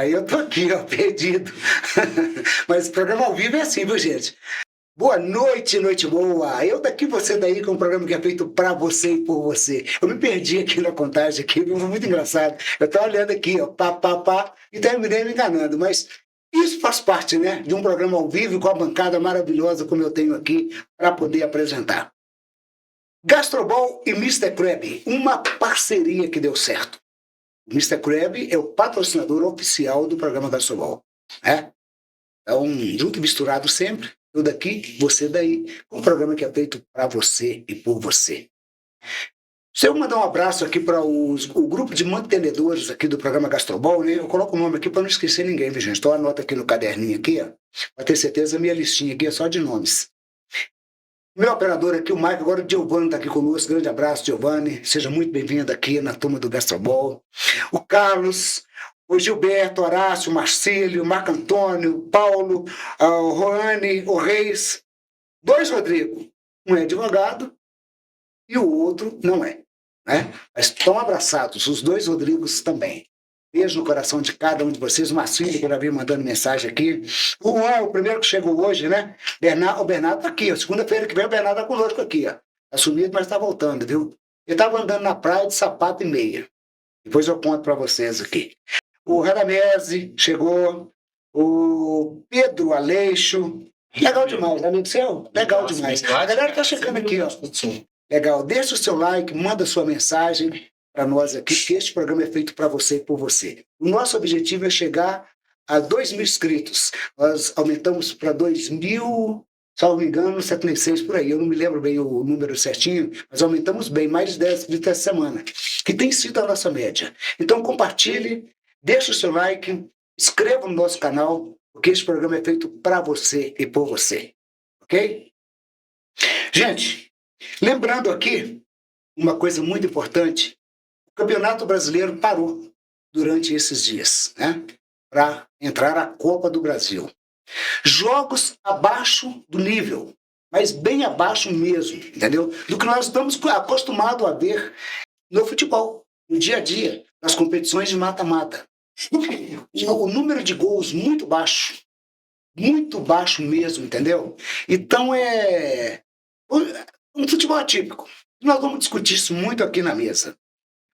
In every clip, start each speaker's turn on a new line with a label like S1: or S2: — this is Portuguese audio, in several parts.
S1: Eu tô aqui, ó, perdido. Mas o programa ao vivo é assim, viu, gente? Boa noite, noite boa. Eu daqui, você daí, com um programa que é feito pra você e por você. Eu me perdi aqui na contagem, aqui, foi muito engraçado. Eu tô olhando aqui, ó, pá, pá, pá, e terminei me enganando. Mas isso faz parte, né, de um programa ao vivo com a bancada maravilhosa como eu tenho aqui para poder apresentar. Gastrobol e Mister Crab, uma parceria que deu certo. O Mister Crab é o patrocinador oficial do programa Gastrobol, né? Então, junto e misturado sempre, eu daqui, você daí, um programa que é feito para você e por você. Se eu mandar um abraço aqui para o grupo de mantenedores aqui do programa Gastrobol, né? Eu coloco o nome aqui para não esquecer ninguém, viu, gente? Então anota aqui no caderninho aqui, ó, para ter certeza, a minha listinha aqui é só de nomes. Meu operador aqui, o Mike, agora o Giovanni está aqui conosco. Grande abraço, Giovanni. Seja muito bem-vindo aqui na turma do Gastrobol. O Carlos, o Gilberto, Horácio, Marcílio, Marco Antônio, Paulo, o Roane, o Reis. Dois Rodrigo. Um é advogado e o outro não é. Né? Mas estão abraçados, os dois Rodrigos também. Beijo no coração de cada um de vocês. O Marcinho, que já veio mandando mensagem aqui. O Juan é o primeiro que chegou hoje, né? O Bernardo está aqui. Segunda-feira que vem o Bernardo está conosco aqui. Ó. Tá sumido, mas está voltando, viu? Ele estava andando na praia de sapato e meia. Depois eu conto para vocês aqui. O Radamese chegou. O Pedro Aleixo. Legal demais, amigo seu? Legal demais. A galera está chegando aqui, ó. Legal. Deixa o seu like, manda sua mensagem para nós aqui, que este programa é feito para você e por você. O nosso objetivo é chegar a 2.000 inscritos. Nós aumentamos para 2.000, salvo me engano, 76 por aí. Eu não me lembro bem o número certinho, mas aumentamos bem, mais de 10 inscritos essa semana, que tem sido a nossa média. Então compartilhe, deixa o seu like, inscreva no nosso canal, porque este programa é feito para você e por você. Ok? Gente, lembrando aqui uma coisa muito importante, o Campeonato Brasileiro parou durante esses dias, né? Para entrar a Copa do Brasil. Jogos abaixo do nível, mas bem abaixo mesmo, entendeu? Do que nós estamos acostumados a ver no futebol, no dia a dia, nas competições de mata-mata. O número de gols muito baixo mesmo, entendeu? Então é um futebol atípico. Nós vamos discutir isso muito aqui na mesa.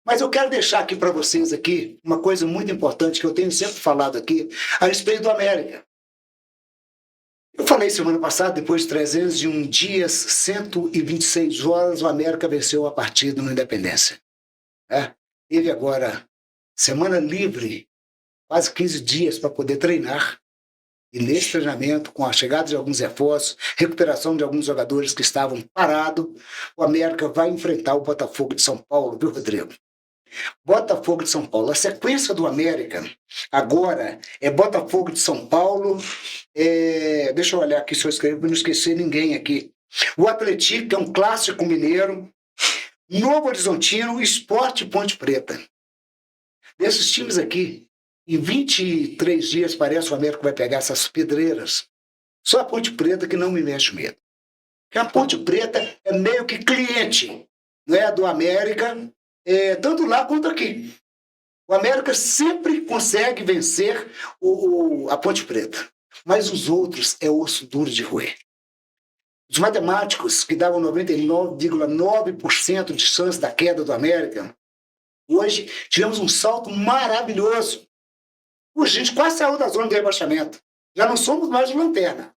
S1: Mas eu quero deixar aqui para vocês aqui uma coisa muito importante que eu tenho sempre falado aqui a respeito do América. Eu falei semana passada, depois de 301 dias, 126 horas, o América venceu a partida no Independência. Teve agora semana livre, quase 15 dias para poder treinar. E nesse treinamento, com a chegada de alguns reforços, recuperação de alguns jogadores que estavam parados, o América vai enfrentar o Botafogo de São Paulo, viu, Rodrigo? Botafogo de São Paulo. A sequência do América agora é Botafogo de São Paulo. Deixa eu olhar aqui se eu escrevo para não esquecer ninguém aqui. O Atlético, que é um clássico mineiro. Novo Horizontino, Sport e Ponte Preta. Desses times aqui, em 23 dias parece o América vai pegar essas pedreiras. Só a Ponte Preta que não me mexe medo. Porque a Ponte Preta é meio que cliente, não é, do América, tanto lá quanto aqui. O América sempre consegue vencer a Ponte Preta, mas os outros é osso duro de roer. Os matemáticos, que davam 99,9% de chance da queda do América, hoje tivemos um salto maravilhoso. A gente quase saiu da zona de rebaixamento. Já não somos mais de lanterna,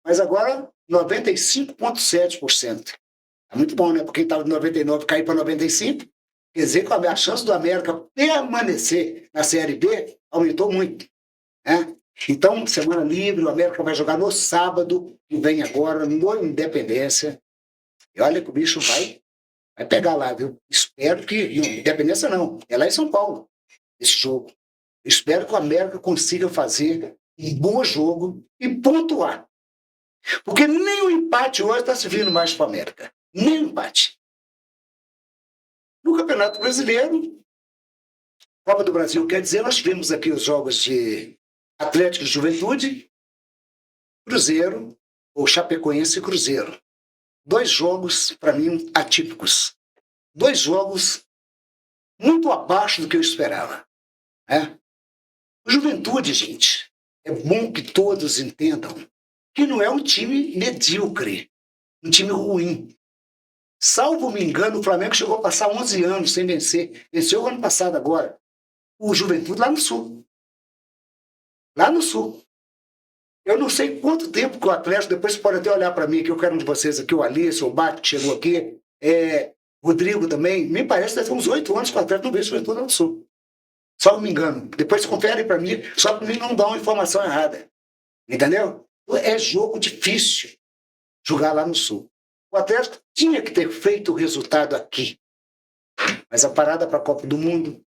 S1: mas agora 95,7%. É muito bom, né? Porque estava de 99 cair para 95, quer dizer que a chance do América permanecer na Série B aumentou muito. Né? Então, semana livre, o América vai jogar no sábado, que vem agora, no Independência. E olha que o bicho vai pegar lá, viu? Espero que... Não, Independência não, é lá em São Paulo, esse jogo. Espero que o América consiga fazer um bom jogo e pontuar. Porque nem o empate hoje está servindo mais para o América. Nem o empate. No Campeonato Brasileiro, Copa do Brasil, quer dizer, nós tivemos aqui os jogos de Atlético de Juventude, Cruzeiro, ou Chapecoense e Cruzeiro. 2 jogos, para mim, atípicos. 2 jogos muito abaixo do que eu esperava. Né? Juventude, gente, é bom que todos entendam que não é um time medíocre, um time ruim. Salvo me engano, o Flamengo chegou a passar 11 anos sem vencer. Venceu o ano passado agora. O Juventude lá no Sul. Lá no Sul. Eu não sei quanto tempo que o Atlético, depois você pode até olhar para mim, que eu quero um de vocês aqui, o Alice, o Bate, que chegou aqui, Rodrigo também. Me parece que deve ter uns 8 anos que o Atlético não vence o Juventude lá no Sul. Salvo me engano. Depois confere para mim, só para mim não dar uma informação errada. Entendeu? É jogo difícil jogar lá no Sul. O Atlético tinha que ter feito o resultado aqui. Mas a parada para a Copa do Mundo,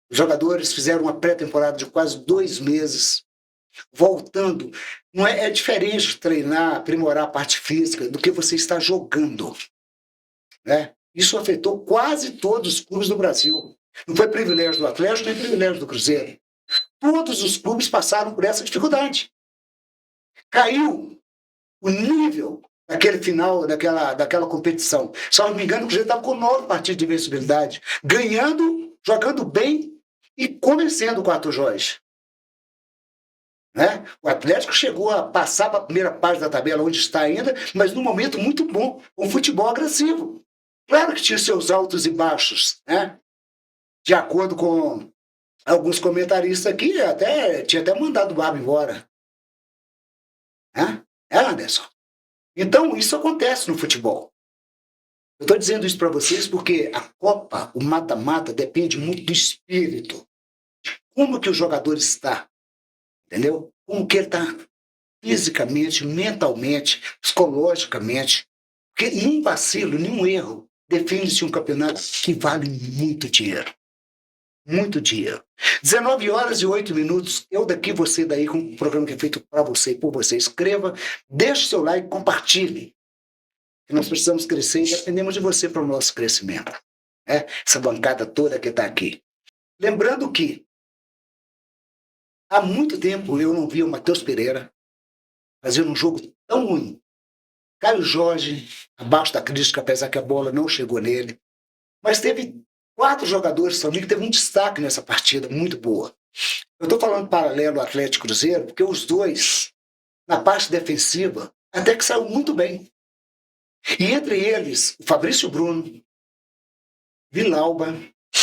S1: os jogadores fizeram uma pré-temporada de quase 2 meses, voltando. Não é diferente treinar, aprimorar a parte física do que você está jogando. Né? Isso afetou quase todos os clubes do Brasil. Não foi privilégio do Atlético, nem privilégio do Cruzeiro. Todos os clubes passaram por essa dificuldade. Caiu o nível daquele final, daquela competição. Se não me engano, o Cruzeiro estava com 9 partidas de invencibilidade, ganhando, jogando bem e convencendo o Quatro Jorge. Né? O Atlético chegou a passar para a primeira parte da tabela, onde está ainda, mas num momento muito bom, um futebol agressivo. Claro que tinha seus altos e baixos, né? De acordo com alguns comentaristas aqui, tinha até mandado o Barba embora. Né? Anderson? Então, isso acontece no futebol. Eu estou dizendo isso para vocês porque a Copa, o mata-mata, depende muito do espírito. De como que o jogador está. Entendeu? Como que ele está fisicamente, mentalmente, psicologicamente. Porque nenhum vacilo, nenhum erro define-se um campeonato que vale muito dinheiro. Muito dinheiro. 19 horas e 8 minutos. Eu daqui, você daí, com um programa que é feito para você e por você. Escreva, deixe seu like, compartilhe. Nós precisamos crescer e dependemos de você para o nosso crescimento. Né? Essa bancada toda que está aqui. Lembrando que há muito tempo eu não via o Matheus Pereira fazendo um jogo tão ruim. Caio Jorge, abaixo da crítica, apesar que a bola não chegou nele. Mas teve 4 jogadores também que teve um destaque nessa partida muito boa. Eu estou falando paralelo Atlético Cruzeiro, porque os dois, na parte defensiva, até que saiu muito bem. E entre eles, o Fabrício Bruno, Vilauba,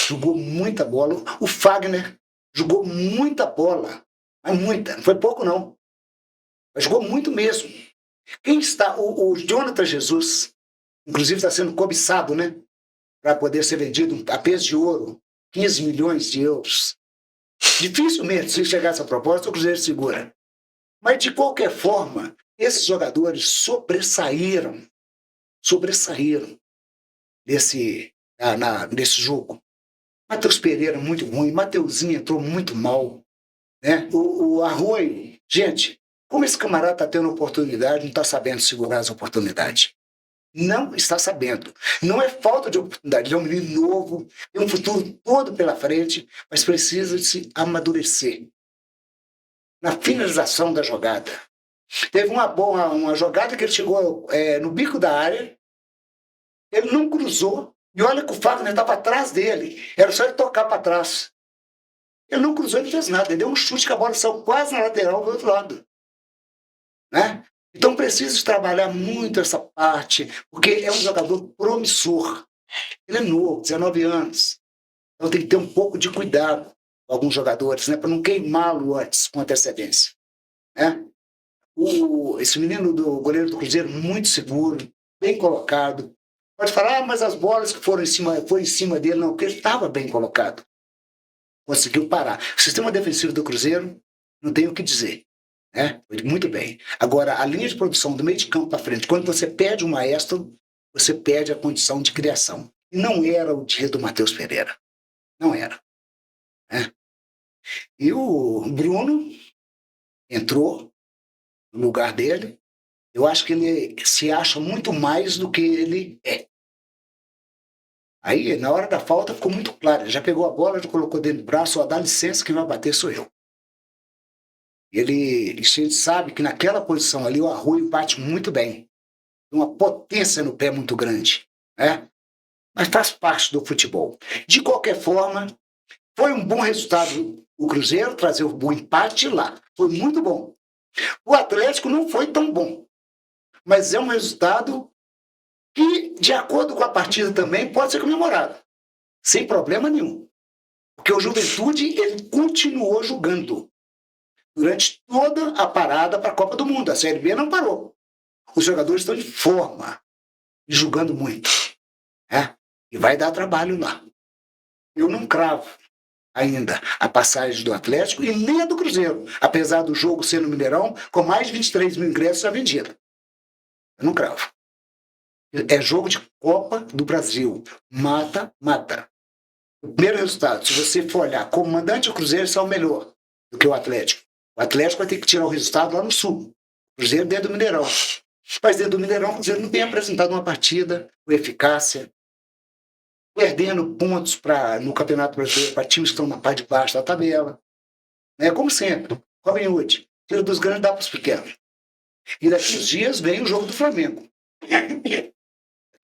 S1: jogou muita bola. O Fagner jogou muita bola. Mas muita, não foi pouco não. Mas jogou muito mesmo. Quem está? O Jonathan Jesus, inclusive está sendo cobiçado, né? Para poder ser vendido a peso de ouro, 15 milhões de euros. Dificilmente, se chegar a essa proposta, o Cruzeiro segura. Mas, de qualquer forma, esses jogadores sobressaíram nesse jogo. Matheus Pereira muito ruim, Mateuzinho entrou muito mal. Né? O Arroio, gente, como esse camarada está tendo oportunidade, não está sabendo segurar as oportunidades. Não está sabendo. Não é falta de oportunidade, ele é um menino novo, tem um futuro todo pela frente, mas precisa de se amadurecer. Na finalização da jogada. Teve uma jogada que ele chegou no bico da área, ele não cruzou, e olha que o Fagner estava atrás dele, era só ele tocar para trás. Ele não cruzou, ele não fez nada, ele deu um chute que a bola saiu quase na lateral do outro lado. Né? Então precisa trabalhar muito essa parte, porque é um jogador promissor. Ele é novo, 19 anos. Então tem que ter um pouco de cuidado com alguns jogadores, né, para não queimá-lo antes, com antecedência. Né? Esse menino do goleiro do Cruzeiro, muito seguro, bem colocado. Pode falar, mas as bolas que foram em cima dele, não, porque ele estava bem colocado. Conseguiu parar. O sistema defensivo do Cruzeiro, não tem o que dizer. Né? Muito bem. Agora, a linha de produção do meio de campo para frente, quando você perde um maestro, você perde a condição de criação. E não era o dia do Matheus Pereira. Não era. Né? E o Bruno entrou no lugar dele. Eu acho que ele se acha muito mais do que ele é. Aí, na hora da falta, ficou muito claro. Ele já pegou a bola, já colocou dentro do braço, ó, dá licença, quem vai bater sou eu. Ele sabe que naquela posição ali o Arroio bate muito bem. Tem uma potência no pé muito grande. Né? Mas faz parte do futebol. De qualquer forma, foi um bom resultado o Cruzeiro trazer o empate lá. Foi muito bom. O Atlético não foi tão bom, mas é um resultado que, de acordo com a partida também, pode ser comemorado, sem problema nenhum. Porque o Juventude, ele continuou jogando durante toda a parada para a Copa do Mundo. A Série B não parou. Os jogadores estão em forma e jogando muito. E vai dar trabalho lá. Eu não cravo ainda a passagem do Atlético e nem a do Cruzeiro, apesar do jogo ser no Mineirão, com mais de 23 mil ingressos já vendidos. Eu não cravo. É jogo de Copa do Brasil. Mata, mata. O primeiro resultado, se você for olhar, comandante e o Cruzeiro são o melhor do que o Atlético. O Atlético vai ter que tirar o resultado lá no Sul. O Cruzeiro dentro do Mineirão. Mas dentro do Mineirão, o Cruzeiro não tem apresentado uma partida com eficácia, perdendo pontos no Campeonato Brasileiro para times que estão na parte de baixo da tabela. Como sempre, Robin Hood, tira dos grandes, dá para os pequenos. E daqui uns dias vem o jogo do Flamengo.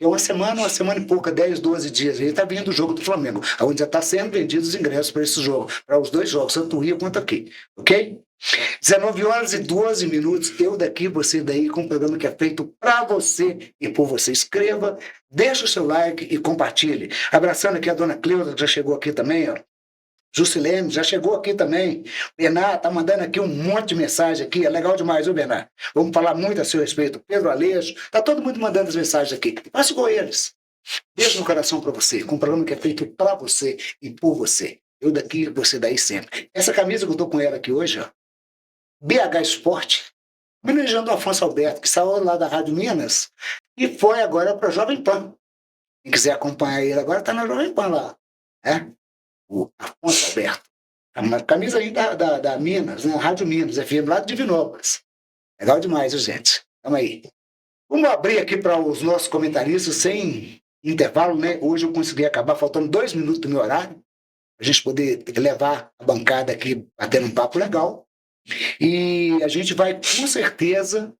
S1: É uma semana e pouca, 10, 12 dias. Aí está vindo o jogo do Flamengo, onde já está sendo vendidos os ingressos para esse jogo, para os dois jogos, tanto Rio quanto aqui. Ok? 19h12, eu daqui, você daí, com um programa que é feito para você e por você. Escreva, deixa o seu like e compartilhe. Abraçando aqui a dona Cleusa, que já chegou aqui também, ó. Juscelene, já chegou aqui também. Bernard tá mandando aqui um monte de mensagem aqui. É legal demais, viu, Bernard? Vamos falar muito a seu respeito. Pedro Alejo, tá todo mundo mandando as mensagens aqui. Faça igual eles. Beijo no coração para você, com um programa que é feito para você e por você. Eu daqui, você daí sempre. Essa camisa que eu tô com ela aqui hoje, ó, BH Esporte, homenageando o Afonso Alberto, que saiu lá da Rádio Minas e foi agora para Jovem Pan. Quem quiser acompanhar ele agora, tá na Jovem Pan lá. O Afonso Alberto. A camisa aí da Minas, né? Rádio Minas, FM lá de Divinópolis. Legal demais, viu, gente? Vamos aí. Vamos abrir aqui para os nossos comentaristas sem intervalo, né? Hoje eu consegui acabar faltando 2 minutos do meu horário, a gente poder levar a bancada aqui batendo um papo legal. E a gente vai, com certeza,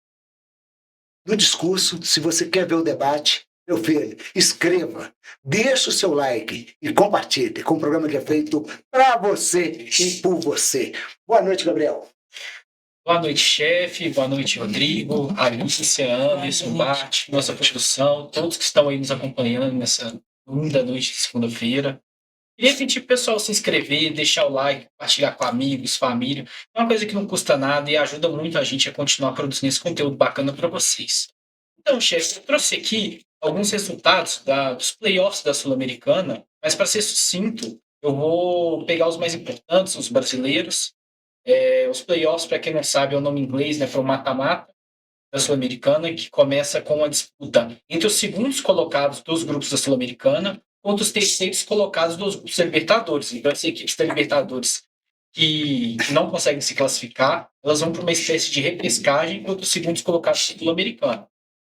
S1: no discurso, se você quer ver o debate, meu filho, escreva, deixa o seu like e compartilhe com o programa que é feito para você e por você. Boa noite, Gabriel.
S2: Boa noite, chefe. Boa noite, Rodrigo, Alicia, Anderson, Bart, nossa produção, todos que estão aí nos acompanhando nessa linda noite de segunda-feira. Queria pedir pro pessoal se inscrever, deixar o like, compartilhar com amigos, família. É uma coisa que não custa nada e ajuda muito a gente a continuar produzindo esse conteúdo bacana para vocês. Então, chefe, eu trouxe aqui alguns resultados dos playoffs da Sul-Americana, mas para ser sucinto, eu vou pegar os mais importantes, os brasileiros. Os playoffs, para quem não sabe, é o nome em inglês, né, para o mata-mata da Sul-Americana, que começa com a disputa entre os segundos colocados dos grupos da Sul-Americana contra os terceiros colocados dos grupos da Libertadores. Então, as equipes da Libertadores que não conseguem se classificar, elas vão para uma espécie de repescagem contra os segundos colocados da Sul-Americana.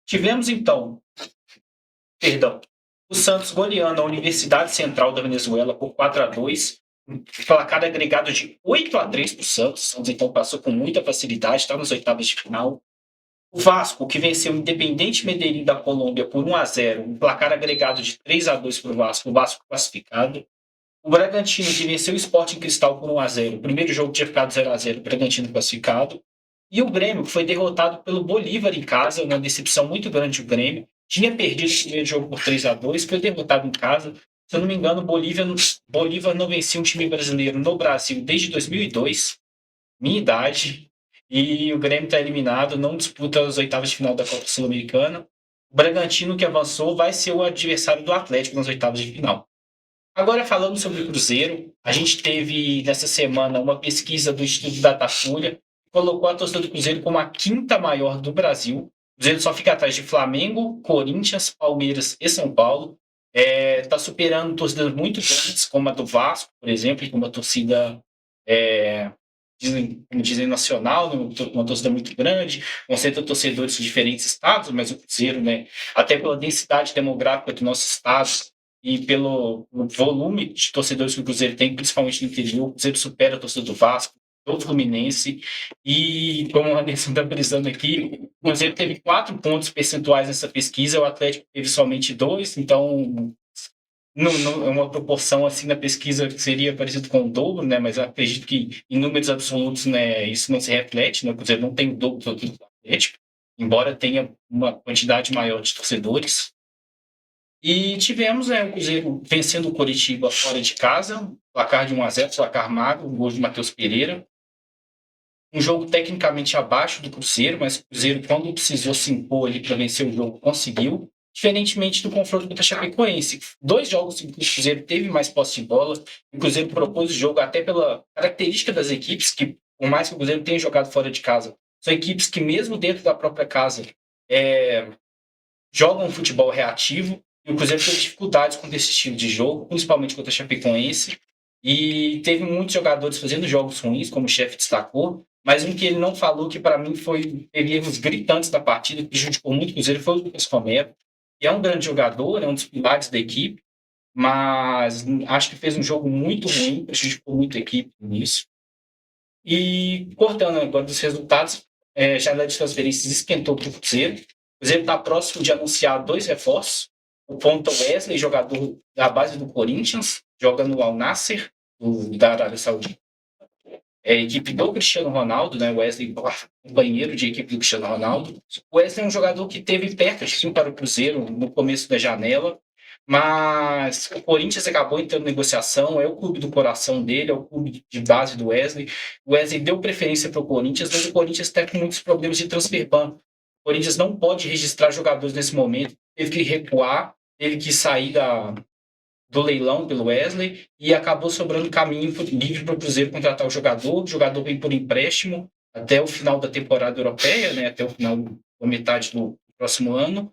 S2: Tivemos, então, o Santos goleando a Universidade Central da Venezuela por 4-2, placar agregado de 8-3 para o Santos. O Santos, então, passou com muita facilidade, está nas oitavas de final. O Vasco, que venceu o Independiente Medellín da Colômbia por 1-0, um placar agregado de 3-2 para o Vasco classificado. O Bragantino, que venceu o Sporting Cristal por 1-0, o primeiro jogo tinha ficado 0-0, o Bragantino classificado. E o Grêmio, que foi derrotado pelo Bolívar em casa, uma decepção muito grande o Grêmio. Tinha perdido o primeiro jogo por 3-2, foi derrotado em casa. Se eu não me engano, Bolívar não vencia um time brasileiro no Brasil desde 2002, minha idade, e o Grêmio está eliminado, não disputa as oitavas de final da Copa Sul-Americana. O Bragantino, que avançou, vai ser o adversário do Atlético nas oitavas de final. Agora, falando sobre o Cruzeiro, a gente teve nessa semana uma pesquisa do Instituto Datafolha que colocou a torcida do Cruzeiro como a quinta maior do Brasil. O Cruzeiro só fica atrás de Flamengo, Corinthians, Palmeiras e São Paulo. Está superando torcidas muito grandes, como a do Vasco, por exemplo, como a torcida, como dizem, nacional, uma torcida muito grande, concentra torcedores de diferentes estados, mas o Cruzeiro, né, até pela densidade demográfica do nosso estado e pelo volume de torcedores que o Cruzeiro tem, principalmente no interior, o Cruzeiro supera a torcida do Vasco, do Fluminense, e como o Anderson está brisando aqui, o Cruzeiro teve 4 pontos percentuais nessa pesquisa, o Atlético teve somente 2, então É uma proporção assim na pesquisa que seria parecido com o dobro, né? Mas eu acredito que em números absolutos, né, isso não se reflete, né? O Cruzeiro não tem o dobro do Atlético, embora tenha uma quantidade maior de torcedores. E tivemos, né, o Cruzeiro vencendo o Coritiba fora de casa, placar de 1-0, placar magro, gol de Matheus Pereira. Um jogo tecnicamente abaixo do Cruzeiro, mas o Cruzeiro, quando precisou se impor ali para vencer o jogo, conseguiu. Diferentemente do confronto contra a Chapecoense. 2 jogos em que o Cruzeiro teve mais posse de bola, o Cruzeiro propôs o jogo até pela característica das equipes, que por mais que o Cruzeiro tenha jogado fora de casa, são equipes que mesmo dentro da própria casa jogam um futebol reativo, e o Cruzeiro teve dificuldades com esse estilo de jogo, principalmente contra a Chapecoense, e teve muitos jogadores fazendo jogos ruins, como o chefe destacou, mas um que ele não falou, que para mim teve erros gritantes da partida, que prejudicou muito o Cruzeiro, foi o Lucas Romero, que é um grande jogador, é um dos pilares da equipe, mas acho que fez um jogo muito ruim, prejudicou muito a equipe nisso. E cortando agora dos resultados, janela de transferências esquentou para o Cruzeiro. O Cruzeiro está próximo de anunciar 2 reforços. O ponta Wesley, jogador da base do Corinthians, joga no Al Nassr, da Arábia Saudita. É a equipe do Cristiano Ronaldo, né? O Wesley, companheiro de equipe do Cristiano Ronaldo. O Wesley é um jogador que teve perto de vir para o Cruzeiro no começo da janela, mas o Corinthians acabou entrando em negociação, é o clube do coração dele, é o clube de base do Wesley. O Wesley deu preferência para o Corinthians, mas o Corinthians está com muitos problemas de transfer ban. O Corinthians não pode registrar jogadores nesse momento, teve que recuar, teve que sair do leilão pelo Wesley e acabou sobrando caminho livre para o Cruzeiro contratar o jogador vem por empréstimo até o final da temporada europeia, né, até o final da metade do próximo ano,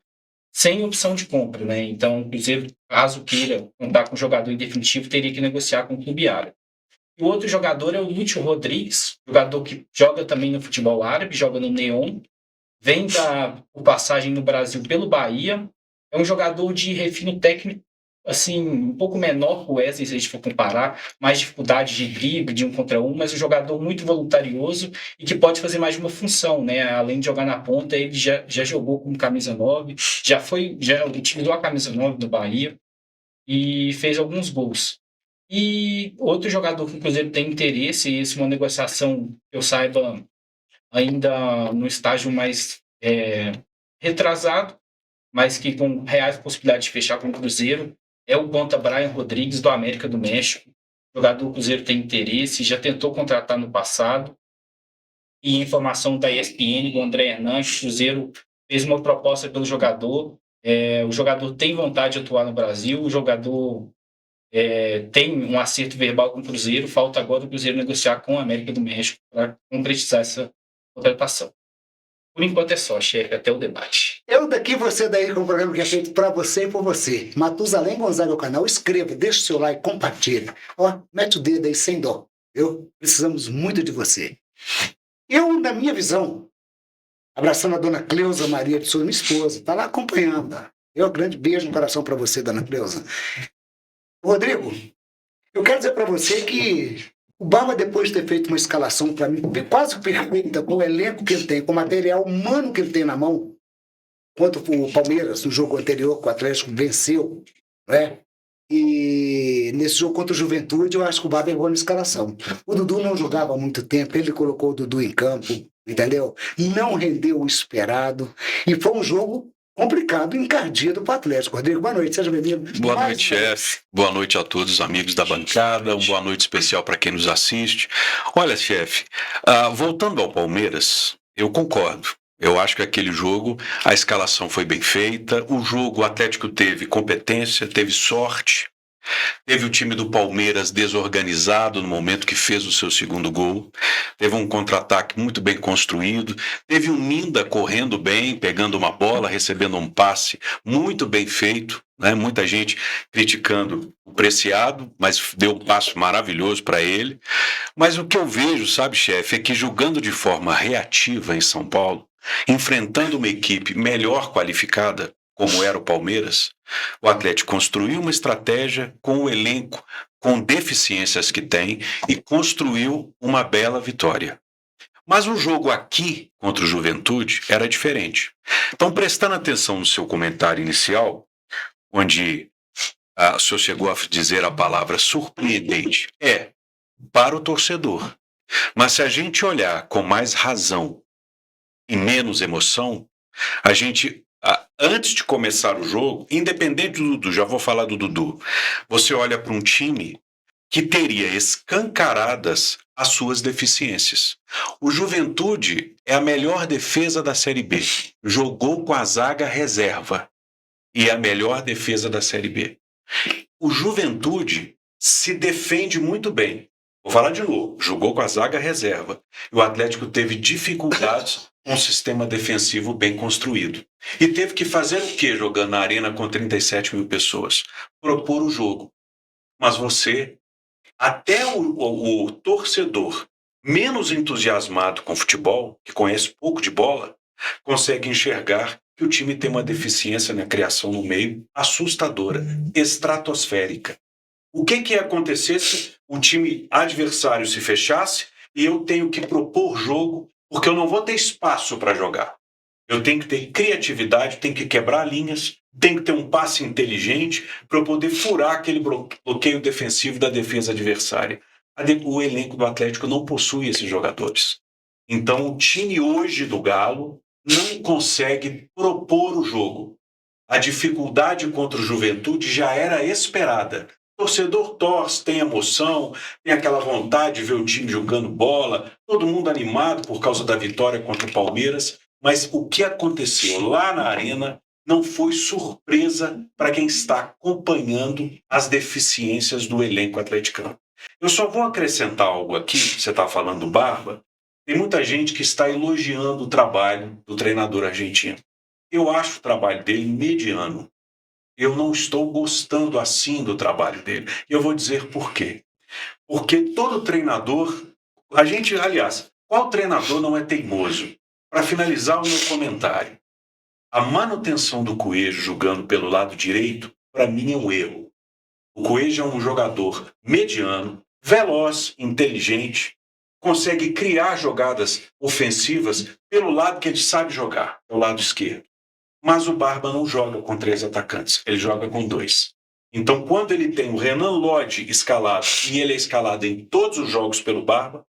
S2: sem opção de compra, né? Então o Cruzeiro, caso queira contar com o jogador em definitivo, teria que negociar com o clube árabe. E o outro jogador é o Lúcio Rodrigues, jogador que joga também no futebol árabe, joga no Neon, vem por passagem no Brasil pelo Bahia, é um jogador de refino técnico assim, um pouco menor que o Wesley, se a gente for comparar, mais dificuldade de drible, de 1 contra 1, mas um jogador muito voluntarioso e que pode fazer mais de uma função, né? Além de jogar na ponta, ele já jogou como camisa 9, já utilizou a camisa 9 do Bahia e fez alguns gols. E outro jogador que o Cruzeiro tem interesse, e esse é uma negociação que eu saiba ainda no estágio mais retrasado, mas que com reais possibilidades de fechar com o Cruzeiro, é o ponta Brian Rodrigues, do América do México. O jogador do Cruzeiro tem interesse, já tentou contratar no passado. E informação da ESPN, do André Hernandes, o Cruzeiro fez uma proposta pelo jogador. O jogador tem vontade de atuar no Brasil, o jogador tem um acerto verbal com o Cruzeiro, falta agora o Cruzeiro negociar com a América do México para concretizar essa contratação. Por enquanto é só, chefe, até o debate.
S1: Eu daqui, você daí, com um programa que é feito para você e por você. Matusalém Gonzaga é o canal, inscreva, deixa o seu like, compartilha. Ó, mete o dedo aí sem dó. Precisamos muito de você. Eu, na minha visão, abraçando a dona Cleusa Maria de Souza, minha esposa, tá lá acompanhando. Um grande beijo no coração para você, dona Cleusa. Rodrigo, eu quero dizer para você que o Barba, depois de ter feito uma escalação, para mim, quase perfeita, com o elenco que ele tem, com o material humano que ele tem na mão, quanto o Palmeiras, no jogo anterior, que o Atlético venceu, né? E nesse jogo contra o Juventude, eu acho que o Barba errou na escalação. O Dudu não jogava há muito tempo, ele colocou o Dudu em campo, entendeu? Não rendeu o esperado, e foi um jogo complicado, encardido para o Atlético. Rodrigo, boa noite, seja bem-vindo.
S3: Boa noite, chefe. Boa noite a todos os amigos da bancada. Uma boa noite especial para quem nos assiste. Olha, chefe, voltando ao Palmeiras, eu concordo. Eu acho que aquele jogo, a escalação foi bem feita. O jogo, o Atlético teve competência, teve sorte. Teve o time do Palmeiras desorganizado no momento que fez o seu segundo gol. Teve um contra-ataque muito bem construído. Teve o Ninda correndo bem, pegando uma bola, recebendo um passe muito bem feito, né? Muita gente criticando o Preciado, mas deu um passo maravilhoso para ele. Mas o que eu vejo, sabe, chefe, é que jogando de forma reativa em São Paulo, enfrentando uma equipe melhor qualificada, como era o Palmeiras, o Atlético construiu uma estratégia com o elenco, com deficiências que tem, e construiu uma bela vitória. Mas o jogo aqui contra o Juventude era diferente. Então, prestando atenção no seu comentário inicial, onde o senhor chegou a dizer a palavra surpreendente, para o torcedor. Mas se a gente olhar com mais razão e menos emoção, a gente, antes de começar o jogo, independente do Dudu, já vou falar do Dudu, você olha para um time que teria escancaradas as suas deficiências. O Juventude é a melhor defesa da Série B. Jogou com a zaga reserva e é a melhor defesa da Série B. O Juventude se defende muito bem. Vou falar de novo. Jogou com a zaga reserva. E o Atlético teve dificuldades com um sistema defensivo bem construído. E teve que fazer o quê jogando na arena com 37 mil pessoas? Propor o jogo. Mas você, até o torcedor menos entusiasmado com futebol, que conhece pouco de bola, consegue enxergar que o time tem uma deficiência na criação no meio assustadora, estratosférica. O que ia acontecer se o time adversário se fechasse e eu tenho que propor jogo, porque eu não vou ter espaço para jogar. Eu tenho que ter criatividade, tenho que quebrar linhas, tenho que ter um passe inteligente para eu poder furar aquele bloqueio defensivo da defesa adversária. O elenco do Atlético não possui esses jogadores. Então o time hoje do Galo não consegue propor o jogo. A dificuldade contra o Juventude já era esperada. O torcedor torce, tem emoção, tem aquela vontade de ver o time jogando bola, todo mundo animado por causa da vitória contra o Palmeiras, mas o que aconteceu lá na arena não foi surpresa para quem está acompanhando as deficiências do elenco atleticano. Eu só vou acrescentar algo aqui, você está falando do Barba, tem muita gente que está elogiando o trabalho do treinador argentino. Eu acho o trabalho dele mediano. Eu não estou gostando assim do trabalho dele. E eu vou dizer por quê. Porque todo treinador... aliás, qual treinador não é teimoso? Para finalizar o meu comentário, a manutenção do Coelho jogando pelo lado direito, para mim é um erro. O Coelho é um jogador mediano, veloz, inteligente, consegue criar jogadas ofensivas pelo lado que ele sabe jogar, pelo lado esquerdo. Mas o Barba não joga com 3 atacantes, ele joga com 2. Então, quando ele tem o Renan Lodge escalado, e ele é escalado em todos os jogos pelo Barba,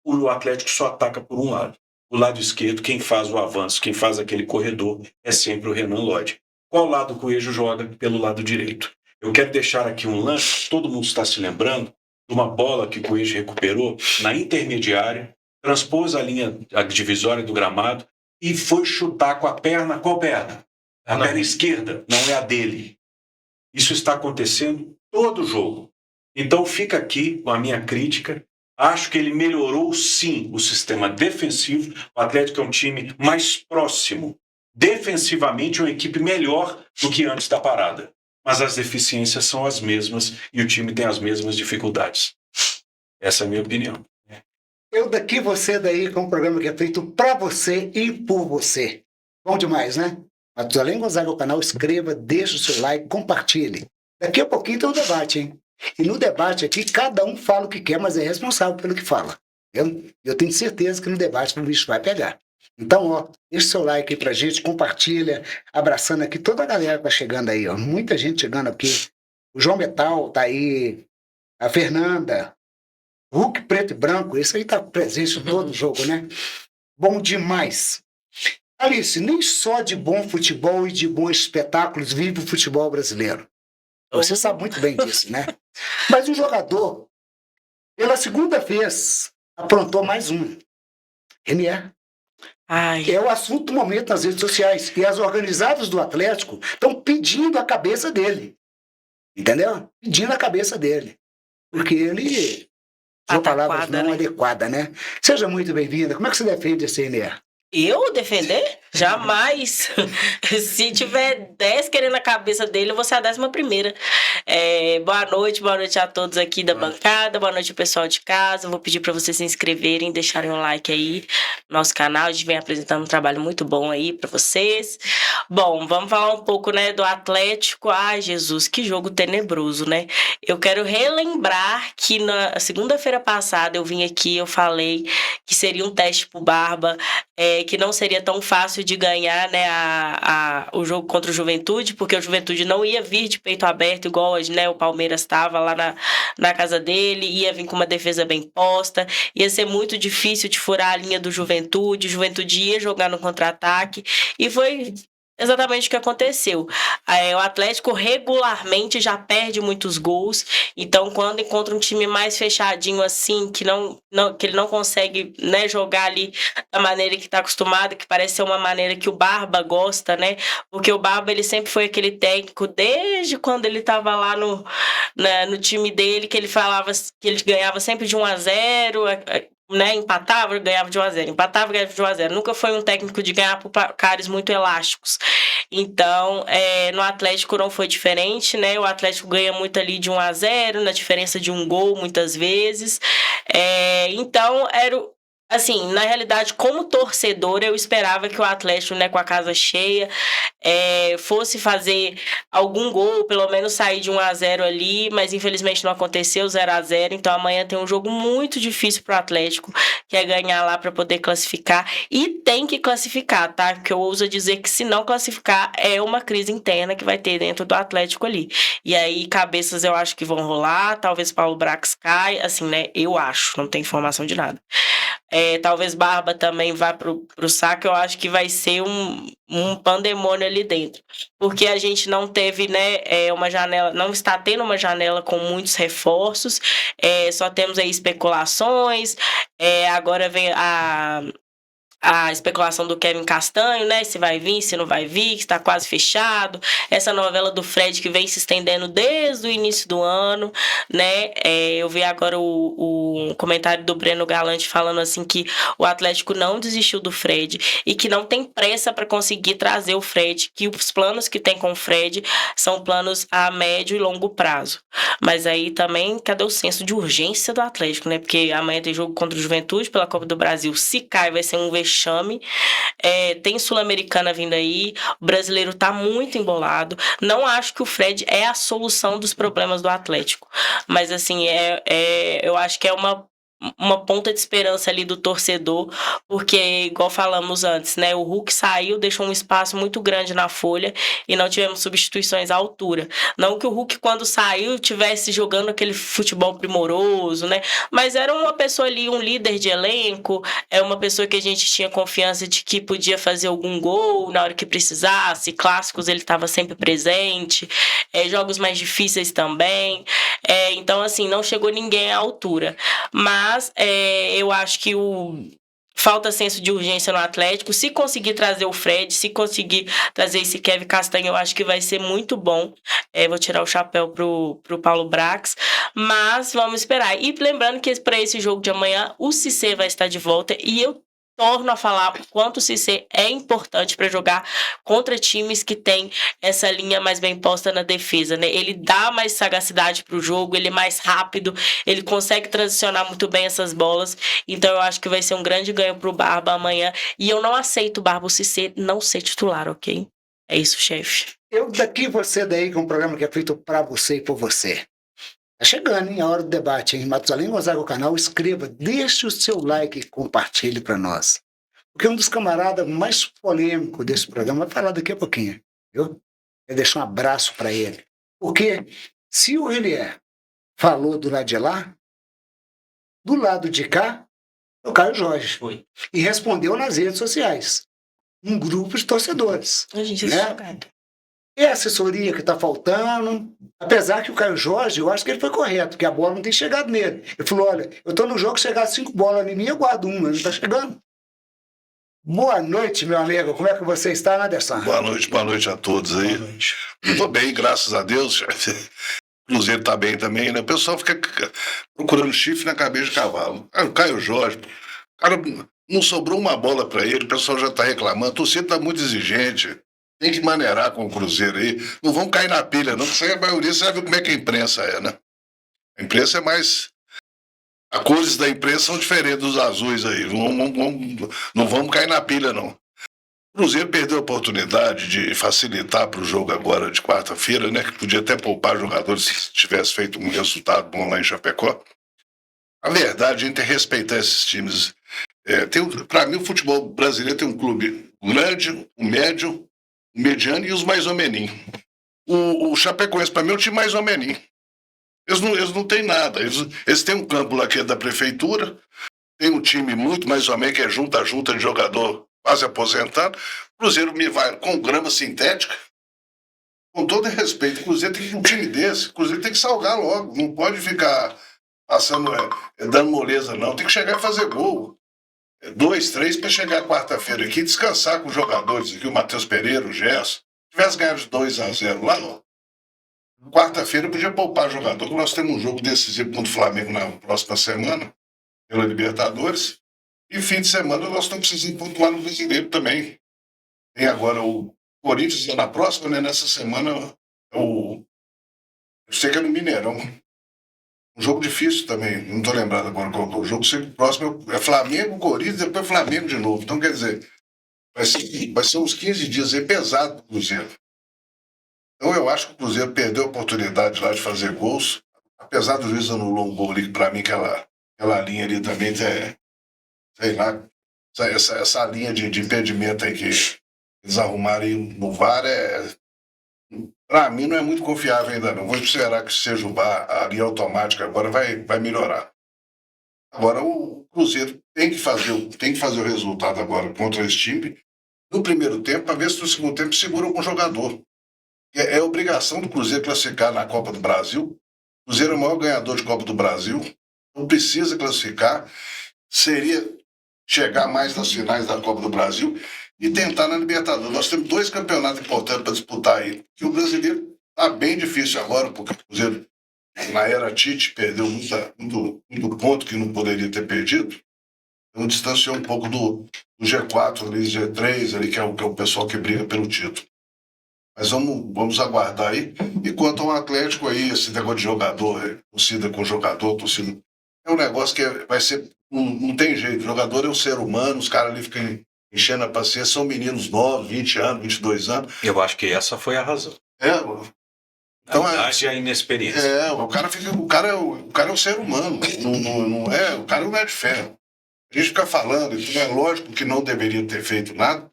S3: o Atlético só ataca por um lado. O lado esquerdo, quem faz o avanço, quem faz aquele corredor, é sempre o Renan Lodge. Qual lado o Coelho joga? Pelo lado direito. Eu quero deixar aqui um lance, todo mundo está se lembrando, de uma bola que o Coelho recuperou na intermediária, transpôs a divisória do gramado, e foi chutar com a perna. Qual perna? A perna esquerda, não é a dele. Isso está acontecendo todo jogo. Então fica aqui a minha crítica. Acho que ele melhorou sim o sistema defensivo. O Atlético é um time mais próximo. Defensivamente, uma equipe melhor do que antes da parada. Mas as deficiências são as mesmas e o time tem as mesmas dificuldades. Essa é a minha opinião.
S1: Eu daqui, você daí, com um programa que é feito para você e por você. Bom demais, né? Matusalém Gonzaga, o canal, inscreva, deixa o seu like, compartilhe. Daqui a pouquinho tem um debate, hein? E no debate aqui, cada um fala o que quer, mas é responsável pelo que fala. Eu tenho certeza que no debate o bicho vai pegar. Então, ó, deixa o seu like aí pra gente, compartilha, abraçando aqui toda a galera que tá chegando aí, ó. Muita gente chegando aqui. O João Metal tá aí, a Fernanda, Hulk preto e branco, esse aí tá presente em todo o jogo, né? Bom demais. Alice, nem só de bom futebol e de bons espetáculos vive o futebol brasileiro. Você sabe muito bem disso, né? Mas o jogador, pela segunda vez, aprontou mais um. Renier. É o assunto do momento nas redes sociais. E as organizadas do Atlético estão pedindo a cabeça dele. Entendeu? Pedindo a cabeça dele. Porque ele... São palavras não adequadas, né? Seja muito bem-vinda. Como é que você defende esse Renier?
S4: Eu defender? Jamais. Se tiver 10 querendo a cabeça dele, eu vou ser a 11ª. Boa noite a todos aqui da bancada, boa noite ao pessoal de casa. Eu vou pedir para vocês se inscreverem, deixarem um like aí no nosso canal. A gente vem apresentando um trabalho muito bom aí para vocês. Bom, vamos falar um pouco, né, do Atlético. Ai, Jesus, que jogo tenebroso, né? Eu quero relembrar que na segunda-feira passada eu vim aqui, eu falei que seria um teste pro Barba, que não seria tão fácil de ganhar, né, o jogo contra o Juventude, porque o Juventude não ia vir de peito aberto igual pode, né? O Palmeiras estava lá na casa dele, ia vir com uma defesa bem posta, ia ser muito difícil de furar a linha do Juventude, o Juventude ia jogar no contra-ataque, e foi exatamente o que aconteceu. O Atlético regularmente já perde muitos gols, então quando encontra um time mais fechadinho assim, que ele não consegue, né, jogar ali da maneira que está acostumado, que parece ser uma maneira que o Barba gosta, né? Porque o Barba, ele sempre foi aquele técnico desde quando ele estava lá no time dele, que ele falava que ele ganhava sempre de 1-0, né, empatava, ganhava de 1-0, empatava, ganhava de 1-0. Nunca foi um técnico de ganhar por placares muito elásticos. Então, no Atlético não foi diferente, né? O Atlético ganha muito ali de 1-0, na diferença de um gol, muitas vezes. Então, assim, na realidade, como torcedor, eu esperava que o Atlético, né, com a casa cheia, fosse fazer algum gol, pelo menos sair de 1-0 ali, mas infelizmente não aconteceu, 0-0. Então amanhã tem um jogo muito difícil pro Atlético, que é ganhar lá para poder classificar, e tem que classificar, tá? Porque eu ouso dizer que se não classificar, é uma crise interna que vai ter dentro do Atlético ali. E aí, cabeças eu acho que vão rolar, talvez Paulo Brax caia, assim, né? Eu acho, não tenho informação de nada. Talvez Barba também vá pro saco. Eu acho que vai ser um pandemônio ali dentro, porque a gente não teve, né, uma janela, não está tendo uma janela com muitos reforços, só temos aí especulações, agora vem a especulação do Kevin Castanho, né? Se vai vir, se não vai vir, que está quase fechado. Essa novela do Fred que vem se estendendo desde o início do ano, né? Eu vi agora o comentário do Breno Galante falando assim que o Atlético não desistiu do Fred e que não tem pressa para conseguir trazer o Fred, que os planos que tem com o Fred são planos a médio e longo prazo. Mas aí também, cadê o senso de urgência do Atlético, né? Porque amanhã tem jogo contra o Juventude pela Copa do Brasil. Se cai, vai ser um vexame. Tem Sul-Americana vindo aí, o brasileiro tá muito embolado. Não acho que o Fred é a solução dos problemas do Atlético, mas assim, eu acho que é uma ponta de esperança ali do torcedor, porque, igual falamos antes, né, o Hulk saiu, deixou um espaço muito grande na folha e não tivemos substituições à altura. Não que o Hulk, quando saiu, tivesse jogando aquele futebol primoroso, né, mas era uma pessoa ali, um líder de elenco, uma pessoa que a gente tinha confiança de que podia fazer algum gol na hora que precisasse, clássicos ele estava sempre presente, jogos mais difíceis também, então assim, não chegou ninguém à altura, mas eu acho que falta senso de urgência no Atlético. Se conseguir trazer o Fred, se conseguir trazer esse Kevin Castanho, eu acho que vai ser muito bom. Vou tirar o chapéu pro Paulo Brax, mas vamos esperar. E lembrando que para esse jogo de amanhã, o Cissé vai estar de volta, e eu torno a falar o quanto o Cissé é importante para jogar contra times que tem essa linha mais bem posta na defesa, né? Ele dá mais sagacidade pro jogo, ele é mais rápido, ele consegue transicionar muito bem essas bolas, então eu acho que vai ser um grande ganho pro Barba amanhã, e eu não aceito o Barba, o Cissé não ser titular, ok? É isso, chefe.
S1: Eu daqui, você daí, com um programa que é feito pra você e por você. Tá chegando, hein? A hora do debate, hein? Matusalém Gonzaga, o canal, inscreva, deixe o seu like e compartilhe para nós. Porque um dos camaradas mais polêmicos desse programa vai falar daqui a pouquinho, viu? Eu deixo um abraço para ele. Porque se o Renier falou do lado de lá, do lado de cá, é o Caio Jorge.
S2: Foi.
S1: E respondeu nas redes sociais. Um grupo de torcedores.
S4: A gente
S1: né? E a assessoria que está faltando, apesar que o Caio Jorge, eu acho que ele foi correto, porque a bola não tem chegado nele. Ele falou, olha, eu estou no jogo, chegar 5 bolas em mim, eu guardo uma, não está chegando. Boa noite, meu amigo, como é que você está, Anderson?
S5: Boa noite a todos aí. Estou bem, graças a Deus. O Cruzeiro está bem também, né? O pessoal fica procurando chifre na cabeça de cavalo. O Caio Jorge, cara, não sobrou uma bola para ele, o pessoal já está reclamando, a torcida está muito exigente. Tem que maneirar com o Cruzeiro aí. Não vão cair na pilha, não, porque a maioria sabe como é que a imprensa é, né? A imprensa é mais... As cores da imprensa são diferentes dos azuis aí. Não vamos cair na pilha, não. O Cruzeiro perdeu a oportunidade de facilitar para o jogo agora de quarta-feira, né? Que podia até poupar jogadores se tivesse feito um resultado bom lá em Chapecó. A verdade, a gente tem que respeitar esses times. Para mim, o futebol brasileiro tem um clube grande, um médio, mediano e os mais ou menos. O Chapecoense, para mim, é um time mais ou menos. Eles não têm nada. Eles têm um campo lá que é da prefeitura, tem um time muito mais ou menos, que é junta de jogador quase aposentado. O Cruzeiro me vai com grama sintética. Com todo respeito, o Cruzeiro tem que um time desse. O Cruzeiro tem que salgar logo. Não pode ficar passando, dando moleza, não. Tem que chegar e fazer gol. 2, 3 para chegar quarta-feira aqui e descansar com os jogadores aqui, o Matheus Pereira, o Gerson. Se tivesse ganhado de 2-0 lá, ó, quarta-feira podia poupar jogador, porque nós temos um jogo decisivo contra o Flamengo na próxima semana, pela Libertadores. E fim de semana nós estamos precisando pontuar no Brasileiro também. Tem agora o Corinthians na próxima, né? Nessa semana, eu sei que é no Mineirão. Um jogo difícil também, não estou lembrado agora qual é o jogo. O próximo é Flamengo, Corinthians, depois Flamengo de novo. Então, quer dizer, vai ser uns 15 dias aí pesado para o Cruzeiro. Então, eu acho que o Cruzeiro perdeu a oportunidade lá de fazer gols. Apesar do juiz anulou um gol ali, que para mim aquela linha ali também sei lá, essa linha de impedimento aí que eles arrumaram aí no VAR para mim não é muito confiável ainda não. Vou esperar que seja o VAR, a linha automática agora vai melhorar. Agora o Cruzeiro tem que fazer o resultado agora contra esse time no primeiro tempo, para ver se no segundo tempo segura com o jogador. É obrigação do Cruzeiro classificar na Copa do Brasil. O Cruzeiro é o maior ganhador de Copa do Brasil. Não precisa classificar. Seria chegar mais nas finais da Copa do Brasil e tentar na Libertadores. Nós temos 2 campeonatos importantes para disputar aí. E o brasileiro está bem difícil agora, porque o Cruzeiro, na era Tite, perdeu muito ponto que não poderia ter perdido. Então distanciou um pouco do G4, ali, G3, ali, que é o pessoal que briga pelo título. Mas vamos aguardar aí. E quanto ao Atlético aí, esse negócio de jogador, torcida com jogador, torcida... É um negócio que vai ser... Não tem jeito. O jogador é um ser humano, os caras ali ficam enchendo a paciência, são meninos novos, 20 anos, 22 anos.
S3: Eu acho que essa foi a razão. Então, a idade e a inexperiência.
S5: O cara é um ser humano. O cara não é de ferro. A gente fica falando, então é lógico que não deveria ter feito nada,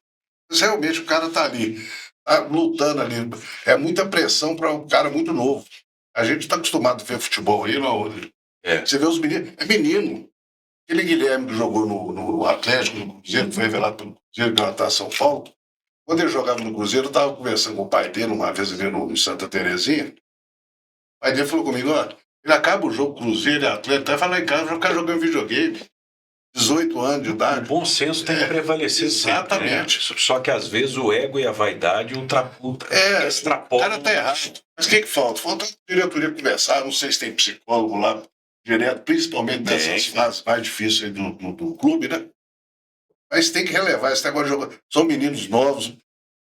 S5: mas realmente o cara tá ali. Tá lutando ali. É muita pressão para um cara muito novo. A gente está acostumado a ver futebol aí, não. Você vê os meninos. É menino. Aquele Guilherme que jogou no Atlético, no Cruzeiro, que foi revelado pelo Cruzeiro, que ela está em São Paulo. Quando ele jogava no Cruzeiro, eu estava conversando com o pai dele, uma vez ele no Santa Terezinha. O pai dele falou comigo: ó, ele acaba o jogo Cruzeiro e Atlético, vai lá em casa, vai ficar jogando videogame. 18 anos de idade.
S3: O bom senso tem que prevalecer
S5: exatamente.
S3: Sempre, né? Só que às vezes o ego e a vaidade extrapolam.
S5: O cara tá errado. Mas o que falta? Falta a diretoria conversar. Não sei se tem psicólogo lá direto, principalmente nessas fases mais difíceis do clube, né? Mas tem que relevar esse negócio de jogo. São meninos novos,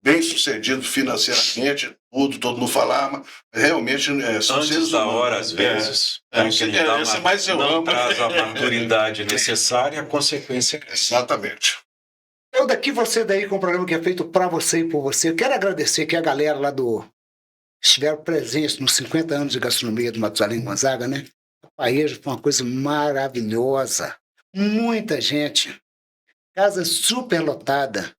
S5: bem-sucedidos financeiramente, todo mundo falar, mas realmente são
S3: antes da hora, às vezes, não traz a maturidade necessária, a consequência é essa.
S5: Exatamente.
S1: Eu daqui, você daí, com um programa que é feito para você e por você. Eu quero agradecer que a galera lá estiveram presentes nos 50 anos de gastronomia do Matusalém Gonzaga, né? A paeja foi uma coisa maravilhosa. Muita gente. Casa super lotada.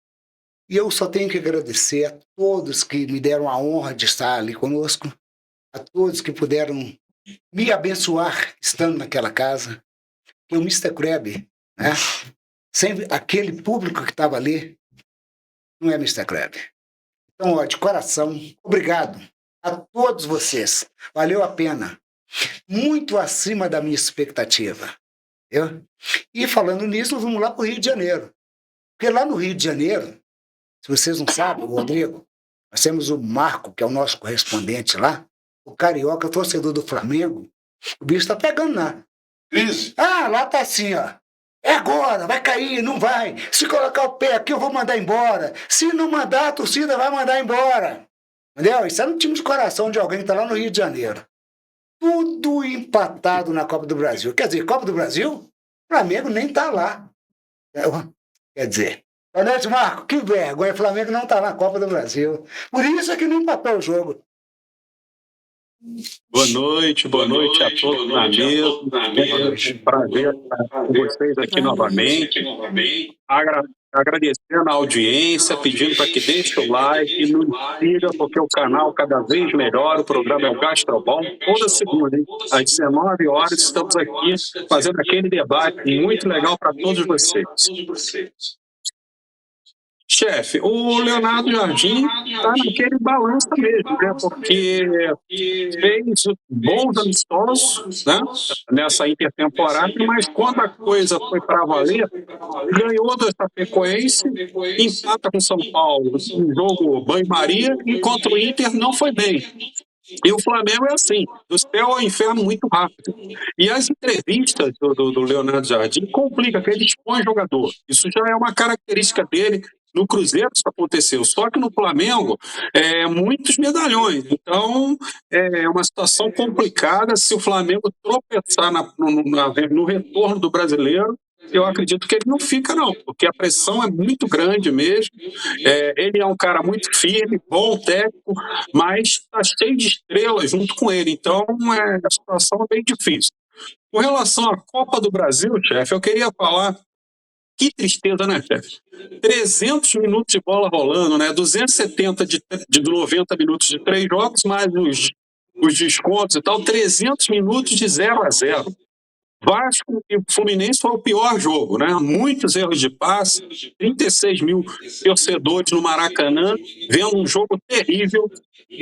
S1: E eu só tenho que agradecer a todos que me deram a honra de estar ali conosco, a todos que puderam me abençoar estando naquela casa. E o Mr. Krabs, né? Sem aquele público que estava ali, não é Mr. Krabs. Então, ó, de coração, obrigado a todos vocês. Valeu a pena. Muito acima da minha expectativa. Entendeu? E falando nisso, nós vamos lá para o Rio de Janeiro. Porque lá no Rio de Janeiro, se vocês não sabem, Rodrigo, nós temos o Marco, que é o nosso correspondente lá, o carioca, torcedor do Flamengo. O bicho está pegando lá.
S5: Crise.
S1: Lá tá assim, ó. É agora, vai cair, não vai. Se colocar o pé aqui, eu vou mandar embora. Se não mandar, a torcida vai mandar embora. Entendeu? Isso é no time de coração de alguém que está lá no Rio de Janeiro. Tudo empatado na Copa do Brasil. Quer dizer, Copa do Brasil, o Flamengo nem está lá. Quer dizer, boa noite, Marco. Que vergonha, o Flamengo não está na Copa do Brasil. Por isso é que não empatou o jogo.
S6: Boa noite a todos na mesa. Prazer estar com vocês aqui novamente. Agradecer agradecendo a audiência, pedindo para que deixe o like, nos siga, porque o canal cada vez melhor, o programa é o Gastrobom, toda segunda, hein? Às 19 horas, estamos aqui fazendo aquele debate muito legal para todos vocês. Chefe, o Leonardo Jardim está naquele balanço mesmo, né? Porque fez bons amistosos, né? Nessa intertemporada, mas quando a coisa foi para valer, ganhou da Chapecoense, empata com São Paulo, um jogo banho-maria, e contra o Inter não foi bem. E o Flamengo é assim, do céu ao inferno muito rápido. E as entrevistas do Leonardo Jardim complicam, que ele expõe jogador. Isso já é uma característica dele. No Cruzeiro isso aconteceu, só que no Flamengo muitos medalhões. Então é uma situação complicada. Se o Flamengo tropeçar no retorno do brasileiro, eu acredito que ele não fica, não, porque a pressão é muito grande mesmo. Ele é um cara muito firme, bom técnico, mas está cheio de estrelas junto com ele. Então a situação é bem difícil. Com relação à Copa do Brasil, chefe, eu queria falar. Que tristeza, né, chefe? 300 minutos de bola rolando, né? 270 de 90 minutos de 3 jogos, mais os descontos e tal, 300 minutos de 0-0. Vasco e Fluminense foi o pior jogo, né? Muitos erros de passe, 36 mil torcedores no Maracanã, vendo um jogo terrível,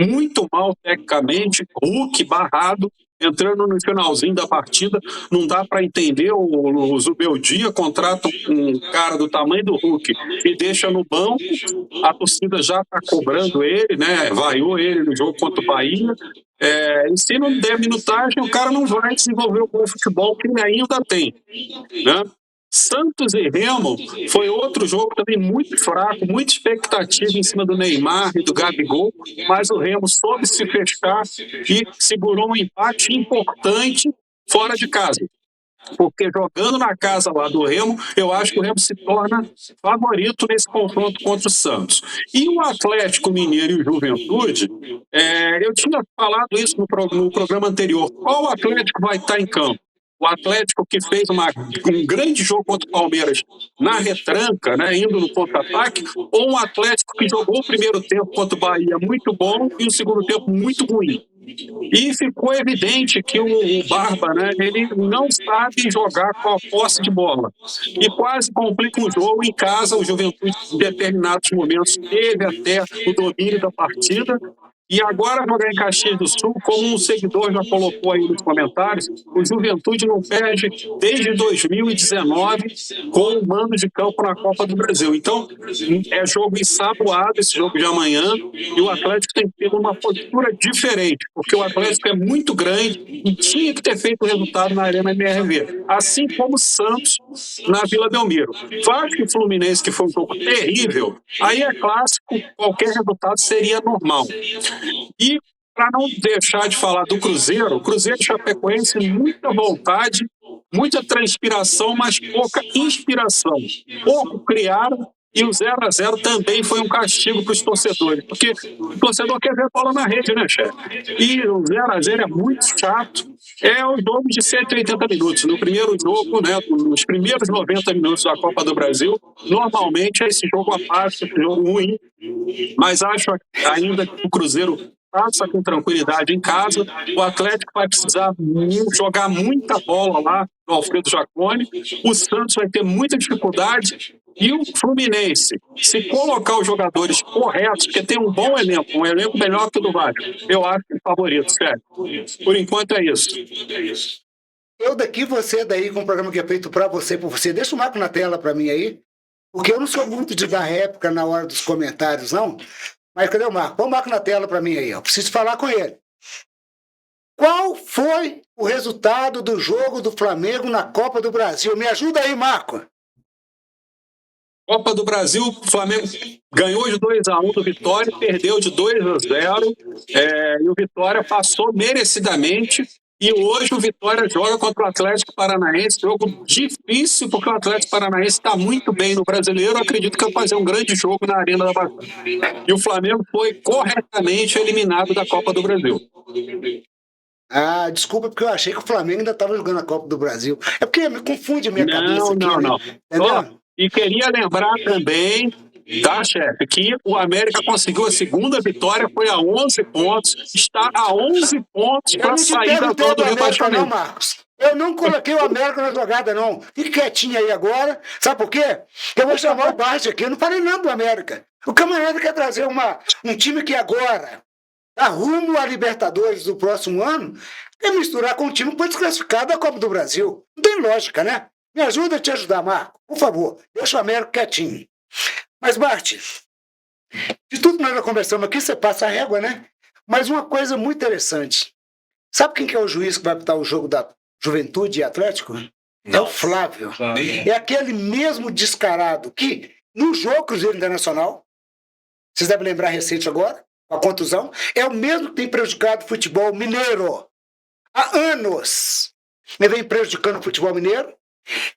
S6: muito mal tecnicamente, Hulk barrado, entrando no finalzinho da partida, não dá para entender. O Zubeldia contrata um cara do tamanho do Hulk e deixa no banco, a torcida já está cobrando ele, né? Vaiou ele no jogo contra o Bahia. E se não der minutagem, o cara não vai desenvolver o bom futebol que ele ainda tem, né? Santos e Remo foi outro jogo também muito fraco, muita expectativa em cima do Neymar e do Gabigol, mas o Remo soube se fechar e segurou um empate importante fora de casa. Porque jogando na casa lá do Remo, eu acho que o Remo se torna favorito nesse confronto contra o Santos. E o Atlético Mineiro e o Juventude, eu tinha falado isso no programa anterior. Qual Atlético vai estar em campo? O Atlético que fez um grande jogo contra o Palmeiras na retranca, né, indo no contra-ataque, ou um Atlético que jogou o primeiro tempo contra o Bahia muito bom e o segundo tempo muito ruim? E ficou evidente que o Barba, né, ele não sabe jogar com a posse de bola. E quase complica um jogo em casa. O Juventude, em determinados momentos, teve até o domínio da partida. E agora jogar em Caxias do Sul, como um seguidor já colocou aí nos comentários, o Juventude não perde desde 2019 com o mando de campo na Copa do Brasil. Então, é jogo ensaboado esse jogo de amanhã, e o Atlético tem que ter uma postura diferente, porque o Atlético é muito grande e tinha que ter feito o resultado na Arena MRV, assim como o Santos na Vila Belmiro. Vasco e Fluminense, que foi um jogo terrível, aí é clássico, qualquer resultado seria normal. E para não deixar de falar do Cruzeiro, o Cruzeiro e Chapecoense, muita vontade, muita transpiração, mas pouca inspiração. Pouco criaram, e o 0-0 também foi um castigo para os torcedores, porque o torcedor quer ver bola na rede, né, chefe? E o 0-0 é muito chato. É o jogo de 180 minutos. No primeiro jogo, né, nos primeiros 90 minutos da Copa do Brasil, normalmente é esse jogo apático, esse jogo ruim, mas acho ainda que o Cruzeiro passa com tranquilidade em casa. O Atlético vai precisar jogar muita bola lá no Alfredo Jaconi. O Santos vai ter muita dificuldade. E o Fluminense, se colocar os jogadores corretos, porque tem um bom elenco, um elenco melhor que o do Vasco, eu acho que é favorito, sério. Por enquanto é isso.
S1: Eu daqui, você daí, com o programa que é feito para você, por você. Deixa o Marco na tela para mim aí, porque eu não sou muito de dar réplica na hora dos comentários, não. Mas cadê o Marco? Põe o Marco na tela para mim aí, eu preciso falar com ele. Qual foi o resultado do jogo do Flamengo na Copa do Brasil? Me ajuda aí, Marco.
S6: Copa do Brasil, o Flamengo ganhou de 2-1 do Vitória, perdeu de 2-0, e o Vitória passou merecidamente. E hoje o Vitória joga contra o Atlético Paranaense, jogo difícil, porque o Atlético Paranaense está muito bem no Brasileiro. Acredito que vai fazer um grande jogo na Arena da Baixada. E o Flamengo foi corretamente eliminado da Copa do Brasil.
S1: Ah, desculpa, porque eu achei que o Flamengo ainda estava jogando a Copa do Brasil. É porque me confunde a minha cabeça aqui,
S6: não.
S1: Entendeu?
S6: E queria lembrar também, tá, chefe, que o América conseguiu a segunda vitória, foi a 11 pontos, está a 11 pontos
S1: Eu
S6: para
S1: não te
S6: sair da
S1: perguntei
S6: zona
S1: do
S6: do
S1: América, não,
S6: rebaixamento.
S1: Marcos. Eu não coloquei o América na jogada, não. Fique quietinho aí agora. Sabe por quê? Eu vou chamar o Bart aqui. Eu não falei nada do América. O camarada quer trazer um time que agora tá rumo à Libertadores do próximo ano, quer misturar com um time que foi desclassificado da Copa do Brasil. Não tem lógica, né? Me ajuda a te ajudar, Marco. Por favor, deixa o América quietinho. Mas, Bart, de tudo que nós já conversamos aqui, você passa a régua, né? Mas uma coisa muito interessante. Sabe quem que é o juiz que vai apitar o jogo da Juventude e Atlético? É o Flávio. É aquele mesmo descarado que, no jogo Cruzeiro Internacional, vocês devem lembrar recente agora, a contusão, é o mesmo que tem prejudicado o futebol mineiro. Há anos. Ele vem prejudicando o futebol mineiro,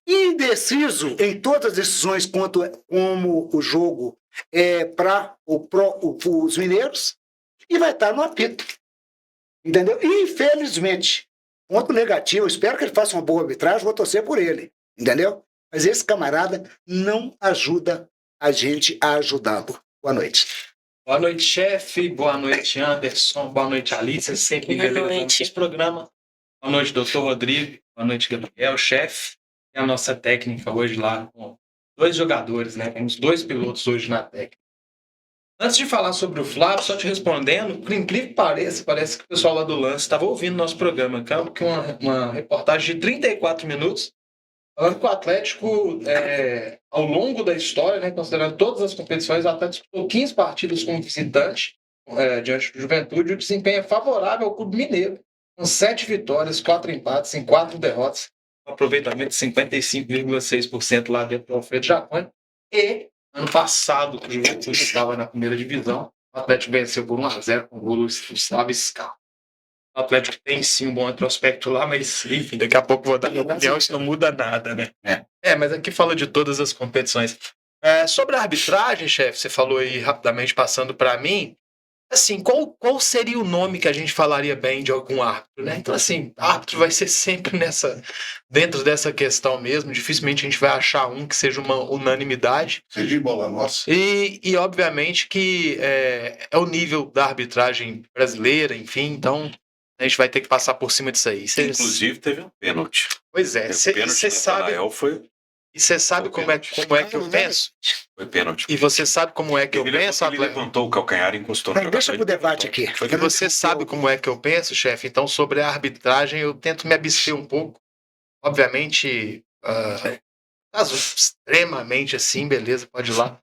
S1: indeciso em todas as decisões quanto como o jogo é para os mineiros, e vai estar no apito. Entendeu? Infelizmente, ponto negativo, eu espero que ele faça uma boa arbitragem, vou torcer por ele. Entendeu? Mas esse camarada não ajuda a gente a ajudá-lo. Boa noite.
S7: Boa noite, chefe. Boa noite, Anderson. Boa noite, Alice. Sempre
S4: Boa
S7: beleza
S4: noite.
S7: nesse programa. Boa noite, doutor Rodrigo. Boa noite, Gabriel, chefe. E a nossa técnica hoje lá com 2 jogadores, né? Temos 2 pilotos hoje na técnica. Antes de falar sobre o Flávio, só te respondendo, por incrível que pareça, parece que o pessoal lá do Lance estava ouvindo nosso programa, que uma reportagem de 34 minutos, falando que o Atlético, ao longo da história, né, considerando todas as competições, o Atlético disputou 15 partidas como visitante diante do Juventude, e o desempenho é favorável ao Clube Mineiro, com 7 vitórias, 4 empates em 4 derrotas, um aproveitamento de 55,6% lá dentro do Alfredo Jaconi. E ano passado, que o Juventude estava na primeira divisão, o Atlético venceu por 1-0 com o gol do Gustavo Scarpa. O Atlético tem sim um bom retrospecto lá, mas enfim, daqui a pouco vou dar minha opinião, isso não muda nada, né? Mas aqui fala de todas as competições. Sobre a arbitragem, chefe, você falou aí rapidamente passando para mim, assim, qual seria o nome que a gente falaria bem de algum árbitro, né? Então, assim, árbitro vai ser sempre dentro dessa questão mesmo, dificilmente a gente vai achar um que seja uma unanimidade.
S5: Seja de bola nossa.
S7: E obviamente que é o nível da arbitragem brasileira, enfim, então a gente vai ter que passar por cima disso aí.
S3: Inclusive teve um pênalti.
S7: Pois é, você sabe, e você sabe como é que eu penso?
S3: Foi pênalti.
S7: E você sabe como é que eu penso,
S3: Ele levantou o calcanhar e encostou no
S1: Não, deixa pro debate aqui.
S7: E você sabe como é que eu penso, chefe? Então, sobre a arbitragem, eu tento me abster um pouco. Obviamente, caso extremamente assim, beleza, pode ir lá.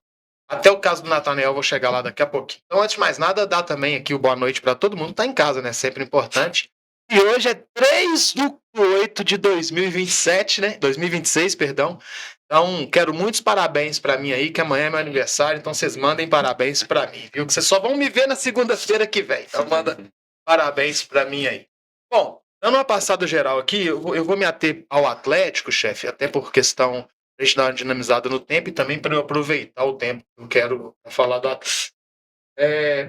S7: Até o caso do Nathaniel, eu vou chegar lá daqui a pouquinho. Então, antes de mais nada, dar também aqui o boa noite para todo mundo que tá em casa, né? Sempre importante. E hoje é 3/8 de 2027, né? 2026, perdão. Então, quero muitos parabéns para mim aí, que amanhã é meu aniversário, então vocês mandem parabéns para mim, viu? Que vocês só vão me ver na segunda-feira que vem. Então, manda parabéns para mim aí. Bom, dando uma passada geral aqui, eu vou me ater ao Atlético, chefe, até por questão a gente dar uma dinamizada no tempo e também para eu aproveitar o tempo que eu quero falar do Atlético.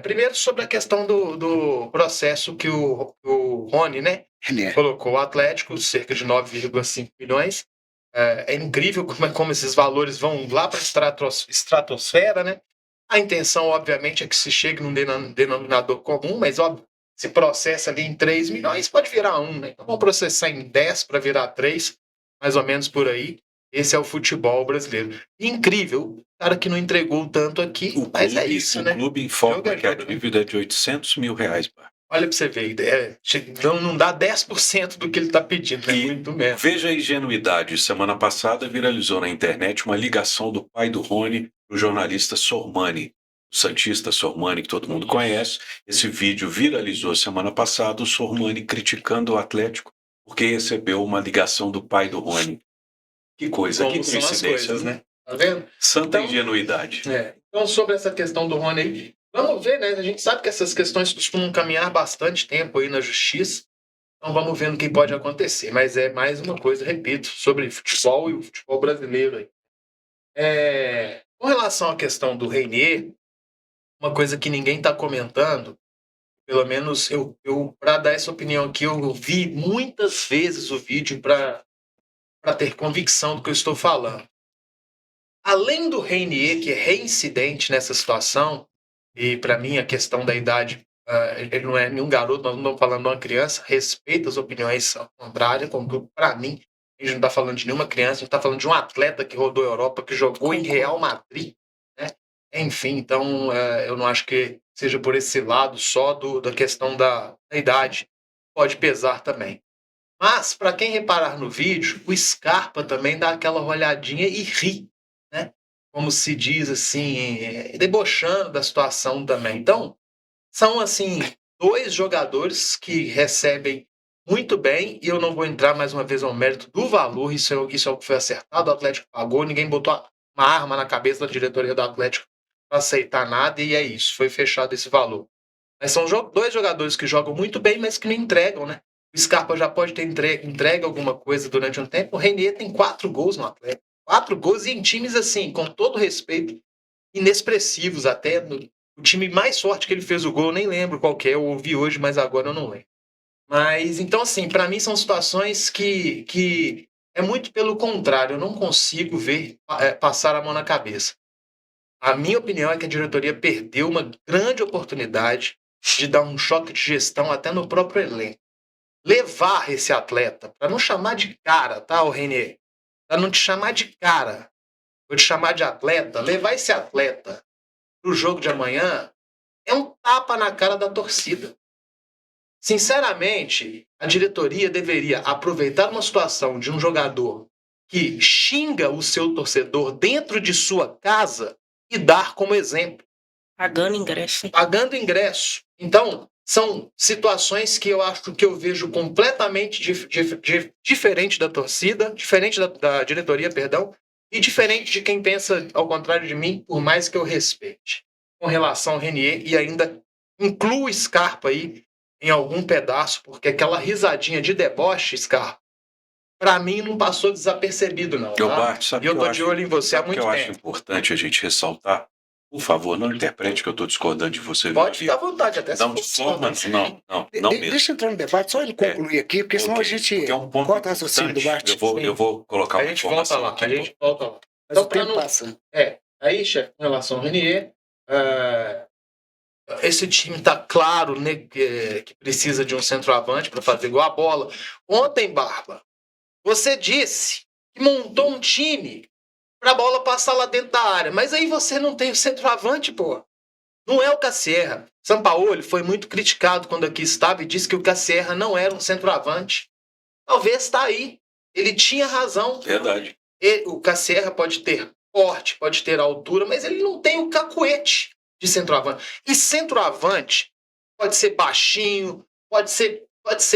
S7: Primeiro, sobre a questão do processo que o Rony, né, colocou o Atlético, cerca de 9,5 milhões. É incrível como esses valores vão lá para a estratosfera, né? A intenção, obviamente, é que se chegue num denominador comum, mas, óbvio, se processa ali em 3 milhões, pode virar 1, né? Então, vamos processar em 10 para virar 3, mais ou menos por aí. Esse é o futebol brasileiro. Incrível, o cara que não entregou tanto aqui, mas é isso, né?
S3: O clube informa que a dívida é de R$800 mil.
S7: Olha pra você ver, não dá 10% do que ele tá pedindo, né? Muito mesmo.
S3: Veja a ingenuidade. Semana passada viralizou na internet uma ligação do pai do Rony, o jornalista Sormani, o santista Sormani, que todo mundo conhece. Esse vídeo viralizou semana passada, o Sormani criticando o Atlético porque recebeu uma ligação do pai do Rony. Que coisa,
S7: Como
S3: que
S7: são as
S3: coincidência,
S7: coisas, né? Tá vendo?
S3: Santa ingenuidade.
S7: Então, sobre essa questão do Rony aí, vamos ver, né? A gente sabe que essas questões costumam caminhar bastante tempo aí na justiça. Então vamos vendo o que pode acontecer. Mas é mais uma coisa, repito, sobre futebol e o futebol brasileiro aí. Com relação à questão do Reinier, uma coisa que ninguém está comentando, pelo menos eu para dar essa opinião aqui, eu vi muitas vezes o vídeo para ter convicção do que eu estou falando. além do Reinier, que é reincidente nessa situação, e para mim a questão da idade, ele não é nenhum garoto, nós não estamos falando de uma criança, respeito as opiniões contrárias, como para mim, a gente não está falando de nenhuma criança, a gente está falando de um atleta que rodou a Europa, que jogou em Real Madrid, né? Enfim, então eu não acho que seja por esse lado só da questão da idade, pode pesar também. Mas, para quem reparar no vídeo, o Scarpa também dá aquela olhadinha e ri, né? Como se diz assim, debochando da situação também. Então, são assim, 2 jogadores que recebem muito bem, e eu não vou entrar mais uma vez ao mérito do valor, isso é o que foi acertado, o Atlético pagou, ninguém botou uma arma na cabeça da diretoria do Atlético para aceitar nada, e é isso, foi fechado esse valor. Mas são 2 jogadores que jogam muito bem, mas que não entregam, né? O Scarpa já pode ter entregue alguma coisa durante um tempo. O Reinier tem 4 gols no Atlético. 4 gols e em times assim, com todo respeito, inexpressivos até. O time mais forte que ele fez o gol, eu nem lembro qual que é, eu ouvi hoje, mas agora eu não lembro. Mas, então assim, para mim são situações que é muito pelo contrário, eu não consigo ver passar a mão na cabeça. A minha opinião é que a diretoria perdeu uma grande oportunidade de dar um choque de gestão até no próprio elenco. Levar esse atleta, para não chamar de cara, tá, o Reinier? Para não te chamar de cara, vou te chamar de atleta, levar esse atleta pro jogo de amanhã é um tapa na cara da torcida. Sinceramente, a diretoria deveria aproveitar uma situação de um jogador que xinga o seu torcedor dentro de sua casa e dar como exemplo.
S4: Pagando ingresso.
S7: Pagando ingresso. Então, são situações que eu acho que eu vejo completamente diferente da torcida, diferente da diretoria, perdão, e diferente de quem pensa ao contrário de mim, por mais que eu respeite. Com relação ao Reinier, e ainda incluo o Scarpa aí em algum pedaço, porque aquela risadinha de deboche, Scarpa, pra mim não passou desapercebido, não. Tá?
S3: Sabe
S7: E eu tô de olho em você há
S3: sabe
S7: muito
S3: que eu
S7: tempo.
S3: acho importante a gente ressaltar? Por favor, não interprete que eu estou discordando de você.
S7: Pode
S3: Viu?
S7: ficar à vontade, até se
S3: Não,
S7: for
S3: forma, não mesmo.
S1: Deixa eu entrar no debate, só ele concluir aqui, porque senão a gente
S3: Porque é um ponto
S1: corta o raciocínio do
S3: importante.
S1: Bart.
S3: Eu vou colocar
S7: A
S3: uma
S7: gente volta
S3: informação
S7: lá,
S3: aqui.
S7: a gente volta lá.
S1: Mas
S7: Então,
S1: o tempo
S7: pra não-
S1: passa.
S7: Aí, chefe, com relação ao Renier, esse time tá claro, né, que precisa de um centroavante para fazer igual a bola. Ontem, Barba, você disse que montou um time pra bola passar lá dentro da área, mas aí você não tem o centroavante, pô. Não é o Cassierra. Sampaoli foi muito criticado quando aqui estava e disse que o Cassierra não era um centroavante. Talvez está aí. Ele tinha razão.
S3: Verdade.
S7: O Cassierra pode ter porte, pode ter altura, mas ele não tem o cacuete de centroavante. E centroavante pode ser baixinho, pode ser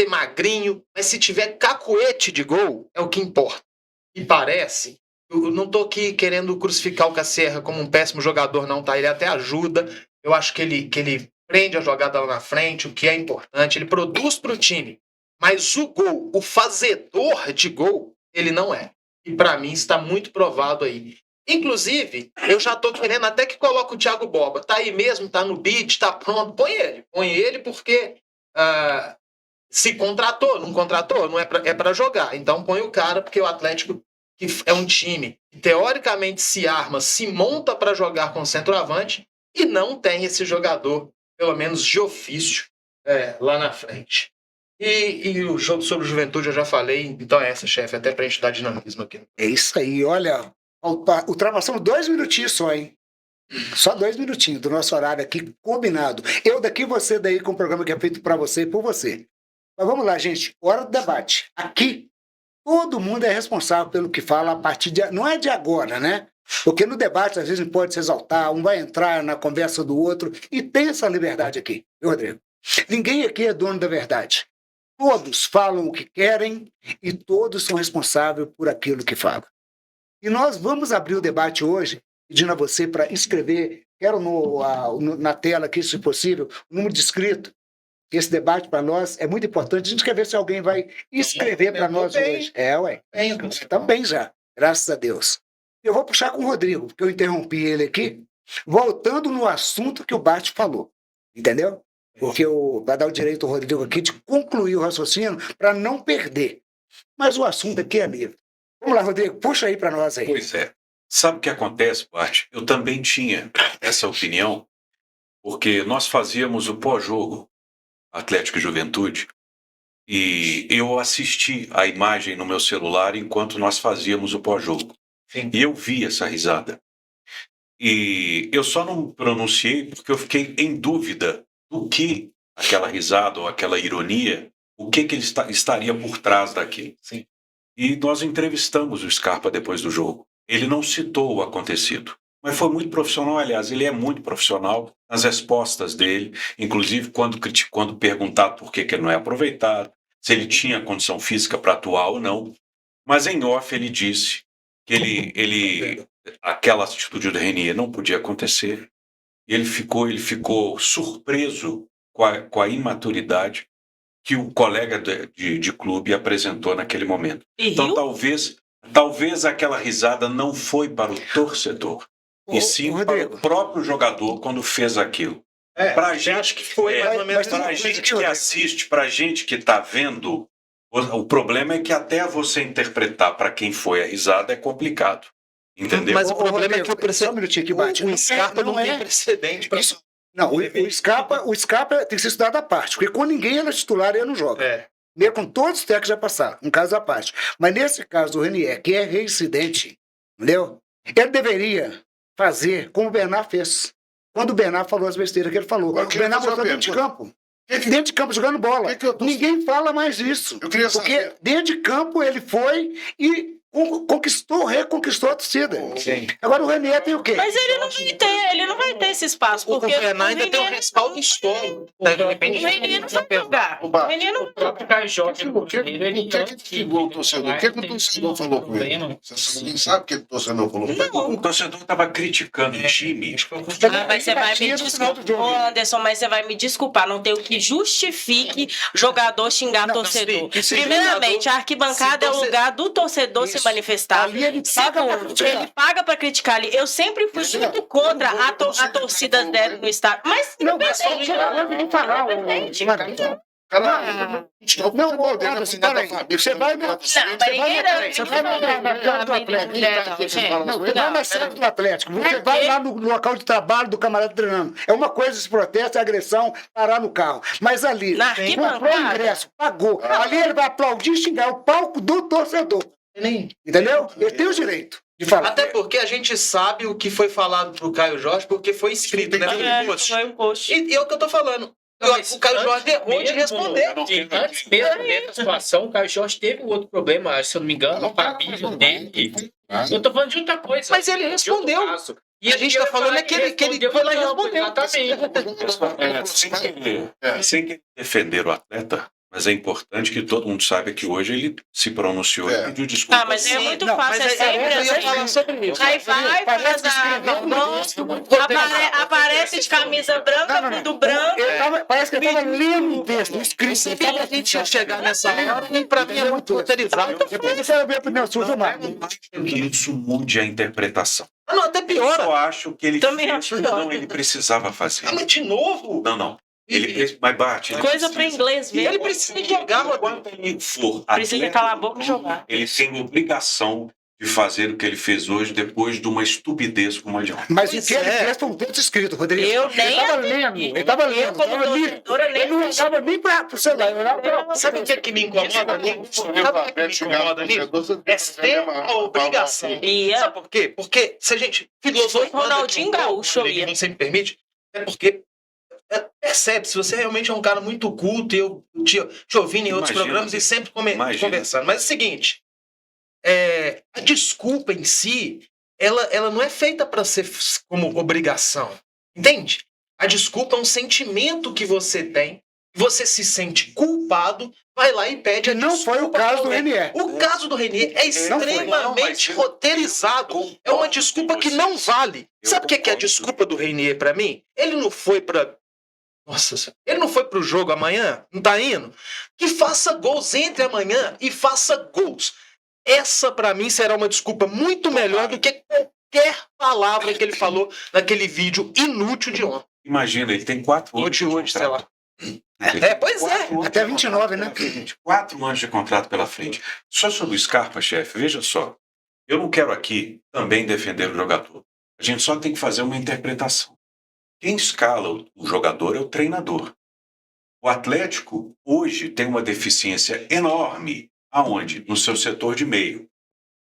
S7: magrinho, mas se tiver cacuete de gol, é o que importa. E parece, eu não estou aqui querendo crucificar o Cassierra como um péssimo jogador, não, tá? Ele até ajuda. Eu acho que ele prende a jogada lá na frente, o que é importante. Ele produz para o time. Mas o gol, o fazedor de gol, ele não é. E para mim está muito provado aí. Inclusive, eu já tô querendo até que coloque o Thiago Boba. Tá aí mesmo, tá no beat, tá pronto. Põe ele. Põe ele porque se contratou, não contratou, não é para jogar. Então põe o cara, porque o Atlético, que é um time que teoricamente se arma, se monta para jogar com centroavante e não tem esse jogador, pelo menos de ofício, lá na frente. E o jogo sobre o Juventude eu já falei, então é essa, chefe, até pra gente dar dinamismo aqui.
S1: É isso aí, olha, ultrapassamos 2 minutinhos só, hein? Só 2 minutinhos do nosso horário aqui, combinado. Eu daqui, você daí, com o programa que é feito pra você e por você. Mas vamos lá, gente, hora do debate. Aqui, todo mundo é responsável pelo que fala a partir de... Não é de agora, né? Porque no debate, às vezes, pode se exaltar, um vai entrar na conversa do outro, e tem essa liberdade aqui, viu, Rodrigo? Ninguém aqui é dono da verdade. Todos falam o que querem e todos são responsáveis por aquilo que falam. E nós vamos abrir o debate hoje, pedindo a você para escrever, quero na tela aqui, se possível, o número de inscritos. Esse debate para nós é muito importante. A gente quer ver se alguém vai escrever para nós hoje. Também já, graças a Deus. Eu vou puxar com o Rodrigo, porque eu interrompi ele aqui, voltando no assunto que o Bart falou. Entendeu? Porque vai dar o direito ao Rodrigo aqui de concluir o raciocínio para não perder. Mas o assunto aqui é livre. Vamos lá, Rodrigo, puxa aí para nós aí.
S3: Pois é. Sabe o que acontece, Bart? Eu também tinha essa opinião, porque nós fazíamos o pós-jogo Atlético e Juventude, e eu assisti a imagem no meu celular enquanto nós fazíamos o pós-jogo.
S7: Sim.
S3: E eu vi essa risada. E eu só não pronunciei porque eu fiquei em dúvida do que aquela risada ou aquela ironia, o que ele estaria por trás daquilo.
S7: Sim.
S3: E nós entrevistamos o Scarpa depois do jogo. Ele não citou o acontecido, mas foi muito profissional. Aliás, ele é muito profissional nas respostas dele, inclusive quando perguntado por que ele não é aproveitado, se ele tinha condição física para atuar ou não. Mas em off ele disse que aquela atitude do Renier não podia acontecer. E ele ficou surpreso com a imaturidade que o colega de clube apresentou naquele momento. Então talvez aquela risada não foi para o torcedor, e sim para o próprio jogador quando fez aquilo. Pra gente,
S7: acho que foi mais ou menos
S3: pra gente que assiste, pra gente que está vendo, o problema é que até você interpretar para quem foi a risada é complicado. Entendeu?
S7: Mas o problema é que
S1: Só um minutinho aqui, Bate.
S7: o Scarpa não tem precedente para
S1: Isso. Não, o Scarpa tem que ser estudado à parte, porque quando ninguém era titular, ele não joga. Mesmo com todos os técnicos já passaram, um caso à parte. Mas nesse caso do Renier, que é reincidente, entendeu? Ele deveria fazer como o Bernard fez. Quando o Bernard falou as besteiras que ele falou. O Bernard mostrou dentro de campo. Dentro de campo, jogando bola. Ninguém fala mais disso.
S5: Eu queria
S1: Porque
S5: saber.
S1: dentro de campo ele foi e reconquistou a torcida.
S7: Sim.
S1: Agora o Renier tem o quê?
S4: Mas ele não vai ter esse espaço,
S7: O
S4: porque
S7: Renan ainda tem um
S4: Renier
S7: respaldo histórico.
S4: o Renier não vai jogar. O Renier não
S2: O próprio Caio Jorge,
S5: O que o torcedor? O que o torcedor falou com ele? Você sabe o que o torcedor falou com ele?
S3: O torcedor estava criticando o time.
S4: Mas você vai me desculpar, ô, Anderson, mas você vai me desculpar, não tem o que justifique jogador xingar torcedor. Primeiramente, a arquibancada é o lugar do torcedor se manifestar.
S1: Ali ele paga pra criticar.
S4: Ele paga pra criticar ali. Eu sempre fui muito contra a torcida dele no estádio. Mas
S1: Não, mas só vamos falar. Não, você vai na sede do Atlético, você vai lá no local de trabalho do camarada treinando. É uma coisa esse protesto, é agressão, parar no carro. Mas ali,
S4: Na
S1: comprou o
S4: arquibancada.
S1: ingresso, pagou. Ali ele vai aplaudir e xingar o palco do torcedor. Entendeu? Ele tem o direito de falar.
S7: Até porque a gente sabe o que foi falado pro Caio Jorge, porque foi escrito, né?
S4: Foi um post.
S7: E é o que eu tô falando. O Caio Jorge errou de responder.
S2: Antes mesmo dessa situação, o Caio Jorge teve um outro problema, se eu não me engano, a família dele. Eu tô falando de outra coisa.
S7: Mas ele respondeu. E a gente tá falando é que ele foi lá e respondeu.
S3: Sem querer defender o atleta, mas é importante que todo mundo saiba que hoje ele se pronunciou e pediu desculpas.
S4: Ah, mas é muito
S1: Não,
S4: fácil, é sempre
S7: Eu ia falar
S4: assim.
S7: sobre isso.
S4: Aí vai, faz aparece de camisa branca, tudo branco.
S1: Parece que ele estava lendo o texto, escrito. Ele tava
S7: A gente ia chegar nessa hora e pra mim é muito roteirizado.
S1: Depois você vai ver a opinião sua, viu, Marcos?
S3: Que isso mude a interpretação.
S7: Ah, não, até
S3: Eu
S7: piora.
S3: só acho que ele
S4: Também
S3: fez,
S4: acho pior.
S3: não, ele precisava fazer.
S7: Ah, mas de novo?
S3: Não. Mas bate.
S4: Coisa pra inglês ver.
S7: Ele precisa jogar, Rodrigo.
S3: Quando ele for
S4: Precisa
S3: atleta
S4: calar a
S3: do
S4: boca e
S3: clube,
S4: jogar.
S3: Ele tem obrigação de fazer o que ele fez hoje depois de uma estupidez como a de ontem.
S1: Mas o que ele fez foi um texto escrito, Rodrigo.
S4: Eu nem
S1: Ele estava
S4: assisti.
S1: lendo, ele estava lendo.
S4: Eu, como torcedora, nem
S1: Ele não olhava nem para o celular, ele olhava para
S7: Sabe o que me incomoda nisso? Sabe o que me incomoda nisso? É ter a obrigação.
S4: Ia.
S7: Sabe por quê? Porque se a gente filosofando
S4: Ronaldinho
S7: aqui um pouco,
S4: Gaúcho, eu
S7: Rodrigo,
S4: ia.
S7: não sei me permite, é porque percebe, se você realmente é um cara muito culto, eu te ouvi em outros
S3: Imagina.
S7: programas e sempre
S3: Imagina.
S7: conversando. Mas é o seguinte, a desculpa em si, ela não é feita para ser como obrigação. Entende? A desculpa é um sentimento que você tem, você se sente culpado, vai lá e pede a
S1: Não
S7: desculpa.
S1: foi o caso do
S7: pra alguém.
S1: Renier.
S7: O caso do Renier é
S1: Não foi.
S7: extremamente roteirizado. É uma desculpa que não vale. Sabe o que é a desculpa do Renier pra mim? Ele não foi pra... Nossa Senhora. Ele não foi pro jogo amanhã? Não tá indo? Que faça gols, entre amanhã e faça gols. Essa pra mim será uma desculpa muito melhor do que qualquer palavra que ele falou naquele vídeo inútil de ontem.
S3: Imagina, ele tem 4 anos de
S7: Hoje, sei
S3: contrato.
S7: lá. Pois é.
S3: 4 anos
S1: Até
S3: de
S1: 29,
S3: contrato
S1: né?
S3: pela frente. 4 anos de contrato pela frente. Só sobre o Scarpa, chefe, veja só. Eu não quero aqui também defender o jogador. A gente só tem que fazer uma interpretação. Quem escala o jogador é o treinador. O Atlético hoje tem uma deficiência enorme. Aonde? No seu setor de meio.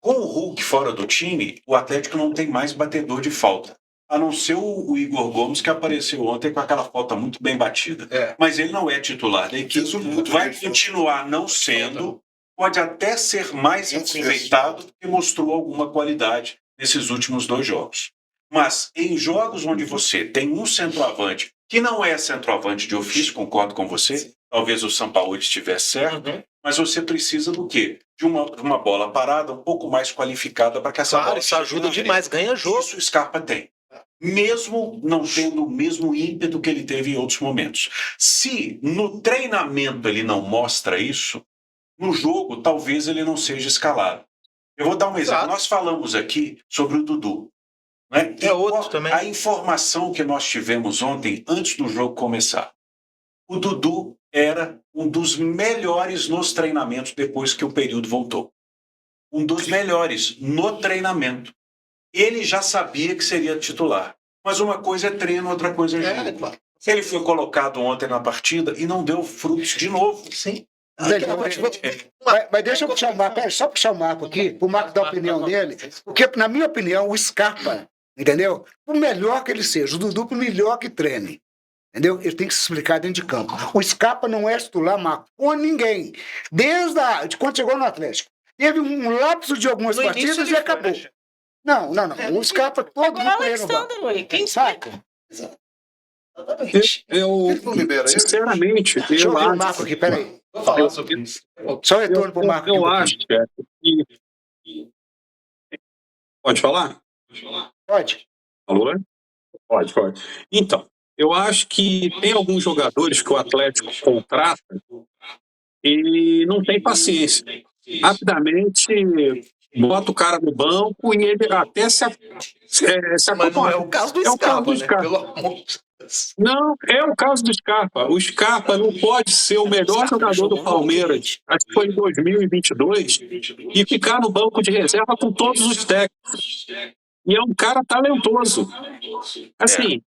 S3: Com o Hulk fora do time, o Atlético não tem mais batedor de falta. A não ser o Igor Gomes, que apareceu ontem com aquela falta muito bem batida. Mas ele não é titular da equipe. Vai continuar não sendo. Pode até ser mais aproveitado, porque mostrou alguma qualidade nesses últimos 2 jogos. Mas em jogos onde você tem um centroavante, que não é centroavante de ofício, concordo com você, talvez o Sampaoli estivesse certo, mas você precisa do quê? De uma bola parada um pouco mais qualificada para que essa bola...
S7: Claro, isso ajuda demais, ganha jogo.
S3: Isso o Scarpa tem. Mesmo não tendo o mesmo ímpeto que ele teve em outros momentos. Se no treinamento ele não mostra isso, no jogo talvez ele não seja escalado. Eu vou dar um exemplo. Nós falamos aqui sobre o Dudu. Né?
S7: É outro também.
S3: A informação que nós tivemos ontem, antes do jogo começar. O Dudu era um dos melhores nos treinamentos depois que o período voltou. Um dos melhores no treinamento. Ele já sabia que seria titular. Mas uma coisa é treino, outra coisa é jogo.
S7: Claro.
S3: Ele foi colocado ontem na partida e não deu frutos de novo.
S7: Sim.
S1: Mas deixa eu puxar o Marco, só puxar o Marco aqui, para o Marco dar a opinião dele, porque, na minha opinião, o Scarpa, entendeu? Por melhor que ele seja, o Dudu, por melhor que treine, entendeu? Ele tem que se explicar dentro de campo. O Scarpa não é titular, Marco, por ninguém. De quando chegou no Atlético. Teve um lapso de algumas partidas e acabou. Não. O Scarpa todo mundo treino.
S4: Quem
S1: saca?
S6: Eu
S5: Ele não libera ele?
S6: sinceramente,
S1: Deixa eu
S6: eu
S1: ver o
S6: acho...
S1: Marco aqui, peraí.
S7: Vou falar sobre isso.
S1: Só retorno pro Marco.
S6: Eu
S1: aqui um
S6: acho, chefe, que... Pode falar?
S1: pouquinho. Pode.
S6: Alô? Pode. Então, eu acho que tem alguns jogadores que o Atlético contrata e não tem paciência. Rapidamente bota o cara no banco e ele até se
S7: Mas não é
S6: acomoda.
S7: o caso do
S6: É o caso
S7: Scarpa,
S6: do
S7: né?
S6: Scarpa.
S7: Pelo amor de Deus.
S6: Não, é o caso do Scarpa. O Scarpa não pode ser o melhor jogador do Palmeiras, acho que foi em 2022, e ficar no banco de reserva com todos os técnicos. E é um cara talentoso. Assim,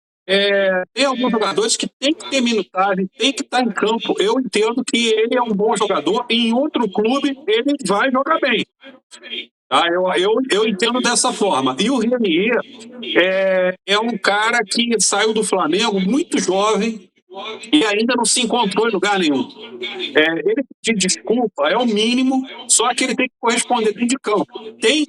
S6: tem alguns jogadores que tem que ter minutagem, tem que estar em campo. Eu entendo que ele é um bom jogador, e em outro clube ele vai jogar bem. Tá? Eu entendo dessa forma. E o Renier é um cara que saiu do Flamengo muito jovem e ainda não se encontrou em lugar nenhum. Ele pedir desculpa é o mínimo, só que ele tem que corresponder dentro de campo. Tem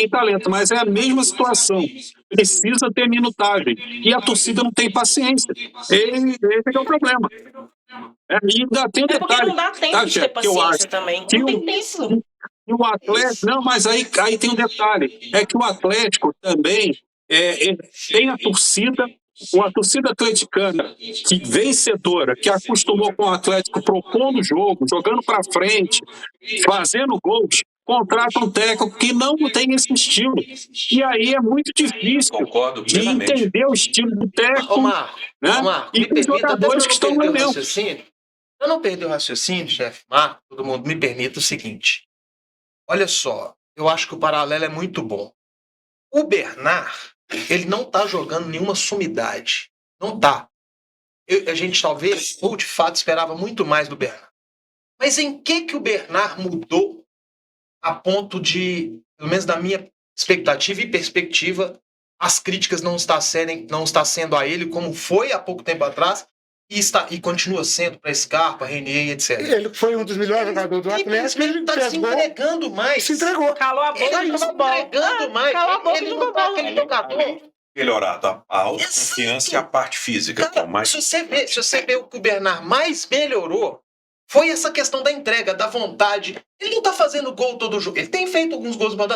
S6: talento, mas é a mesma situação. Precisa ter minutagem. E a torcida não tem paciência. Esse é o problema. E ainda tem um
S4: É porque
S6: detalhe,
S4: não dá tempo
S6: tá,
S4: de
S6: chefe,
S4: ter
S6: que eu
S4: paciência
S6: acho
S4: também.
S6: que
S4: Não tem tempo.
S6: e o Atlético, não, mas aí tem um detalhe, é que o Atlético também tem a torcida atleticana, que vencedora, que acostumou com o Atlético propondo o jogo, jogando para frente, fazendo gols, contrata um técnico que não tem esse estilo. E aí é muito difícil
S3: Concordo
S6: de
S3: plenamente.
S6: entender o estilo do técnico,
S7: Ô, Marco,
S6: né?
S7: me
S6: E dos
S7: permita, até para
S6: jogadores
S7: eu
S6: que estão
S7: não
S6: no
S7: perder o
S6: elenco.
S7: raciocínio. Pra eu não perder o raciocínio, chefe, Marco, todo mundo, me permita o seguinte. Olha só, eu acho que o paralelo é muito bom. O Bernard, ele não tá jogando nenhuma sumidade. Não tá. A gente talvez, ou de fato, esperava muito mais do Bernard. Mas em que o Bernard mudou a ponto de, pelo menos da minha expectativa e perspectiva, as críticas não está sendo a ele como foi há pouco tempo atrás e continua sendo para Scarpa, Renier e etc.
S1: Ele foi um dos melhores jogadores do Atlético. Ele
S7: Está
S1: fez
S7: se
S1: gol,
S7: entregando mais.
S1: se entregou.
S4: Calou a boca
S7: Ele
S4: e
S7: está se
S4: jogou bola.
S7: entregando mais.
S4: Calou a boca e
S7: Ele
S4: jogou
S7: não tá
S4: bola.
S7: aquele jogador.
S3: Melhorado a autoconfiança e a parte física.
S7: Cara,
S3: Mas
S7: se você vê o que o Bernard mais melhorou, foi essa questão da entrega, da vontade. Ele não tá fazendo gol todo jogo. Ele tem feito alguns gols, mas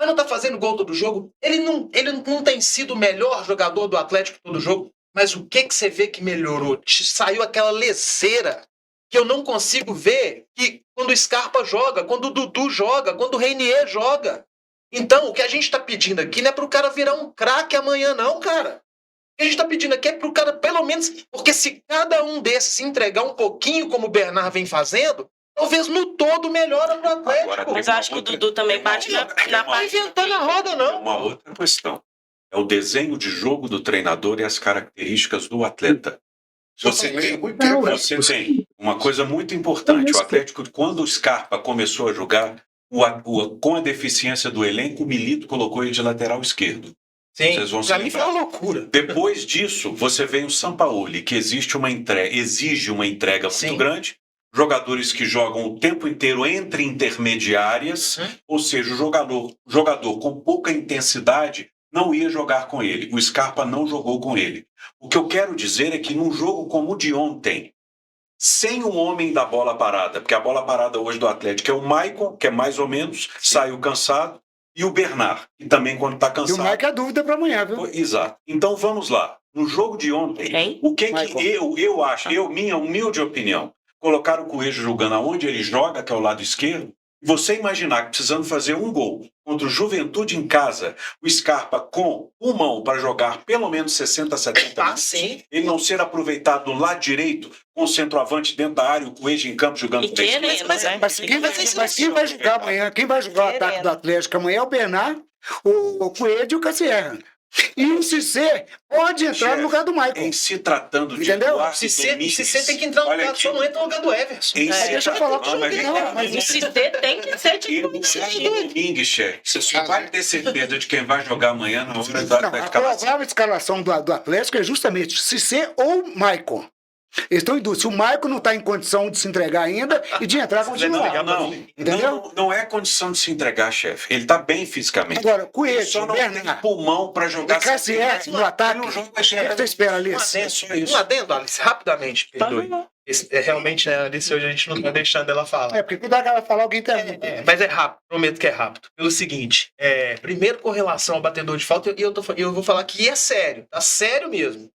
S7: não tá fazendo gol todo jogo. Ele não tem sido o melhor jogador do Atlético todo jogo. Mas o que você vê que melhorou? Saiu aquela leseira que eu não consigo ver que quando o Scarpa joga, quando o Dudu joga, quando o Renier joga. Então, o que a gente tá pedindo aqui não é pro cara virar um craque amanhã, não, cara. O que a gente tá pedindo aqui é pro cara, pelo menos, porque se cada um desses se entregar um pouquinho como o Bernard vem fazendo, talvez no todo melhora no Atlético.
S3: Agora,
S4: Mas eu acho que o Dudu também bate na
S7: Não tá
S4: parte.
S7: inventando a roda,
S3: Tem
S7: não.
S3: uma outra questão. É o desenho de jogo do treinador e as características do atleta. Você tem,
S5: muito tempo.
S3: você tem uma coisa muito importante. O Atlético, quando o Scarpa começou a jogar, com a deficiência do elenco, o Milito colocou ele de lateral esquerdo.
S7: Sim,
S3: Vocês vão se
S7: pra mim foi
S3: lembrar.
S7: uma loucura.
S3: Depois disso, você vem o Sampaoli, que exige uma entrega muito
S7: Sim.
S3: grande. Jogadores que jogam o tempo inteiro entre intermediárias, ou seja, o jogador com pouca intensidade não ia jogar com ele. O Scarpa não jogou com ele. O que eu quero dizer é que num jogo como o de ontem, sem o homem da bola parada, porque a bola parada hoje do Atlético é o Maicon, que é mais ou menos, saiu cansado, e o Bernard, que também quando está
S1: E o
S3: cansado...
S1: Mike é dúvida para amanhã, viu?
S3: Exato. Então vamos lá. No jogo de ontem,
S4: Quem?
S3: o que
S1: Michael.
S3: eu acho, minha humilde opinião, colocar o Coelho jogando aonde ele joga, que é o lado esquerdo, e você imaginar que precisando fazer um gol contra o Juventude em casa, o Scarpa com pulmão para jogar pelo menos 60, 70 minutos,
S7: Sim.
S3: ele não ser aproveitado do lado direito, com o centroavante dentro da área, o Coelho em campo jogando
S4: E
S3: três.
S4: querendo, né?
S1: Mas quem vai jogar amanhã? Quem vai jogar o ataque do Atlético amanhã é o Bernard, o Coelho e o Cassier. E o Cissé pode entrar no lugar do Michael.
S3: Em se tratando de
S1: Entendeu?
S3: Eduardo
S7: Se
S3: Domingues,
S7: você tem que entrar no
S3: olha
S7: lugar,
S3: aqui,
S7: só não entra no lugar do Everson.
S3: em se
S1: deixa eu falar
S3: tratando-
S1: com você, não, mas
S4: O Cissé tem que ser tipo
S3: Eduardo Domingues, chefe. Você só vai ter certeza de quem vai jogar amanhã na hora da
S1: Não, a
S3: escalação.
S1: provável escalação do Atlético é justamente Cissé ou Michael. Eles estão em dúvida. Se o Michael não está em condição de se entregar ainda e de entrar como titular.
S3: Não é condição de se entregar, chefe. Ele tá bem fisicamente.
S1: Agora,
S3: Ele
S1: Coelho,
S3: só não tem
S1: Bernard
S3: pulmão para
S1: e
S3: jogar.
S1: Cassier no ataque,
S3: Ele não
S1: o
S3: joga,
S1: que
S3: chefe.
S1: você espera,
S7: Um
S1: Alice?
S3: É só isso.
S7: Um adendo, Alice, rapidamente, perdoe. Realmente, né, Alice, hoje a gente não tá deixando ela falar.
S1: É, porque quando ela vai falar, alguém interrompe.
S7: Mas é rápido, prometo que é rápido. Pelo seguinte, primeiro com relação ao batedor de falta, eu vou falar que é sério, tá sério mesmo.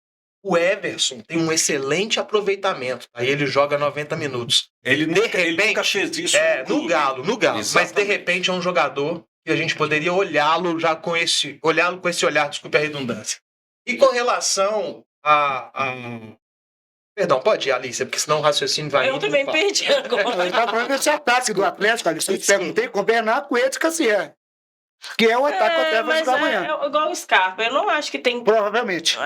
S7: O Everson tem um excelente aproveitamento, aí ele joga 90 minutos.
S3: Ele nunca fez isso.
S7: No
S3: clube.
S7: Galo. Mas de
S3: Exatamente.
S7: repente é um jogador que a gente poderia olhá-lo já com esse olhar, desculpe a redundância. E com relação Perdão, pode ir, Alice, porque senão o raciocínio vai
S4: Eu
S7: indo,
S4: também
S7: não fala.
S4: perdi
S1: Ele
S4: agora.
S1: está falando desse ataque do Atlético, Alice. Eu perguntei com o Bernard, Coelho e Cassier. Que é o ataque que o Atlético vai
S4: Mas
S1: jogar amanhã.
S4: é igual o Scarpa. Eu não acho que tem.
S1: Provavelmente.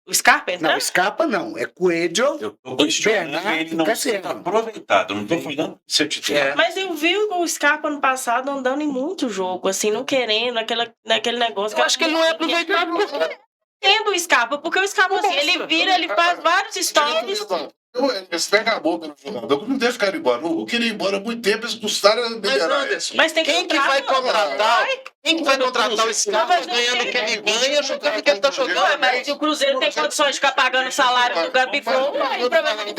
S4: O Scarpa entra?
S1: Não, Scarpa não. É Coelho.
S3: Eu tô questionando
S1: Bernard
S3: ele não
S1: e
S3: ser
S1: Cassiano.
S3: aproveitado. Não tô falando de ser titular.
S4: Mas eu vi o Scarpa ano passado andando em muito jogo, assim, não querendo, naquele negócio.
S7: Eu acho que ele não é aproveitado.
S4: Entendo o Scarpa, porque o Scarpa, assim, ele vira, ele faz vários stories.
S5: Esse pega a boca no jogador, não deve ficar embora. O que ele ir embora há muito tempo, eles custaram a
S7: Mas,
S5: liberar.
S7: Anderson,
S4: Mas tem
S7: quem que vai contratar? Quem que vai contratar o Scarpa ganhando o que ele ganha, jogando o que ele tá jogando?
S4: Ué, mas o Cruzeiro tem condições de ficar pagando o salário do Gabigol, aí provavelmente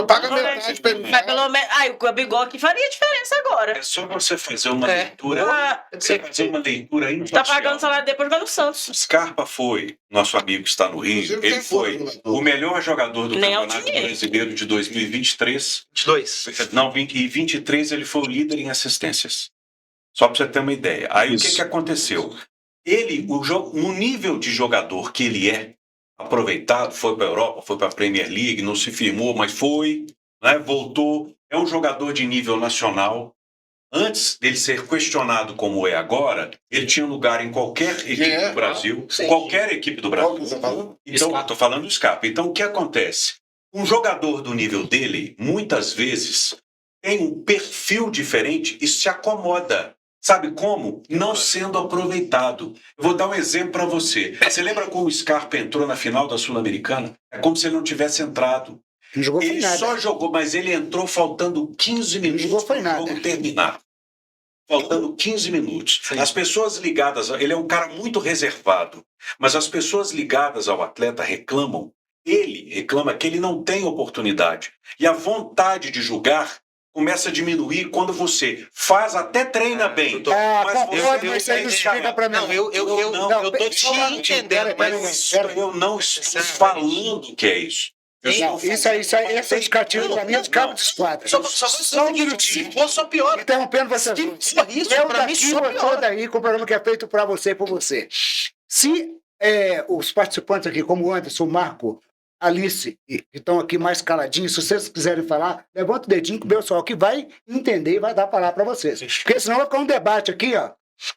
S5: Paga metade pra ele.
S4: mas pelo menos. Ai, o Gabigol aqui faria diferença agora.
S3: É só você fazer uma
S7: É.
S3: leitura.
S4: Ah,
S3: Você fazer uma leitura
S4: tá
S3: imparcial.
S4: pagando o salário depois jogando no Santos.
S3: Scarpa foi, nosso amigo que está no Rio,
S5: Inclusive,
S3: ele
S5: quem
S3: foi
S5: foi
S3: o melhor jogador do
S4: Nem
S3: Campeonato
S4: Altinei.
S3: Brasileiro de 2023.
S7: 22.
S3: Não, e 23 ele foi o líder em assistências. Só para você ter uma ideia. Aí o que aconteceu? Ele, no nível de jogador que ele é, aproveitado, foi para a Europa, foi para a Premier League, não se firmou, mas foi, né, voltou. É um jogador de nível nacional. Antes dele ser questionado como é agora, ele tinha lugar em qualquer equipe do Brasil.
S7: Sim.
S3: Qualquer equipe do
S5: Qual que
S3: Brasil.
S5: você falou?
S3: Então, eu estou falando do Scarpa. Então, o que acontece? Um jogador do nível dele, muitas vezes, tem um perfil diferente e se acomoda. Sabe como? Não sendo aproveitado. Eu vou dar um exemplo para você. Você lembra como o Scarpa entrou na final da Sul-Americana? É como se ele não tivesse entrado.
S1: Não jogou foi
S3: Ele
S1: nada.
S3: só jogou, mas ele entrou faltando 15 minutos
S1: jogou foi
S3: para o
S1: nada.
S3: jogo terminar. Faltando 15 minutos.
S7: Sim.
S3: As pessoas ligadas... Ele é um cara muito reservado, mas as pessoas ligadas ao atleta reclamam. Ele reclama que ele não tem oportunidade. E a vontade de jogar começa a diminuir quando você faz, até treina bem.
S1: Concordo, mas isso aí não explica pra mim.
S7: Não, eu tô te entendendo, mas
S3: Eu não estou falando que é isso. Eu
S1: Não,
S3: estou
S1: isso aí, esse é indicativo pra mim é de cabo de esquadra.
S7: só um minutinho. Ou só pior.
S1: Interrompendo você.
S7: Se for isso,
S1: Eu
S7: pra mim
S1: daqui,
S7: só
S1: eu
S7: piora.
S1: tô daí com o programa que é feito pra você e por você. Se os participantes aqui, como o Anderson, o Marco, Alice, que estão aqui mais caladinhos, se vocês quiserem falar, levanta o dedinho que o pessoal que vai entender e vai dar a palavra para vocês. Porque senão vai ficar um debate aqui, ó.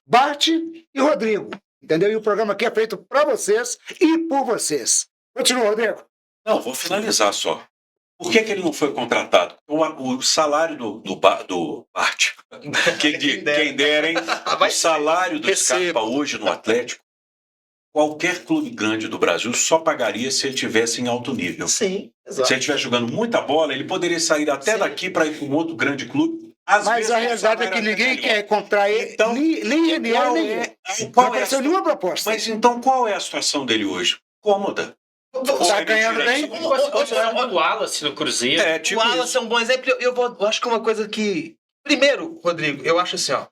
S1: Bart e Rodrigo, entendeu? E o programa aqui é feito para vocês e por vocês. Continua, Rodrigo.
S3: Não, vou finalizar só. Por que ele não foi contratado? O salário do Bart, quem dera, hein? O salário do Scarpa hoje no Atlético, qualquer clube grande do Brasil só pagaria se ele estivesse em alto nível.
S7: Sim,
S3: Se ele estiver jogando muita bola, ele poderia sair até daqui para ir para um outro grande clube.
S1: Mas a realidade é que ninguém quer comprar ele,
S3: Então,
S1: nem ele, nem ele. Não apareceu nenhuma proposta.
S3: Mas então qual é a situação dele hoje? Cômoda.
S1: Tá ganhando bem?
S2: O Wallace no Cruzeiro.
S3: É, tipo
S7: o Wallace
S3: isso.
S7: é um bom exemplo. Eu acho que uma coisa que... Primeiro, Rodrigo, eu acho assim, ó.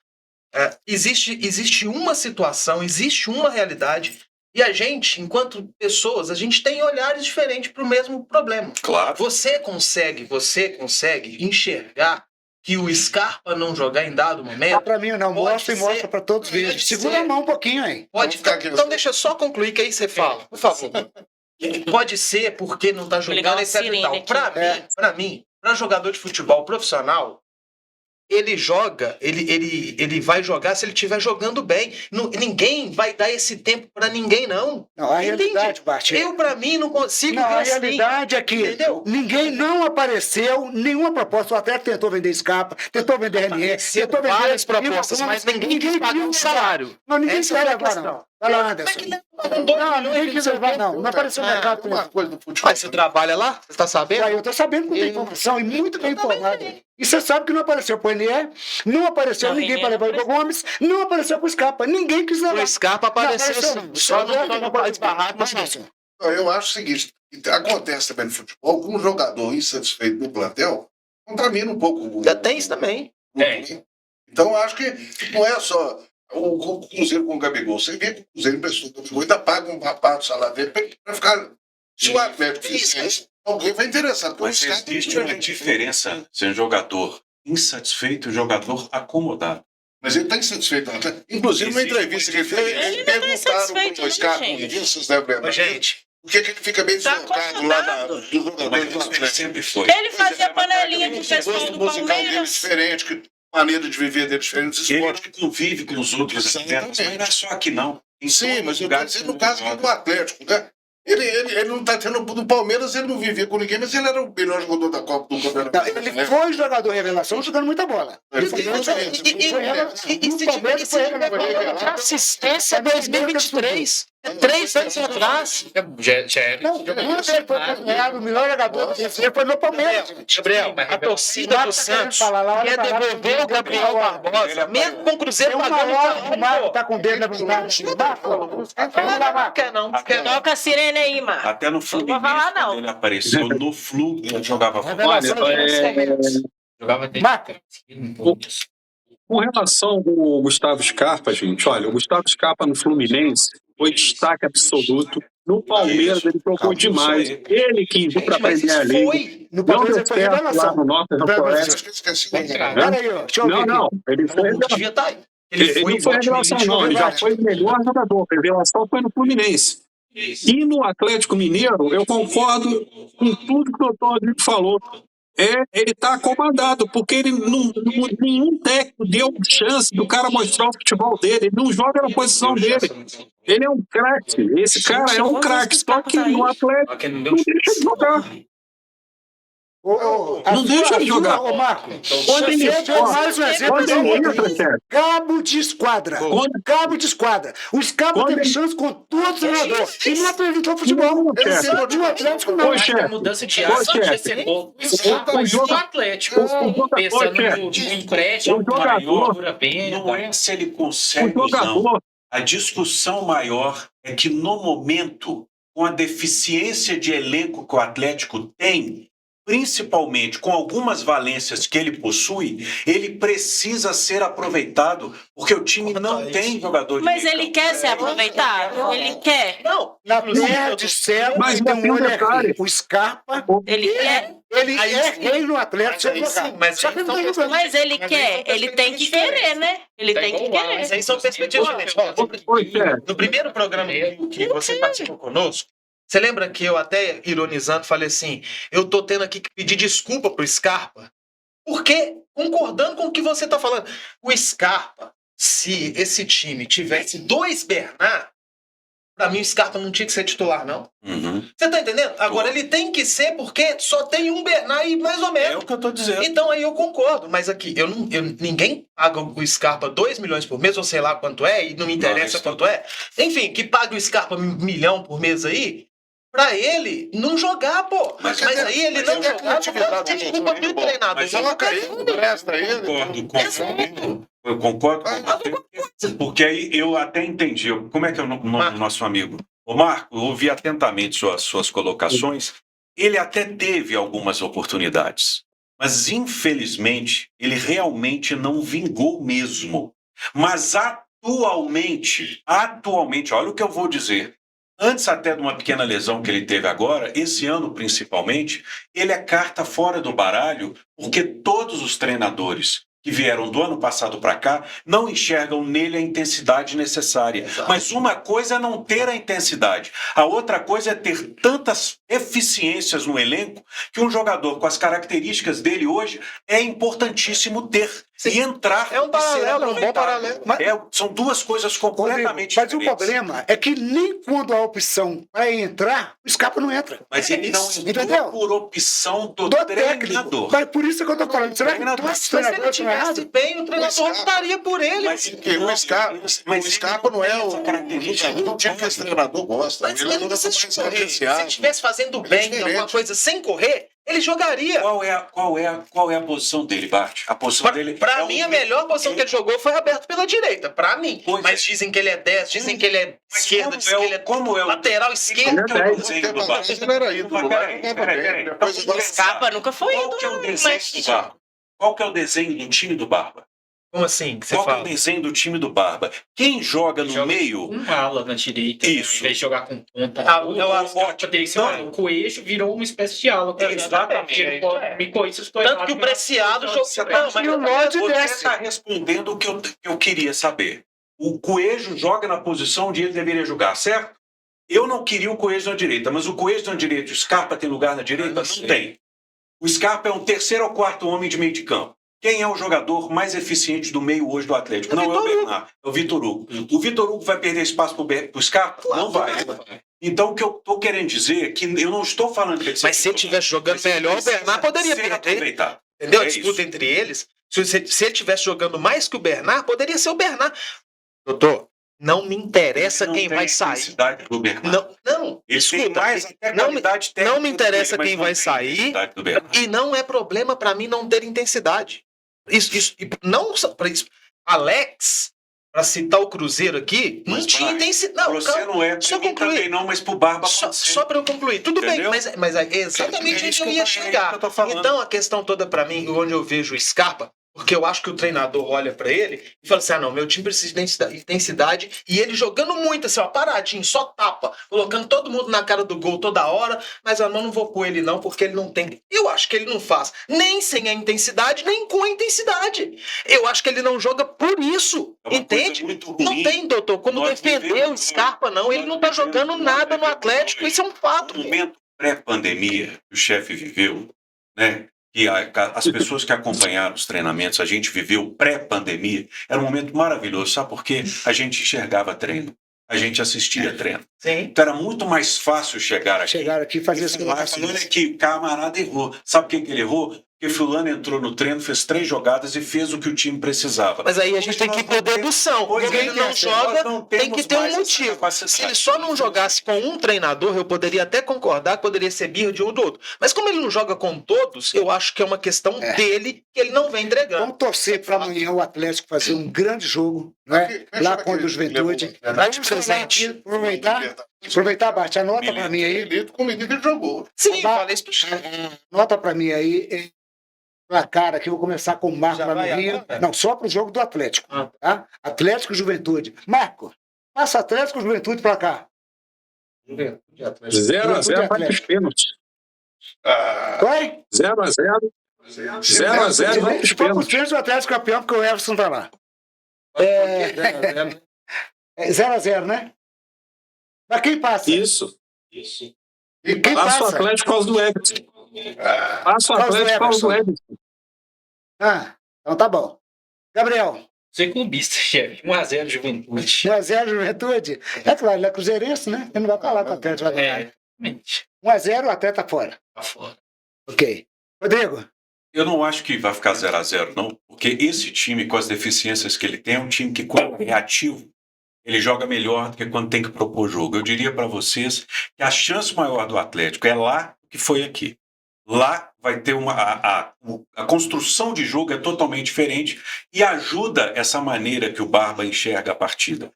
S7: Existe uma situação, existe uma realidade, e a gente, enquanto pessoas, a gente tem olhares diferentes para o mesmo problema.
S3: Claro.
S7: Você consegue enxergar que o Scarpa não jogar em dado momento?
S1: Pra mim não,
S7: Pode
S1: mostra e
S7: ser.
S1: mostra pra todos verem.
S7: Pode
S1: Segura
S7: ser.
S1: a mão um pouquinho aí.
S7: Pode
S5: Vamos ficar
S7: ficar.
S5: aqui.
S7: Então deixa eu só concluir que aí você fala, por favor. Pode ser porque não tá
S4: Ligar
S7: jogando,
S4: uma
S7: etc e
S4: sirene
S7: tal.
S4: aqui.
S7: Pra mim, pra jogador de futebol profissional, ele joga, ele vai jogar se ele estiver jogando bem. Ninguém vai dar esse tempo pra ninguém, não.
S1: Não, a
S7: Entende?
S1: realidade, Bart.
S7: Eu, pra mim, não consigo
S1: Não,
S7: ver
S1: a
S7: assim.
S1: realidade é que
S7: Entendeu?
S1: ninguém não apareceu, nenhuma proposta. O Atlético tentou vender Scarpa, tentou vender RNE, tentou vender
S7: várias propostas, mas ninguém quis pagar
S1: quis
S7: um salário.
S1: Não, ninguém
S7: Essa
S1: quis
S7: é a
S1: levar,
S7: questão.
S1: não. Vai lá, Anderson. Não, ninguém quis levar, não. Não apareceu no mercado.
S5: Uma coisa do futebol.
S7: Mas você trabalha lá? Você tá sabendo?
S1: Aí eu tô sabendo que tem informação e muito bem informado. E você sabe que não apareceu pro Ené, não apareceu
S4: Não,
S1: ninguém
S4: Ené
S1: para levar
S4: não
S1: o Igor Gomes, não apareceu pro Scarpa, ninguém quis levar.
S7: O Scarpa apareceu
S1: Não,
S7: assim, só não faz barraco, mas não.
S5: Eu acho o seguinte, acontece também no futebol, com um jogador insatisfeito no plantel, contamina um pouco o
S7: Já tem isso também.
S2: Tem.
S5: Então, eu acho que não é só o Cruzeiro com o Gabigol. Você vê que o Cruzeiro emprestou o Gabigol, ainda paga uma parte do salário dele para ficar... Se o Atlético fizer isso, alguém vai interessar.
S3: Mas existe uma diferença ser um jogador insatisfeito e um jogador acomodado.
S5: Mas ele está insatisfeito. Inclusive, numa entrevista que ele fez,
S4: Ele
S5: eles
S4: não tá
S5: perguntaram
S4: insatisfeito,
S5: para o
S4: não,
S5: Scarpa,
S4: gente.
S5: vocês devem lembrar.
S7: Ô, gente,
S5: Por que ele fica bem
S4: Tá
S5: deslocado lá
S4: acomodado.
S5: dos jogadores do
S3: Mas ele
S5: Atlético?
S3: sempre foi.
S4: Ele fazia panelinha com o
S5: O
S4: pessoal
S5: gosto
S4: do
S5: musical dele é
S4: Palmeiras.
S5: diferente, que maneira de viver dele é diferente dos
S3: Ele
S5: esportes.
S3: não convive com os outros atletas, mas não é só aqui não. Em
S5: Sim,
S3: todos
S5: mas
S3: os
S5: eu estou
S3: lugares
S5: dizendo no
S3: que
S5: caso aqui do Atlético, né? Ele não está tendo. No Palmeiras ele não vivia com ninguém, mas ele era o melhor jogador da Copa do Campeonato.
S1: Não, ele foi jogador revelação jogando muita bola.
S5: Ele
S1: Ele foi
S5: foi
S1: revelação.
S7: e-
S1: Foi revelação. No Palmeiras foi revelação.
S7: assistência 2023. 3 anos atrás.
S1: Não, quando ele foi considerado o melhor jogador do Cruzeiro foi no Palmeiras, gente.
S7: Gabriel, a torcida do Santos
S1: Falar lá,
S7: quer
S1: olha pra lá,
S7: devolver o Gabriel Barbosa, mesmo com o Cruzeiro
S1: Tem uma
S7: pagando
S1: hora que o Marco
S7: salário.
S1: tá com o dedo levantado. Marco, vamos lá, Marco.
S7: Quer não, quer não.
S4: Toca a sirene aí, mano.
S3: Até no
S4: Não
S3: Fluminense,
S4: vou falar, não.
S3: quando ele apareceu no Flu, ele jogava futebol.
S1: Revelação do Palmeiras.
S2: Jogava dentro.
S1: Marco.
S6: Com relação ao Gustavo Scarpa, gente, olha, o Gustavo Scarpa no Fluminense foi destaque absoluto. No Palmeiras ele jogou
S3: Calma,
S6: demais.
S3: isso aí.
S6: Ele que indo para a
S7: Mas
S6: Premier
S7: isso
S6: League.
S7: foi.
S1: No
S6: Não
S1: Palmeiras
S6: deu
S1: ele foi
S6: certo lá
S1: revelação.
S6: no Nottingham Forest.
S5: Acho que eu esqueci.
S1: Pera aí, ó, deixa eu ver
S6: Não,
S1: aqui.
S6: ele foi
S7: Não devia estar aí.
S6: Ele não foi
S7: igual
S6: revelação,
S7: time
S6: não. Ele já
S1: Bate.
S6: foi o melhor jogador. A revelação foi no Fluminense. E no Atlético Mineiro, eu concordo com tudo que o doutor Rodrigo falou. Ele está acomodado, porque nenhum técnico deu chance do cara mostrar o futebol dele. Ele não joga na posição dele. Ele é um craque. Esse cara é um craque. Só que no Atlético
S2: Só que não
S6: não
S2: deu
S6: deixa de jogar. Não deixa ele jogar.
S1: Ô, Marco,
S6: Quando ele
S1: você deu mais um exemplo
S6: Quando
S1: do
S6: ele entra,
S1: Rodrigo.
S6: chefe,
S1: Cabo de esquadra.
S6: Quando-
S1: Cabo de esquadra. O Scarpa
S6: Quando
S1: teve
S6: ele-
S1: chance com todos os jogadores. E não apresentou futebol.
S6: Não,
S1: Ele
S6: chefe.
S1: não tinha o Atlético, não.
S6: Ô,
S2: Acho que a
S6: chefe.
S2: mudança de
S6: Ô,
S2: ar
S6: chefe.
S2: vai ser bom. O
S6: jogo-
S2: Atlético. Pensando no empréstimo,
S6: o jogador-
S2: maior, dura bem.
S3: Não é se ele
S6: O
S3: consegue ou não.
S6: jogador,
S3: A discussão maior é que, no momento, com a deficiência de elenco que o Atlético tem, principalmente com algumas valências que ele possui, ele precisa ser aproveitado, porque o time não tem jogador de
S4: Mas
S3: meio
S4: ele
S3: campo.
S4: quer ser aproveitado? Ele quer?
S7: Não,
S1: Na terra de céu,
S6: Mas
S1: tem um
S6: tem um
S1: olho
S6: detalhe.
S1: aqui. O Scarpa,
S4: Ele quer?
S1: ele
S7: Aí
S1: é
S7: sim.
S1: rei no Atlético.
S7: Mas aí
S1: sem jogar.
S7: sim, mas
S1: Só
S7: aí
S1: que ele não
S7: são
S1: tá jogando.
S4: Mas ele
S7: Mas
S4: quer,
S7: aí são
S4: ele tem que
S7: perspectivas
S4: querer, né? Ele tem que querer.
S7: Mas aí são perspectivas diferentes. Ó,
S6: Ô, chefe.
S7: no primeiro programa que você participou conosco, Você lembra que eu até ironizando falei assim, eu tô tendo aqui que pedir desculpa pro Scarpa? Porque, concordando com o que você tá falando, o Scarpa, se esse time tivesse 2 Bernard, pra mim o Scarpa não tinha que ser titular, não.
S3: Uhum.
S7: Você tá entendendo? Agora ele tem que ser porque só tem um Bernard e mais ou
S3: É
S7: menos.
S3: o que eu tô dizendo.
S7: Então aí eu concordo, mas aqui, ninguém paga o Scarpa 2 milhões por mês, ou sei lá quanto é, e não me interessa
S3: isso
S7: quanto é. Enfim, que pague o Scarpa 1 milhão por mês aí, pra ele não jogar, pô. Mas aí ele não jogar, não tem culpa do treinador.
S3: Mas
S5: Coloca aí, presta ele.
S3: Eu concordo com você, porque aí eu até entendi. Como é que é o nome do nosso amigo? Ô Marco, eu ouvi atentamente suas colocações. Ele até teve algumas oportunidades, mas infelizmente ele realmente não vingou mesmo. Mas atualmente, olha o que eu vou dizer. Antes até de uma pequena lesão que ele teve agora, esse ano principalmente, ele é carta fora do baralho, porque todos os treinadores que vieram do ano passado para cá não enxergam nele a intensidade necessária. Mas uma coisa é não ter a intensidade, a outra coisa é ter tantas eficiências no elenco que um jogador com as características dele hoje é importantíssimo ter. E entrar.
S7: É um paralelo, é um bom
S3: aproveitado.
S7: paralelo.
S3: São duas coisas completamente
S1: Mas o
S3: diferentes.
S1: problema é que nem quando a opção para entrar, o Scarpa não entra.
S3: Mas ele não entrou
S1: Entendeu?
S3: por opção do
S1: Do
S3: treinador.
S1: técnico. Mas por isso que eu tô falando. Será que
S3: Treinador.
S1: todos os
S7: Mas se ele
S1: treinadores estão
S7: tivesse
S1: errados?
S7: bem, o treinador optaria por ele.
S3: Mas
S5: Porque o Scarpa não é o
S3: característica.
S5: não tinha que esse treinador gosta.
S7: Mas
S5: Ele
S7: ele não
S5: não
S7: precisa
S5: mais
S7: correr. Se ele
S5: agenciado.
S7: estivesse fazendo bem
S5: diferente.
S7: alguma coisa sem correr, ele jogaria.
S3: Qual é a posição dele, Bart? A posição dele
S7: Pra
S3: é
S7: mim,
S3: um-
S7: a melhor posição que ele jogou foi aberto pela direita. Pra mim.
S3: Pois
S7: Mas
S3: é.
S7: dizem que ele é 10, dizem que ele é
S3: Mas
S7: esquerda, dizem que ele é
S3: como é o
S7: lateral esquerdo.
S3: Qual que é o desenho do Bart?
S5: Ele era ídolo.
S3: Peraí.
S5: Depois
S3: Então,
S5: agora
S4: Scarpa nunca foi
S3: Qual
S4: indo,
S3: que é o
S4: não,
S3: desenho
S4: mas-
S3: do Barba? Qual que é o desenho do time do Barba?
S7: Como assim que você
S3: Qual que é o
S7: fala?
S3: desenho do time do Barba? Quem joga no meio...
S2: Um ala na direita,
S3: Isso.
S2: Ao invés de jogar com ponta.
S7: eu
S2: Scarpa teria que ser o Coelho virou uma espécie de ala.
S3: Exatamente.
S2: Me corrija se estou
S7: Tanto
S2: errado,
S7: que o
S2: mas-
S7: Preciado jogou. Não, mas
S1: E o Lodge
S3: Você
S1: desce.
S3: está respondendo o que eu queria saber. O Coelho joga na posição onde ele deveria jogar, certo? Eu não queria o Coelho na direita, mas o Coelho na direita, o Scarpa tem lugar na direita? Não tem. O Scarpa é um terceiro ou quarto homem de meio de campo. Quem é o jogador mais eficiente do meio hoje do Atlético? Não é o Bernard, é o Vitor Hugo. O Vitor Hugo vai perder espaço para o Scarpa? Não vai. Então, o que eu estou querendo dizer é que eu não estou falando que ele
S7: Mas se ele estivesse jogando melhor, o Bernard poderia perder.
S3: aproveitar.
S7: Entendeu? A
S3: É
S7: disputa
S3: isso.
S7: entre eles. Se ele estivesse jogando mais que o Bernard, poderia ser o Bernard. Doutor, não me interessa
S3: Ele não
S7: quem
S3: tem
S7: vai sair.
S3: intensidade do Bernard.
S7: Não,
S3: Ele tem
S7: escuta.
S3: mais até
S7: não
S3: qualidade
S7: não me
S3: técnica
S7: interessa
S3: do que ele,
S7: quem
S3: mas
S7: vai
S3: não tem
S7: sair.
S3: intensidade do Bernard.
S7: E não é problema pra mim não ter intensidade. Isso, e não só pra isso. Alex, pra citar o Cruzeiro aqui, não
S3: Mas,
S7: tinha
S3: Marcos,
S7: intensidade. Não,
S3: Você
S7: calma,
S3: não é,
S7: só
S3: pra mim
S7: concluir.
S3: também não, mas pro Barba pode ser.
S7: Só para eu concluir. Tudo
S3: Entendeu?
S7: bem, mas é exatamente
S3: É
S7: onde
S3: isso
S7: eu
S3: que
S7: ia
S3: é isso
S7: chegar.
S3: que eu tô falando.
S7: Então a questão toda pra mim, onde eu vejo o Scarpa, porque eu acho que o treinador olha pra ele e fala assim: ah, não, meu time precisa de intensidade. E ele jogando muito, assim, ó, paradinho, só tapa, colocando todo mundo na cara do gol toda hora. Mas eu não vou pôr ele, não, porque ele não tem. Eu acho que ele não faz nem sem a intensidade, nem com a intensidade. Eu acho que ele não joga por isso.
S3: É uma
S7: entende?
S3: coisa muito ruim.
S7: Não tem, doutor, como
S3: Nós
S7: defender o
S3: vivemos-
S7: Scarpa, não. Ele
S3: nós
S7: não tá
S3: vivemos-
S7: jogando
S3: nós
S7: nada no
S3: vivemos
S7: Atlético.
S3: hoje
S7: Isso é um fato.
S3: No momento pré-pandemia que o chefe viveu, né? E as pessoas que acompanharam os treinamentos, a gente viveu pré-pandemia, era um momento maravilhoso, sabe por quê? A gente enxergava treino, a gente assistia treino.
S7: Sim.
S3: Então era muito mais fácil chegar aqui.
S1: Chegaram aqui e fazer as
S3: E falar, olha
S1: colocações.
S3: aqui, camarada errou. Sabe por que ele errou? Porque fulano entrou no treino, fez 3 jogadas e fez o que o time precisava.
S7: Mas aí a gente tem que ir por dedução.
S3: Pois
S7: Porque
S3: é,
S7: ele não
S3: nós
S7: joga,
S3: não
S7: tem
S3: temos
S7: que ter um
S3: mais essa
S7: motivo.
S3: capacidade.
S7: Se ele só não jogasse com um treinador, eu poderia até concordar que poderia ser birra de um do outro. Mas como ele não joga com todos, eu acho que é uma questão dele que ele não vem entregando.
S1: Vamos torcer para amanhã o Atlético fazer um grande jogo, não é? Lá contra o Juventude.
S7: Verdade presente.
S1: Aproveitar, Bart, anota para mim aí.
S5: Elito com o menino que ele jogou.
S7: Sim,
S1: Ba-
S7: falei isso pro Chico.
S1: Anota para mim aí. Placar aqui, eu vou começar com o Marco
S7: Já
S1: lá no
S7: vai
S1: Rio.
S7: agora?
S1: Não, só para o jogo do Atlético.
S7: Ah.
S1: Tá? Atlético e Juventude. Marco, passa Atlético e Juventude para cá.
S6: 0x0 vai pros pênaltis.
S1: Vai?
S6: 0x0. 0x0 vai pros
S1: Se for pros
S6: pênaltis.
S1: pênaltis, o Atlético é campeão, porque o Everson tá lá. 0x0, né? Mas quem passa?
S6: Isso.
S5: E
S1: Quem
S6: Passa o
S1: passa?
S6: Atlético por causa do Everton. Passa o
S1: Por causa do
S6: Atlético por causa do
S1: Everton.
S6: Everton.
S1: Ah, então tá bom. Gabriel,
S2: Você é clubista, chefe. 1x0 Juventude.
S1: 1x0 Juventude. É claro, ele é cruzeirense, né? Ele não vai falar com o Atlético. Vai ganhar.
S2: É, realmente.
S1: 1x0, o Atlético tá fora.
S2: Tá fora.
S1: Ok. Rodrigo,
S3: Eu não acho que vai ficar 0-0, não, porque esse time, com as deficiências que ele tem, é um time que, quando é reativo, ele joga melhor do que quando tem que propor jogo. Eu diria para vocês que a chance maior do Atlético é lá que foi aqui. Lá vai ter a construção de jogo é totalmente diferente e ajuda essa maneira que o Barba enxerga a partida.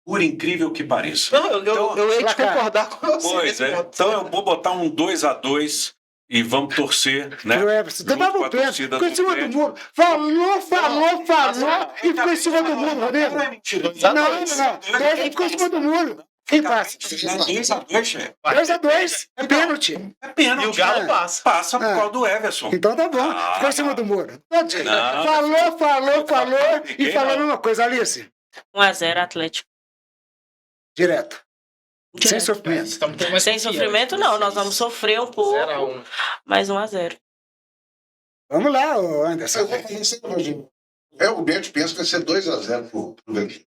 S3: Por incrível que pareça.
S7: Não, eu ia te
S1: placar.
S7: concordar com você.
S3: Pois é. Então eu vou botar um 2-2 e vamos torcer, né?
S1: pro Everton.
S3: Junto
S1: Tomava
S3: com
S1: o
S3: a
S1: pé,
S3: torcida
S1: ficou em
S3: do
S1: cima do
S3: Atlético.
S1: muro. Falou e ficou em cima do muro, Rodrigo.
S3: Não é mentira.
S1: Não. Ele ficou em cima do muro. Quem passa?
S3: 2-2, chefe.
S1: 2x2. É pênalti.
S3: É pênalti.
S7: E o Galo
S1: Ah.
S7: passa.
S3: Passa por causa do Everson.
S1: Então tá bom.
S3: Ah.
S1: Ficou em cima do muro. Todinho.
S3: Não.
S1: Falou e
S3: Ninguém
S1: falou a
S3: não.
S1: mesma coisa, Alice.
S4: 1x0 Atlético.
S1: Direto. Sem sofrimento.
S2: Estamos tendo mais
S4: Sem
S2: confiança.
S4: sofrimento, não. Nós vamos sofrer um pouco.
S7: 0x1.
S4: Mas 1x0.
S1: Vamos lá, ô Anderson.
S5: O Bento pensa que vai ser 2x0 pro Juventude.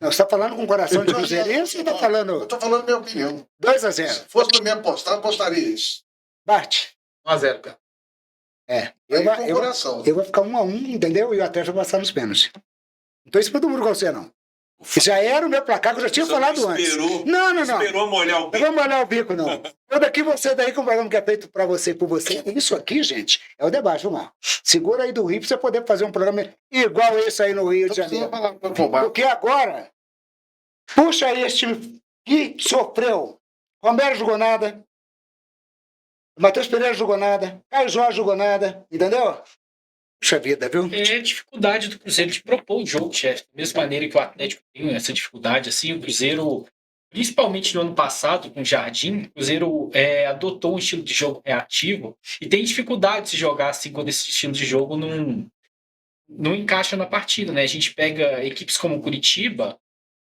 S1: Não, você tá falando com o coração de cruzeirense ou tá
S5: Eu
S1: falando
S5: tô falando minha opinião.
S1: 2x0?
S5: Se fosse pra mim apostar, eu apostaria isso.
S1: Bate.
S7: 1x0, cara.
S1: É.
S5: Aí com o
S1: Eu
S5: coração.
S1: vou ficar 1x1, entendeu? E o Atlético vai passar nos pênaltis. Não tô em cima do muro com você, não. Já era o meu placar que eu já tinha
S3: Você
S1: falado antes.
S3: esperou,
S1: Não.
S3: Esperou molhar o
S1: Não
S3: bico.
S1: vamos olhar o bico, não. Eu daqui, você daí, com o programa que é feito pra você e por você. Isso aqui, gente, é o debate, vamos lá. Segura aí do Rio pra você poder fazer um programa igual esse aí no Rio de Janeiro. Porque agora, puxa aí esse time que sofreu. Romero jogou nada. Matheus Pereira jogou nada. Caio Jorge jogou nada. Entendeu? Puxa vida, viu?
S2: É a dificuldade do Cruzeiro de propor o jogo, chefe. Da mesma maneira que o Atlético tem essa dificuldade, assim, o Cruzeiro, principalmente no ano passado, com o Jardim, o Cruzeiro adotou um estilo de jogo reativo e tem dificuldade de se jogar assim quando esse estilo de jogo não encaixa na partida, né? A gente pega equipes como o Curitiba,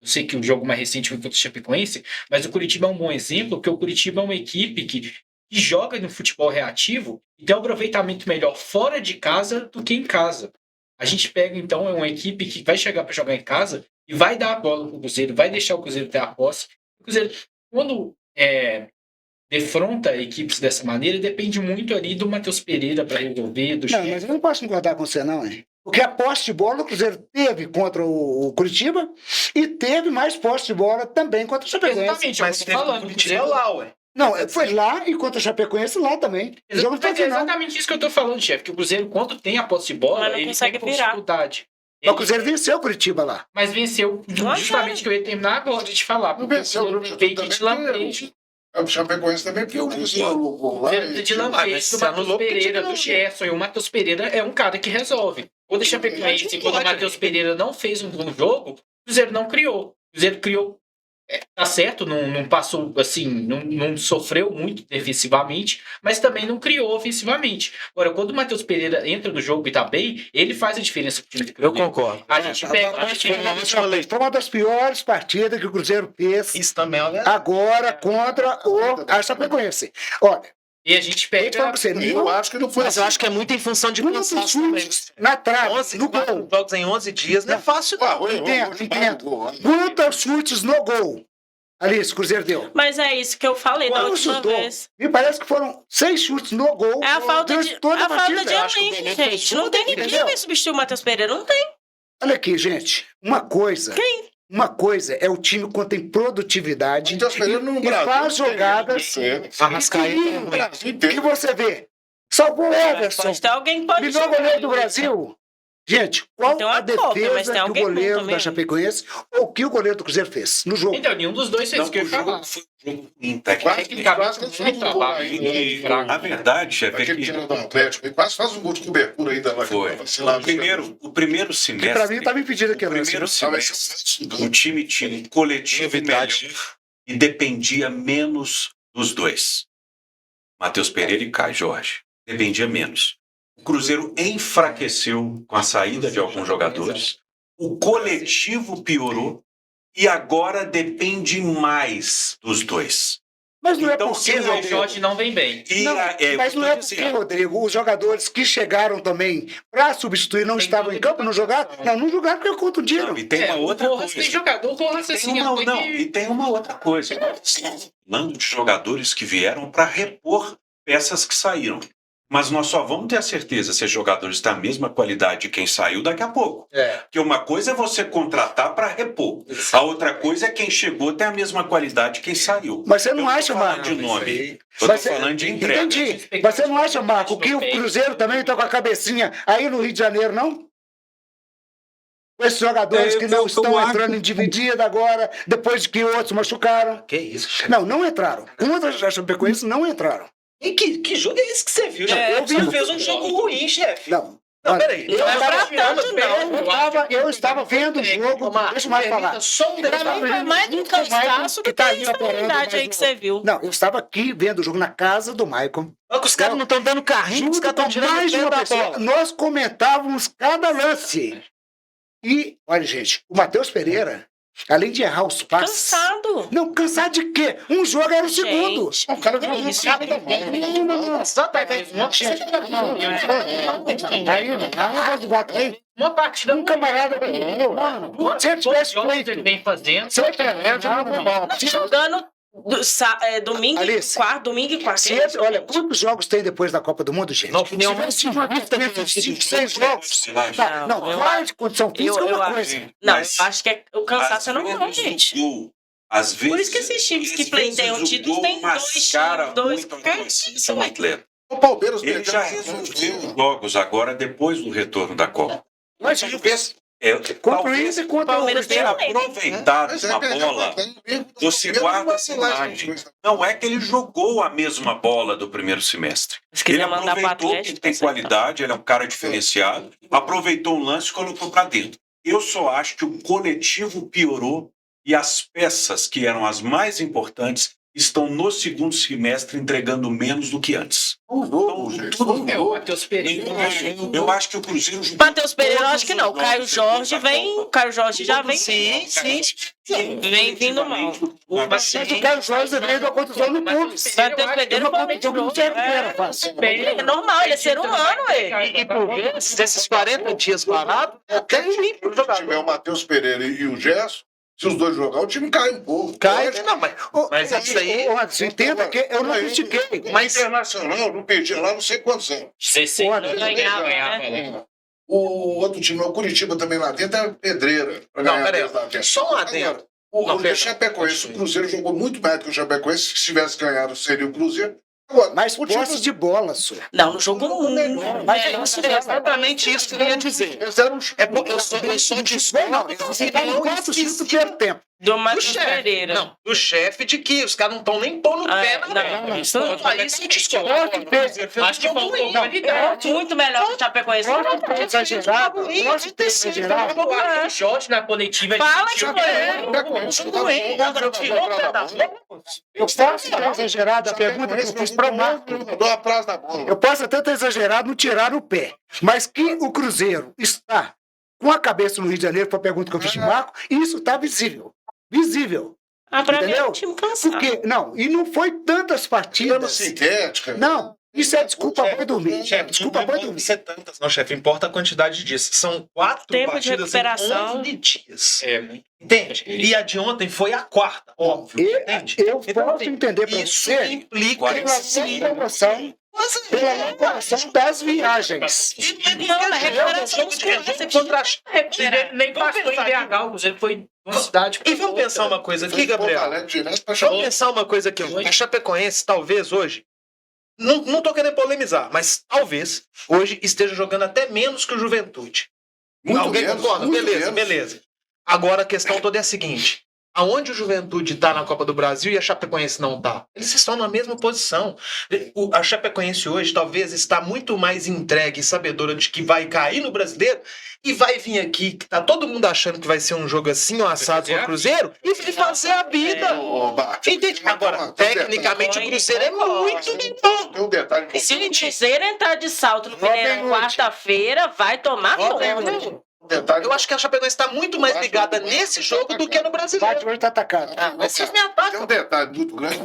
S2: eu sei que o jogo mais recente foi contra o Chapecoense, mas o Curitiba é um bom exemplo, porque o Curitiba é uma equipe que joga no futebol reativo e tem um aproveitamento melhor fora de casa do que em casa. A gente pega, então, uma equipe que vai chegar para jogar em casa e vai dar a bola para o Cruzeiro, vai deixar o Cruzeiro ter a posse. O Cruzeiro, quando defronta equipes dessa maneira, depende muito ali do Matheus Pereira para resolver, do
S1: Não, mas eu não posso concordar com você, não, hein? Porque a posse de bola o Cruzeiro teve contra o Curitiba e teve mais posse de bola também contra o Chapecoense.
S2: Exatamente,
S7: Mas
S2: eu tô
S7: teve
S2: falando.
S7: o Curitiba lá, ué.
S1: Não, foi lá e contra o Chapecoense lá também. O jogo não foi
S2: É
S1: aqui, não.
S2: exatamente isso que eu tô falando, chefe, que o Cruzeiro, quando tem a posse de bola,
S4: Mas não
S2: ele
S4: consegue
S2: tem
S4: virar.
S2: dificuldade.
S1: Mas o Cruzeiro venceu o Curitiba lá.
S2: Mas venceu justamente o que eu ia terminar agora de te falar.
S5: Não
S2: Porque
S5: venceu o
S2: o
S5: Cruzeiro
S2: Cruzeiro veio de
S5: também,
S2: lampejo.
S5: O Chapecoense também, porque o Cruzeiro alugou lá.
S2: Veio de
S7: mas
S2: lampejo do
S7: você
S2: Matheus
S7: anulou porque
S2: Pereira,
S7: tinha
S2: do Gerson. E o Matheus Pereira é um cara que resolve. Quando o Chapecoense, quando o Matheus Pereira não fez um bom jogo, o Cruzeiro não criou. O Cruzeiro criou. Tá certo, não passou assim, não sofreu muito defensivamente, mas também não criou ofensivamente. Agora, quando o Matheus Pereira entra no jogo e tá bem, ele faz a diferença pro time do
S7: Eu
S2: Cruzeiro.
S7: concordo.
S2: A gente pega.
S1: Foi uma das piores partidas que o Cruzeiro fez
S7: Isso também é uma verdade.
S1: agora contra a Chapecoense. Olha,
S2: E a gente
S1: eu te falo
S2: pega.
S1: pra você,
S5: Eu acho que não foi
S7: Mas eu acho que é muito em função de
S1: muitos
S7: cansaço também.
S1: chutes na trave,
S7: 11
S1: no gol.
S7: jogos em 11 dias não é fácil, não.
S1: Entendo. Quantos chutes no gol? Alice, o Cruzeiro deu.
S4: Mas é isso que eu falei da
S1: Quando
S4: última
S1: chutou,
S4: vez.
S1: me parece que foram 6 chutes no gol.
S4: É a falta
S1: durante
S4: de,
S1: toda
S4: a falta
S1: partida.
S4: de
S7: Eu acho que o
S4: elenco,
S7: Benedito
S4: gente.
S7: fez
S4: Não tem ninguém
S1: entendeu?
S4: que vai substituir o Matheus Pereira. Não tem.
S1: Olha aqui, gente. Uma coisa.
S4: Quem?
S1: Uma coisa é o time quando tem produtividade
S5: Matheus Pereira no
S1: e
S5: Brasil
S1: faz
S5: não tem
S1: jogadas
S7: Arrascaeta é ruim.
S1: que você vê. Salvou o Everson,
S4: Pode ter alguém que pode
S1: melhor
S4: jogar.
S1: goleiro do Brasil. Gente, qual
S4: Tem uma
S1: a
S4: cópia, mas
S1: defesa
S4: tem
S1: que o
S4: alguém bom
S1: goleiro
S4: também.
S1: da Chapecoense ou o que o goleiro do Cruzeiro fez no jogo?
S2: Então, nenhum dos dois fez
S3: Não,
S2: o que eu
S3: o
S2: ia falar.
S3: jogo foi um jogo técnico.
S5: Quase que
S2: Muito trabalho.
S3: E a verdade, chefe, é
S5: Aquele
S3: que
S5: time do Atlético, ele quase faz um gol de cobertura ainda lá.
S3: foi. O primeiro
S1: Que
S3: semestre.
S1: pra mim estava impedido aqui.
S3: O primeiro semestre, o time tinha um coletivo melhor
S7: Novidade.
S3: e dependia menos dos dois. Matheus Pereira e Caio Jorge. Dependia menos. O Cruzeiro enfraqueceu com a saída de alguns jogadores. O coletivo piorou e agora depende mais dos dois.
S1: Mas não
S3: Então,
S1: é porque,
S3: se
S2: O
S1: Rodrigo.
S2: Jorge não vem bem.
S3: E
S1: Não, mas
S3: eu
S1: não
S3: tô
S1: é porque,
S3: dizendo,
S1: Rodrigo, os jogadores que chegaram também para substituir não
S2: Tem
S1: estavam
S2: toda
S1: em campo, não jogaram? Não jogaram porque contundiram.
S3: não, e tem uma outra
S2: o Rojas tem
S3: coisa.
S2: jogador com raciocínio.
S3: E tem uma outra coisa. Falando de jogadores que vieram para repor peças que saíram. Mas nós só vamos ter a certeza se os jogadores têm a mesma qualidade de quem saiu daqui a pouco. Porque uma coisa é você contratar para repor. A outra coisa é quem chegou tem a mesma qualidade de quem saiu.
S1: Mas você
S3: Eu
S1: não
S3: tô
S1: acha,
S3: falando
S1: Marco?
S3: de nome. Eu tô
S1: Mas você-
S3: falando de entrega.
S1: Entendi. Mas você não acha, Marco, que o Cruzeiro também está com a cabecinha aí no Rio de Janeiro, não? Com esses jogadores que não
S6: eu
S1: estão
S6: acho-
S1: entrando em dividida agora, depois que outros machucaram.
S8: Que isso, chefe?
S1: Não entraram. Contra a Chapecoense não entraram.
S8: E que jogo é esse que você viu?
S1: eu vi.
S8: Você fez um jogo ruim, chefe.
S1: Não.
S8: Não,
S1: Olha,
S8: peraí.
S4: Não é pra tanto, não.
S1: eu estava vendo o jogo, deixa eu mais falar.
S8: Só um
S4: Pra mim foi mais do cansaço do que
S1: tá
S4: a
S1: ali operando
S4: instabilidade aí
S1: mais
S4: que você viu.
S1: Não, eu estava aqui vendo o jogo na casa do Maicon.
S8: Olha que os caras não estão dando carrinho, os
S1: Junto
S8: caras estão
S1: com
S8: tirando
S1: mais
S8: o
S1: de
S8: pé
S1: uma
S8: da
S1: pessoa.
S8: bola.
S1: Nós comentávamos cada lance. E, olha, gente, o Matheus Pereira, além de errar os passes.
S4: Cansado.
S1: Não, cansado de quê? Um jogo era o segundo.
S4: Gente,
S1: O cara
S4: que
S1: não
S4: isso,
S1: sabe. Não. Aí, aí,
S2: Uma partida
S1: um camarada. Se eu tivesse
S2: jogos
S1: feito.
S2: ele vem fazendo.
S1: Se eu tivesse.
S4: jogando domingo,
S1: Alice,
S4: domingo e quarta.
S1: Olha, quantos jogos tem depois da Copa do Mundo, gente?
S8: Na opinião
S1: Se tivesse uma lista de 5, 6 jogos. Não,
S4: eu
S1: vai de condição física é uma
S4: acho-
S1: coisa.
S4: Não,
S3: Mas
S4: eu acho que o cansaço é
S3: Às
S4: normal,
S3: vezes
S4: gente.
S3: o gol, às vezes,
S4: Por isso que esses times que
S3: às
S4: pleiteiam
S3: vezes o
S4: títulos
S3: gol
S4: têm dois
S3: mascara
S4: times, dois.
S3: muito a atuação do atleta.
S5: O Palmeiras
S3: Ele
S5: perdeu
S3: já
S5: uma
S3: resolveu os jogos agora depois do retorno da Copa.
S1: Mas contra o Inter e contra o
S4: Palmeiras
S3: ter
S4: também.
S3: aproveitado
S5: Mas
S3: uma bola. Você guarda essa imagem. Não é que ele jogou a mesma bola do primeiro semestre.
S4: Se
S3: Ele
S4: quiser mandar pro
S3: aproveitou que
S4: Atlético,
S3: tem
S4: tá certo.
S3: qualidade, ele é um cara diferenciado, aproveitou um lance e colocou para dentro. Eu só acho que o coletivo piorou e as peças que eram as mais importantes estão no segundo semestre entregando menos do que antes.
S2: É o Matheus Pereira.
S3: Eu acho que o Cruzeiro jogou
S4: Matheus Pereira, eu acho que não. O
S3: todos os
S4: Caio
S3: jogos
S4: Jorge
S3: depois da
S4: vem.
S3: Copa.
S4: O Caio Jorge já vem.
S8: Sim.
S4: Vem vindo mal.
S1: Mas o Caio Jorge veio da contusão no clube.
S4: Matheus Pereira provavelmente
S1: não
S4: não.
S1: sei o que era fácil.
S4: É normal, ele é ser humano, ele.
S8: E por vezes, desses 40 dias parados, até limpo o
S5: Se
S8: jogador.
S5: tiver o Matheus Pereira e o Gerson, se os dois jogar, o time cai um pouco.
S8: Cai,
S5: Lógico.
S8: não, mas isso aí.
S1: Você entenda que eu não critiquei.
S5: Mas Internacional não perdia lá não sei quantos anos.
S2: 16
S1: Olha,
S2: não ganhava, né?
S5: O outro time, o Curitiba também lá dentro é pedreira. pra
S8: Não,
S5: ganhar
S8: peraí.
S5: desde lá dentro.
S8: Só um adendo. Não,
S5: O
S8: perdão.
S5: Chapecoense, o Cruzeiro jogou muito mais do que o Chapecoense. Se tivesse ganhado, seria o Cruzeiro. Agora,
S1: Mas
S5: o time
S1: posse de bola, só.
S4: Não, no jogo muito.
S1: Mas
S4: É
S8: Exatamente isso que eu ia dizer.
S5: eles eram
S8: É porque eu só discordo
S1: Não, eles ficaram 4 5 do primeiro tempo.
S4: do
S8: do
S4: Matheus
S8: chefe.
S4: Pereira.
S8: Não, do chefe de que os caras não estão nem pondo o pé na
S4: não,
S8: bola.
S4: isso não.
S8: Aí você discorda.
S2: Acho que faltou qualidade.
S4: Muito melhor que o Chapecoense.
S1: Posso ter exagerado? Posso ter exagerado?
S2: O Jorge na coletiva.
S4: Fala
S2: admitiu
S4: que
S1: Eu posso ter exagerado a pergunta que eu fiz para o Marco.
S5: Dou a prazo da bola.
S1: Eu posso até ter exagerado no tirar o pé. Mas que o Cruzeiro está com a cabeça no Rio de Janeiro, foi a pergunta que eu fiz para o Marco, isso está visível. Visível.
S4: Pra mim é
S1: Entendeu?
S4: um time cansado.
S1: Porque, não, e não foi tantas
S5: Tirando
S1: partidas.
S5: sintética.
S1: Não, isso é desculpa boi dormir. Desculpa boi dormir.
S8: ser tantas, não, chefe. Importa a quantidade de dias. São 4
S4: Tempo de
S8: partidas
S4: recuperação.
S8: em 11 dias.
S2: É, muito.
S8: Entende? E a de ontem foi a quarta, óbvio. Entende?
S1: Eu
S8: Então,
S1: posso
S8: assim,
S1: entender para
S8: isso
S1: você
S8: implica
S1: pela locomoção, pela locomoção das viagens.
S4: Não, mas recuperação muscular. Você precisa
S2: Nem passou em BH, o Cruzeiro foi de uma cidade.
S8: E vamos pensar uma coisa aqui, Gabriel. Vamos pensar uma coisa aqui. A Chapecoense, talvez hoje, não tô querendo polemizar, mas talvez hoje esteja jogando até menos que o Juventude.
S5: Muito
S8: Alguém
S5: menos,
S8: concorda?
S5: muito
S8: Beleza,
S5: menos.
S8: beleza. Agora a questão toda é a seguinte: aonde o Juventude tá na Copa do Brasil e a Chapecoense não tá? Eles estão na mesma posição. A Chapecoense hoje talvez está muito mais entregue e sabedora de que vai cair no Brasileiro e vai vir aqui, que tá todo mundo achando que vai ser um jogo assim, um assado com o Cruzeiro, e fazer a vida. Entende? Agora, tecnicamente o Cruzeiro é muito bom.
S5: Tem um detalhe.
S4: Se o Cruzeiro entrar de salto no Mineirão quarta-feira, vai tomar conta.
S5: Detalhe,
S8: Eu acho que a Chapecoense está muito mais ligada nesse jogo do que no
S1: O
S8: brasileiro.
S1: Bate hoje tá atacado.
S8: Ah, mas vocês me
S5: tem
S8: atacam.
S5: um detalhe muito grande.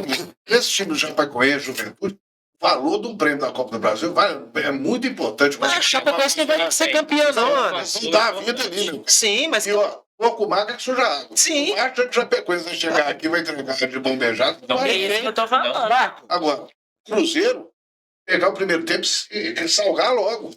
S5: Esse time do Chapecoense, Juventude, o valor de um prêmio da Copa do Brasil é muito importante.
S8: Mas a Chapecoense não vai ser campeã, não, Anderson.
S5: Não dá a vida ali, né?
S8: Sim, mas.
S5: E ó, o Marca que suja água.
S8: Sim.
S5: O acha que o Chapecoense vai chegar aqui e vai entregar de bom beijado.
S2: Não,
S4: É isso que eu tô falando.
S1: Marco,
S5: Agora, Cruzeiro, pegar o primeiro tempo e salgar logo.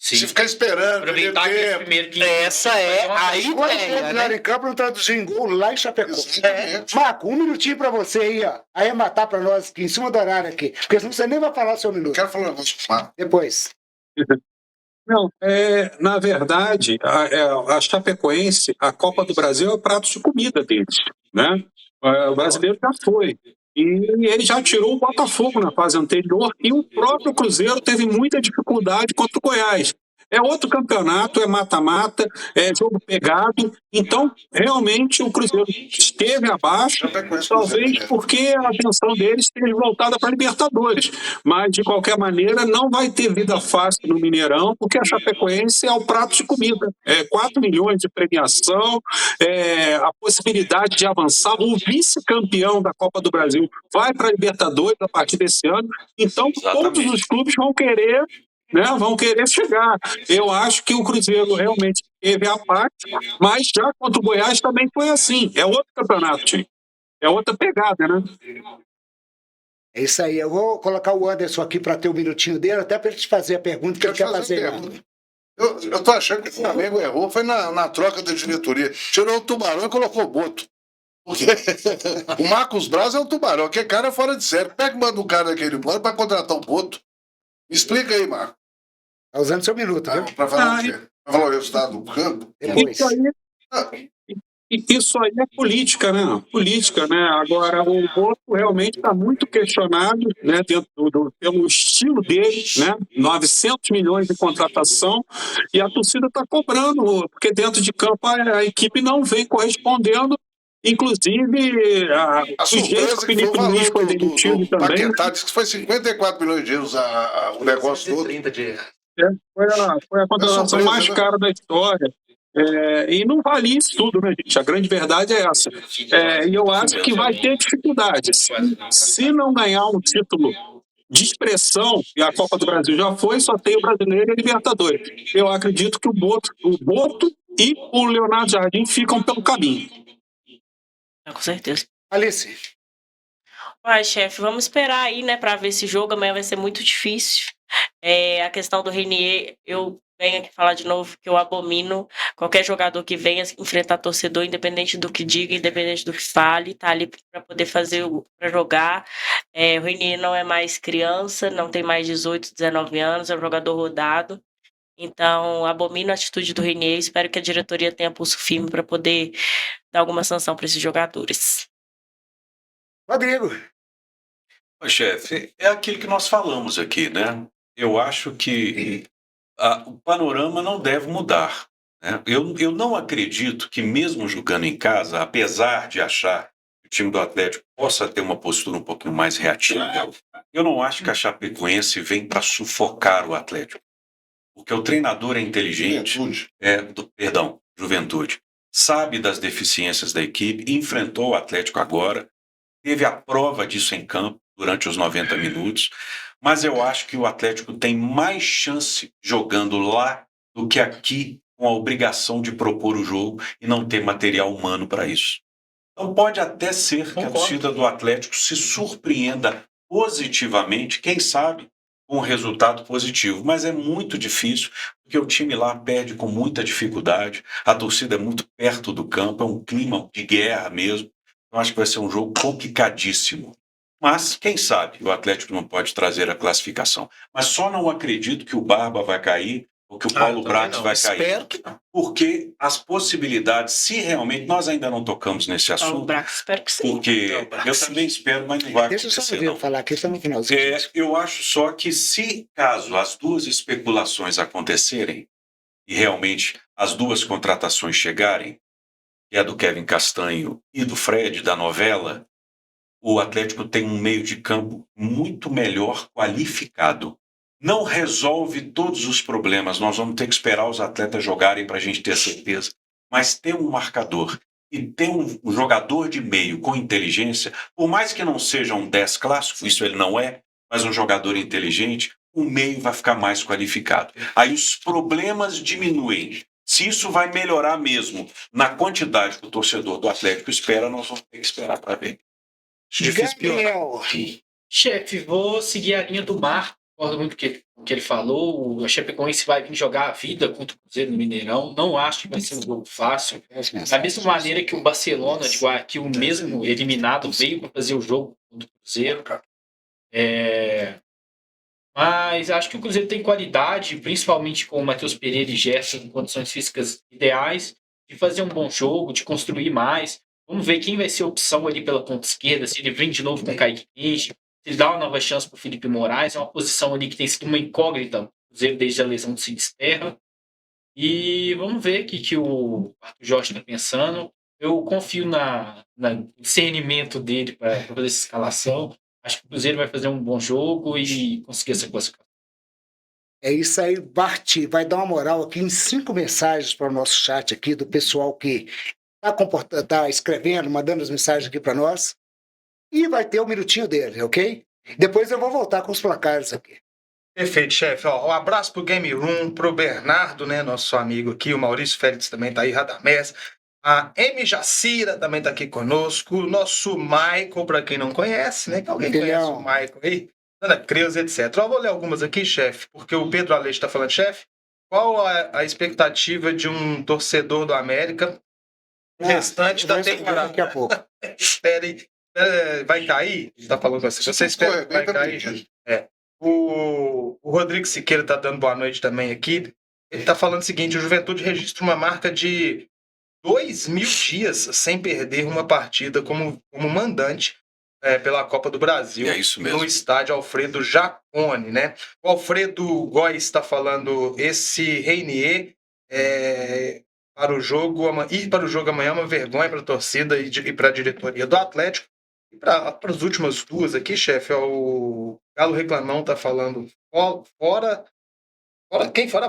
S5: Se
S2: Sim.
S5: ficar esperando,
S2: Aproveitar que esse
S5: tempo.
S2: primeiro que
S8: Essa é a
S1: quando for
S8: ideia,
S1: entrar
S8: né?
S1: em campo, não traduzir em gol lá em Chapecó.
S5: Exatamente.
S1: Marco, um minutinho pra você aí, ó. Arrematar pra nós aqui, em cima do horário aqui. Porque senão você nem vai falar o seu
S5: Eu
S1: minuto.
S5: quero falar um negócio com o Marco.
S1: Depois.
S6: Não, na verdade, a Chapecoense, a Copa do Brasil é o prato de comida deles, né? O brasileiro já foi. E ele já tirou o Botafogo na fase anterior e o próprio Cruzeiro teve muita dificuldade contra o Goiás. É outro campeonato, é mata-mata, é jogo pegado. Então, realmente, o Cruzeiro esteve abaixo,
S5: Chapecoense,
S6: talvez
S5: Cruzeiro, né?
S6: porque a atenção deles esteja voltada para a Libertadores. Mas, de qualquer maneira, não vai ter vida fácil no Mineirão, porque a Chapecoense é o prato de comida. 4 milhões de premiação, a possibilidade de avançar. O vice-campeão da Copa do Brasil vai para a Libertadores a partir desse ano. Então, todos
S3: Exatamente.
S6: os clubes vão querer, né, chegar. Eu acho que o Cruzeiro realmente teve a parte, mas já contra o Goiás também foi assim. É outro campeonato, time. É outra pegada, né?
S1: É isso aí. Eu vou colocar o Anderson aqui pra ter um minutinho dele, até pra ele te fazer a pergunta que ele quer fazer.
S5: uma pergunta. Eu tô achando que o Flamengo errou, foi na troca da diretoria. Tirou o Tubarão e colocou o Boto. Porque o Marcos Braz é um tubarão, que cara é fora de série. Pega e manda um cara daquele embora pra contratar o Boto. Me explica aí, Marcos.
S1: Tá usando seu minuto,
S5: Tá?
S1: viu?
S5: Pra falar o quê? Pra falar o resultado do campo?
S1: Depois.
S6: Isso aí é política, né? Política, né? Agora, o Boto realmente está muito questionado, né? Pelo estilo dele, né? 900 milhões de contratação, e a torcida está cobrando, porque dentro de campo a equipe não vem correspondendo. Inclusive,
S5: A
S6: o jeito que
S5: surpresa
S6: o
S5: que
S6: Felipe
S5: foi o
S6: Luiz foi
S5: valor
S6: demitido
S5: do
S6: também.
S5: Paquetá, disse que foi 54 milhões de euros o negócio todo.
S8: 30 de.
S6: Foi a contratação
S5: surpresa,
S6: mais
S5: né?
S6: cara da história. E não vale isso tudo, né, gente? A grande verdade é essa. E eu acho que vai ter dificuldade. Se não ganhar um título de expressão, e a Copa do Brasil já foi, só tem o Brasileiro e a Libertadores. Eu acredito que o Boto e o Leonardo Jardim ficam pelo caminho.
S4: Com certeza.
S1: Alice.
S4: Vai, chefe, vamos esperar aí, né, pra ver esse jogo. Amanhã vai ser muito difícil. A questão do Renier, eu venho aqui falar de novo que eu abomino qualquer jogador que venha enfrentar torcedor, independente do que diga, independente do que fale, tá ali para poder para jogar. O Renier não é mais criança, não tem mais 18, 19 anos, é um jogador rodado. Então, abomino a atitude do Renier, espero que a diretoria tenha pulso firme para poder dar alguma sanção para esses jogadores.
S1: Rodrigo.
S3: Ô, chefe, é aquilo que nós falamos aqui, né? Eu acho que o panorama não deve mudar, né? Eu não acredito que mesmo jogando em casa, apesar de achar que o time do Atlético possa ter uma postura um pouquinho mais reativa, eu não acho que a Chapecoense vem para sufocar o Atlético. Porque o treinador é inteligente, Juventude, sabe das deficiências da equipe, enfrentou o Atlético agora, teve a prova disso em campo durante os 90 minutos, mas eu acho que o Atlético tem mais chance jogando lá do que aqui, com a obrigação de propor o jogo e não ter material humano para isso. Então pode até ser que a torcida do Atlético se surpreenda positivamente, quem sabe, com um resultado positivo, mas é muito difícil, porque o time lá perde com muita dificuldade, a torcida é muito perto do campo, é um clima de guerra mesmo. Eu acho que vai ser um jogo complicadíssimo. Mas, quem sabe, o Atlético não pode trazer a classificação. Mas só não acredito que o Barba vai cair ou que o Paulo Brax vai cair.
S8: Espero que não.
S3: Porque as possibilidades, se realmente... Nós ainda não tocamos nesse
S4: Paulo
S3: assunto,
S4: Brax, espero que sim.
S3: porque eu também espero, mas não vai
S1: Deixa eu só
S3: acontecer,
S1: ouvir eu
S3: não.
S1: falar aqui, está no finalzinho.
S3: Eu acho só que se, caso as duas especulações acontecerem e realmente as duas contratações chegarem, que é a do Kevin Castanho e do Fred, da novela, o Atlético tem um meio de campo muito melhor qualificado. não resolve todos os problemas. Nós vamos ter que esperar os atletas jogarem para a gente ter certeza. Mas ter um marcador e ter um jogador de meio com inteligência, por mais que não seja um 10 clássico, isso ele não é, mas um jogador inteligente, o meio vai ficar mais qualificado. Aí os problemas diminuem. Se isso vai melhorar mesmo na quantidade que o torcedor do Atlético espera, nós vamos ter que esperar para ver.
S7: Difícil piorar.
S1: Gabriel.
S2: Chefe, vou seguir a linha do Marco. Concordo muito com o que ele falou. A Chapecoense vai vir jogar a vida contra o Cruzeiro no Mineirão. Não acho que vai ser um jogo fácil. Da mesma maneira que o Barcelona de Guayaquil, mesmo eliminado, veio para fazer o jogo contra o Cruzeiro. Mas acho que o Cruzeiro tem qualidade, principalmente com o Matheus Pereira e Gerson em condições físicas ideais, de fazer um bom jogo, de construir mais. Vamos ver quem vai ser a opção ali pela ponta esquerda, se ele vem de novo com o Kaique Peixe, se ele dá uma nova chance para o Felipe Moraes. É uma posição ali que tem sido uma incógnita, o Cruzeiro desde a lesão do Sinisterra. E vamos ver o que o Arthur Jorge está pensando. Eu confio no discernimento dele para fazer essa escalação. Acho que o Cruzeiro vai fazer um bom jogo e conseguir essa classificação.
S1: É isso aí, Bart. Vai dar uma moral aqui em 5 mensagens para o nosso chat aqui do pessoal que está escrevendo, mandando as mensagens aqui para nós. E vai ter um minutinho dele, ok? Depois eu vou voltar com os placares aqui.
S8: Perfeito, chefe. Ó, um abraço pro Game Room, pro Bernardo, né, nosso amigo aqui, o Maurício Félix também tá aí, Radamés. A M. Jacira também tá aqui conosco. O nosso Michael, para quem não conhece, né? Que alguém conhece o Michael aí. Ana Creus, etc. Eu vou ler algumas aqui, chefe, porque o Pedro Aleixo está falando, chefe, qual a expectativa de um torcedor do América? O restante da temporada.
S1: Daqui a pouco.
S8: Espere, vai cair? Tá falando assim. Você espera que vai cair? O Rodrigo Siqueira tá dando boa noite também aqui. Ele tá falando o seguinte: o Juventude registra uma marca de 2.000 dias sem perder uma partida como mandante pela Copa do Brasil.
S3: É isso mesmo.
S8: No estádio Alfredo Jaconi, né? O Alfredo Góes está falando esse Reinier para o jogo amanhã é uma vergonha para a torcida e para a diretoria do Atlético. E para as últimas duas aqui, chefe, o Galo Reclamão tá falando fora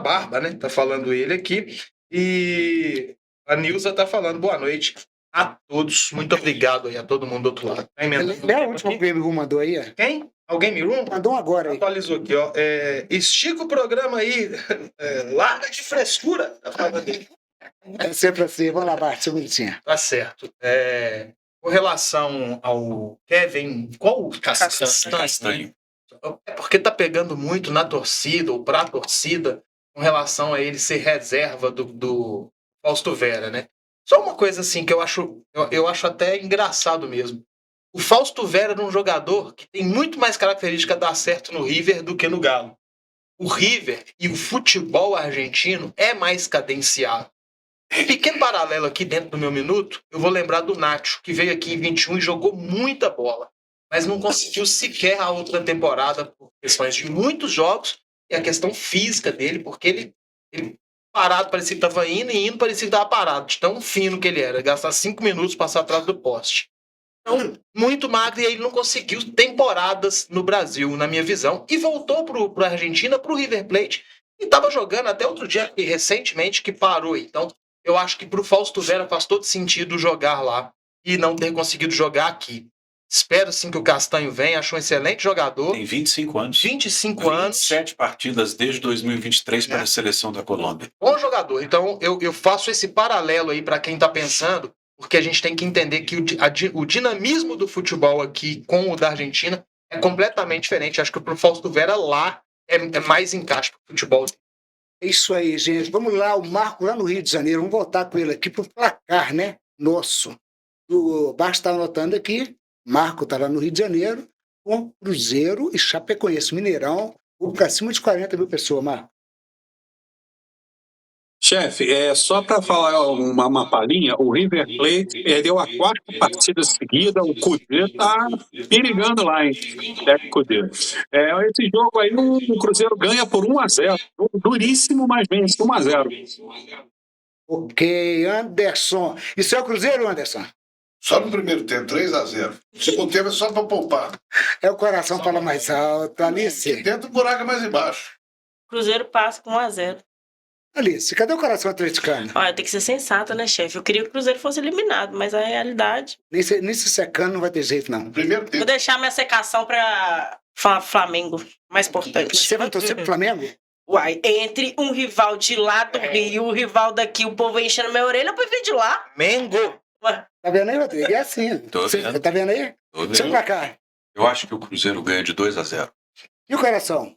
S8: Barba, né? Tá falando ele aqui. E a Nilza tá falando boa noite a todos. Muito obrigado aí a todo mundo do outro lado. Tá emendando.
S1: É a última que o Game Room mandou aí?
S8: Quem? O Game Room?
S1: Mandou agora aí.
S8: Atualizou aqui, ó. Estica o programa aí. Larga de frescura. Tá falando aí.
S1: É sempre assim. Vamos lá, Bart, um minutinho.
S8: Tá certo. Com relação ao Kevin, qual o
S3: Castanho.
S8: É porque tá pegando muito na torcida ou pra torcida com relação a ele ser reserva do Fausto Vera, né? Só uma coisa assim que eu acho até engraçado mesmo. O Fausto Vera era um jogador que tem muito mais característica de dar certo no River do que no Galo. O River e o futebol argentino é mais cadenciado. Um pequeno paralelo aqui dentro do meu minuto, eu vou lembrar do Nacho, que veio aqui em 21 e jogou muita bola, mas não conseguiu sequer a outra temporada por questões de muitos jogos e a questão física dele, porque ele parado parecia que estava indo e indo parecia que estava parado, de tão fino que ele era, gastar 5 minutos passar atrás do poste. Então, muito magro, e aí ele não conseguiu temporadas no Brasil, na minha visão, e voltou para a Argentina, para o River Plate, e estava jogando até outro dia, e recentemente, que parou. Então, eu acho que para o Fausto Vera faz todo sentido jogar lá e não ter conseguido jogar aqui. Espero sim que o Castanho venha, acho um excelente jogador.
S3: Tem 25 anos.
S8: 25 anos.
S3: 27 partidas desde 2023 para a seleção da Colômbia.
S8: Bom jogador. Então eu faço esse paralelo aí para quem está pensando, porque a gente tem que entender que o dinamismo do futebol aqui com o da Argentina é completamente diferente. Acho que para o Fausto Vera lá é mais encaixe para o futebol.
S1: É isso aí, gente. Vamos lá, o Marco lá no Rio de Janeiro. Vamos voltar com ele aqui para o placar, né? Nosso. O Bart está anotando aqui. Marco está lá no Rio de Janeiro com Cruzeiro e Chapecoense. Mineirão, público acima de 40 mil pessoas, Marco.
S6: Chefe, só para falar uma palhinha, o River Plate perdeu a 4ª partida seguida, o Cudê está perigando lá, hein? Cudê. Esse jogo aí, o Cruzeiro ganha por 1-0. Duríssimo, mas vence 1-0.
S1: Ok, Anderson. Isso é o Cruzeiro, Anderson?
S5: Só no primeiro tempo, 3-0. Segundo tempo é só pra poupar.
S1: É o coração fala mais alto. Alice,
S5: Dentro do buraco é mais embaixo.
S4: Cruzeiro passa com 1-0.
S1: Alice, cadê o coração atleticano?
S4: Olha, tem que ser sensata, né, chefe? Eu queria que o Cruzeiro fosse eliminado, mas a realidade...
S1: Nisso secando não vai ter jeito, não.
S5: No primeiro
S4: Vou
S5: tempo.
S4: deixar minha secação pra Flamengo, mais importante.
S1: Você vai torcer pro Flamengo?
S4: Uai, entre um rival de lá do Rio e o rival daqui, o povo enchendo minha orelha, eu prefiro de lá.
S8: Mengo.
S4: Ué,
S1: Tá vendo aí, Rodrigo? É assim.
S3: Tô
S1: Você
S3: vendo.
S1: tá vendo aí?
S3: Tô
S1: Seu
S3: vendo.
S1: placar.
S3: Eu acho que o Cruzeiro ganha de 2-0.
S1: E o coração?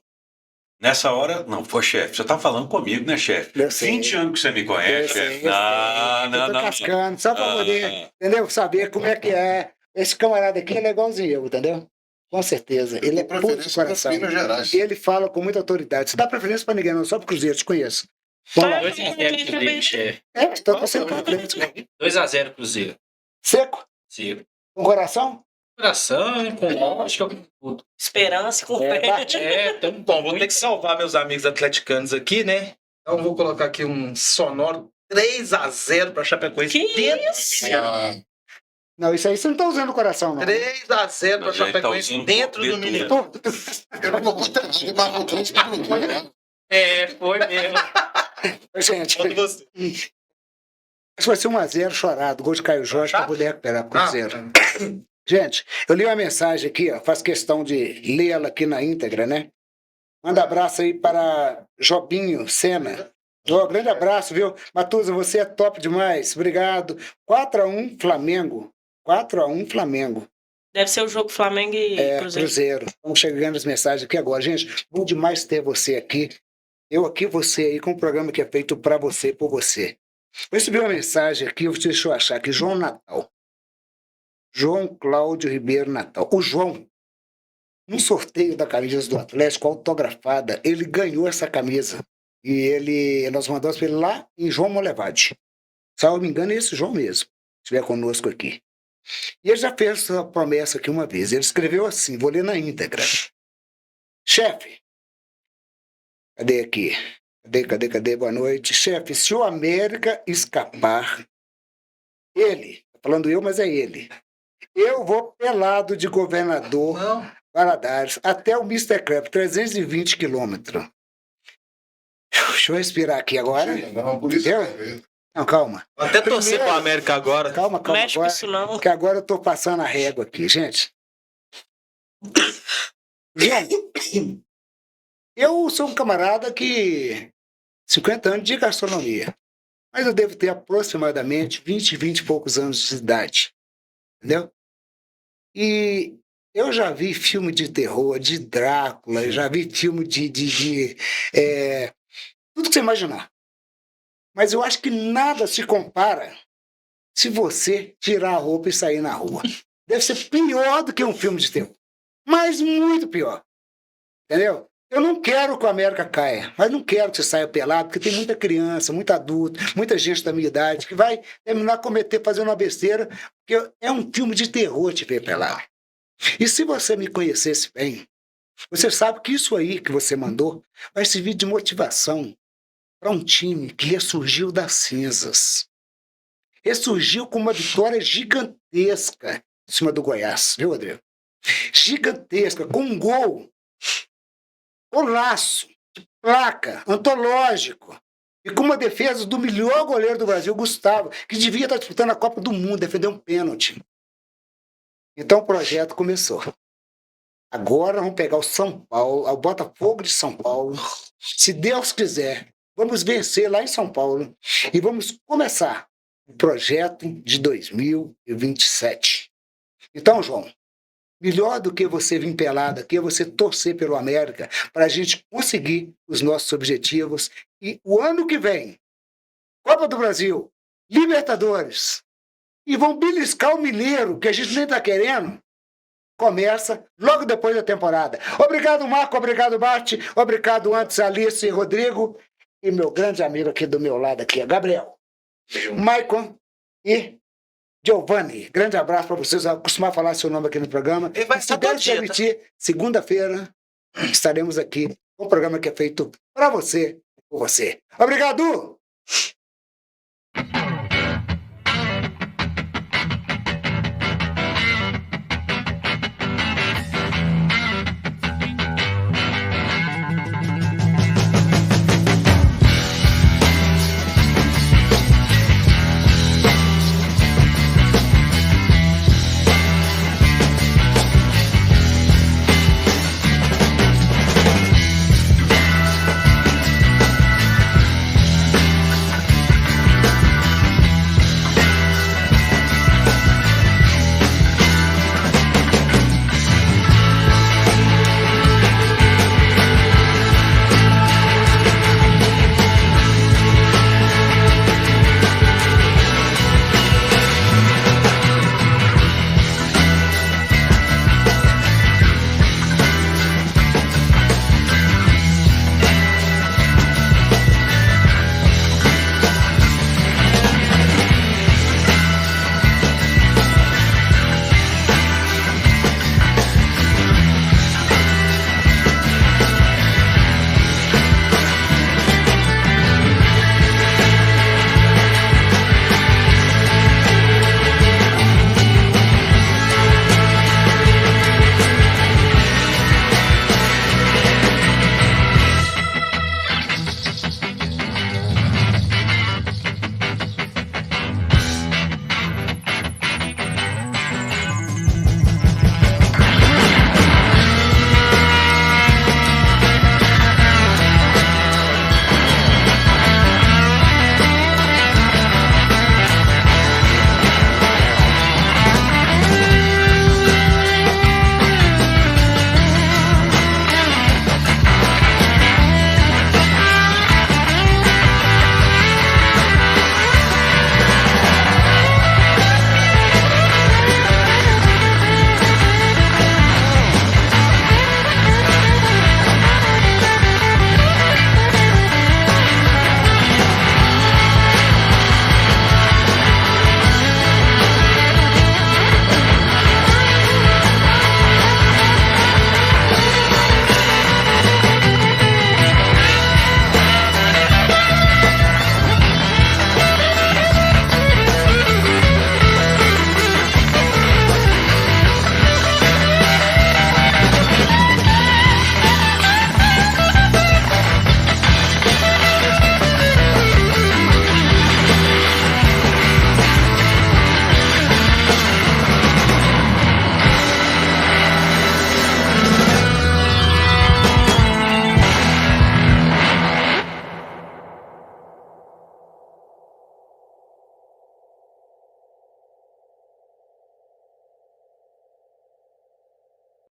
S3: Nessa hora, não, foi chefe. Você tá falando comigo, né, chefe?
S1: Eu sei.
S3: 20 anos que você me
S1: Eu
S3: conhece,
S1: sei,
S3: chefe.
S1: eu
S3: Não,
S1: sei.
S3: não,
S1: Eu tô
S3: não.
S1: cascando, só pra poder,
S3: Ah,
S1: entendeu? Saber como é que é. Esse camarada aqui ele é igualzinho eu, entendeu? Com certeza. Ele é
S5: Com
S1: puro de
S5: preferência para
S1: coração.
S5: Minas Gerais.
S1: E ele fala com muita autoridade. Você dá preferência pra ninguém, não, só pro Cruzeiro, te conheço. Vamos lá.
S2: 2x0 Cruzeiro, chefe.
S1: É, então tá sendo Atlético.
S2: 2x0 Cruzeiro.
S1: Seco?
S2: Sim.
S1: Com coração?
S2: Coração, com lógica, com tudo.
S4: esperança e com
S1: É,
S4: fé.
S1: bate.
S2: Tamo
S8: Bom, vou ter que salvar meus amigos atleticanos aqui, né? Então vou colocar aqui um sonoro 3-0 pra Chapecoense.
S4: Que
S8: dentro
S4: isso?
S5: Ah,
S1: Não, isso aí você não tá usando o coração, não.
S8: 3-0 pra
S3: Mas aí tá
S8: Chapecoense
S3: usando
S8: dentro do
S3: cobertura.
S8: Mineirão.
S5: eu não vou botar nada, mas não trouxe pra não ganhar.
S2: foi mesmo.
S1: Gente,
S8: Quando você...
S1: isso vai ser 1-0 chorado, gol de Caio Jorge para poder recuperar o Cruzeiro. Gente, eu li uma mensagem aqui, ó, faço questão de lê-la aqui na íntegra, né? Manda abraço aí para Jobinho Sena. Ó, grande abraço, viu? Matuza, você é top demais. Obrigado. 4-1 Flamengo. 4-1 Flamengo.
S4: Deve ser o jogo Flamengo e
S1: É,
S4: Cruzeiro.
S1: Cruzeiro. Estamos chegando as mensagens aqui agora. Gente, bom demais ter você aqui. Eu aqui, você aí, com um programa que é feito para você e por você. Eu recebi uma mensagem aqui, deixa eu achar aqui, João Natal. João Cláudio Ribeiro Natal. O João, no sorteio da camisa do Atlético, autografada, ele ganhou essa camisa. E nós mandamos para ele lá em João Molevade. Se eu não me engano, é esse João mesmo, estiver conosco aqui. E ele já fez essa promessa aqui uma vez. Ele escreveu assim, vou ler na íntegra. Chefe, cadê aqui? Cadê? Boa noite. Chefe, se o América escapar, ele, tá falando eu, mas é ele. Eu vou pelado de Governador
S8: Não.
S1: Valadares até o Mr. Cup, 320 quilômetros. Deixa eu respirar aqui agora.
S5: Não, por isso
S1: Entendeu? Não, calma.
S8: Vou até torcer
S1: Primeiro-
S8: pro América agora.
S1: Calma
S4: Não mexe com
S1: agora.
S4: isso, não.
S1: Que agora eu tô passando a régua aqui, gente. João, eu sou um camarada que 50 anos de gastronomia, mas eu devo ter aproximadamente 20 e poucos anos de idade, entendeu? E eu já vi filme de terror, de Drácula, já vi filme tudo que você imaginar. Mas eu acho que nada se compara se você tirar a roupa e sair na rua. Deve ser pior do que um filme de terror. Mas muito pior. Entendeu? Eu não quero que o América caia, mas não quero que você saia pelado, porque tem muita criança, muito adulto, muita gente da minha idade que vai terminar fazendo uma besteira, porque é um filme de terror te ver pelado. E se você me conhecesse bem, você sabe que isso aí que você mandou vai servir de motivação para um time que ressurgiu das cinzas. Ressurgiu com uma vitória gigantesca em cima do Goiás, viu, Rodrigo? Gigantesca, com um gol, golaço, de placa, antológico. E com uma defesa do melhor goleiro do Brasil, Gustavo, que devia estar disputando a Copa do Mundo, defender um pênalti. Então o projeto começou. Agora vamos pegar o São Paulo, o Botafogo de São Paulo. Se Deus quiser, vamos vencer lá em São Paulo e vamos começar o projeto de 2027. Então, João, melhor do que você vir pelado aqui é você torcer pelo América para a gente conseguir os nossos objetivos. E o ano que vem, Copa do Brasil, Libertadores, e vão beliscar o Mineiro, que a gente nem está querendo, começa logo depois da temporada. Obrigado, Marco, obrigado, Bart, obrigado, antes, Alice e Rodrigo, e meu grande amigo aqui do meu lado, aqui, Gabriel, Maicon e Giovanni. Grande abraço para vocês. Eu costumo falar seu nome aqui no programa.
S8: Ele vai
S1: Se
S8: estar todo
S1: Deus
S8: dia, tá?
S1: permitir, segunda-feira estaremos aqui com um programa que é feito para você e por você. Obrigado!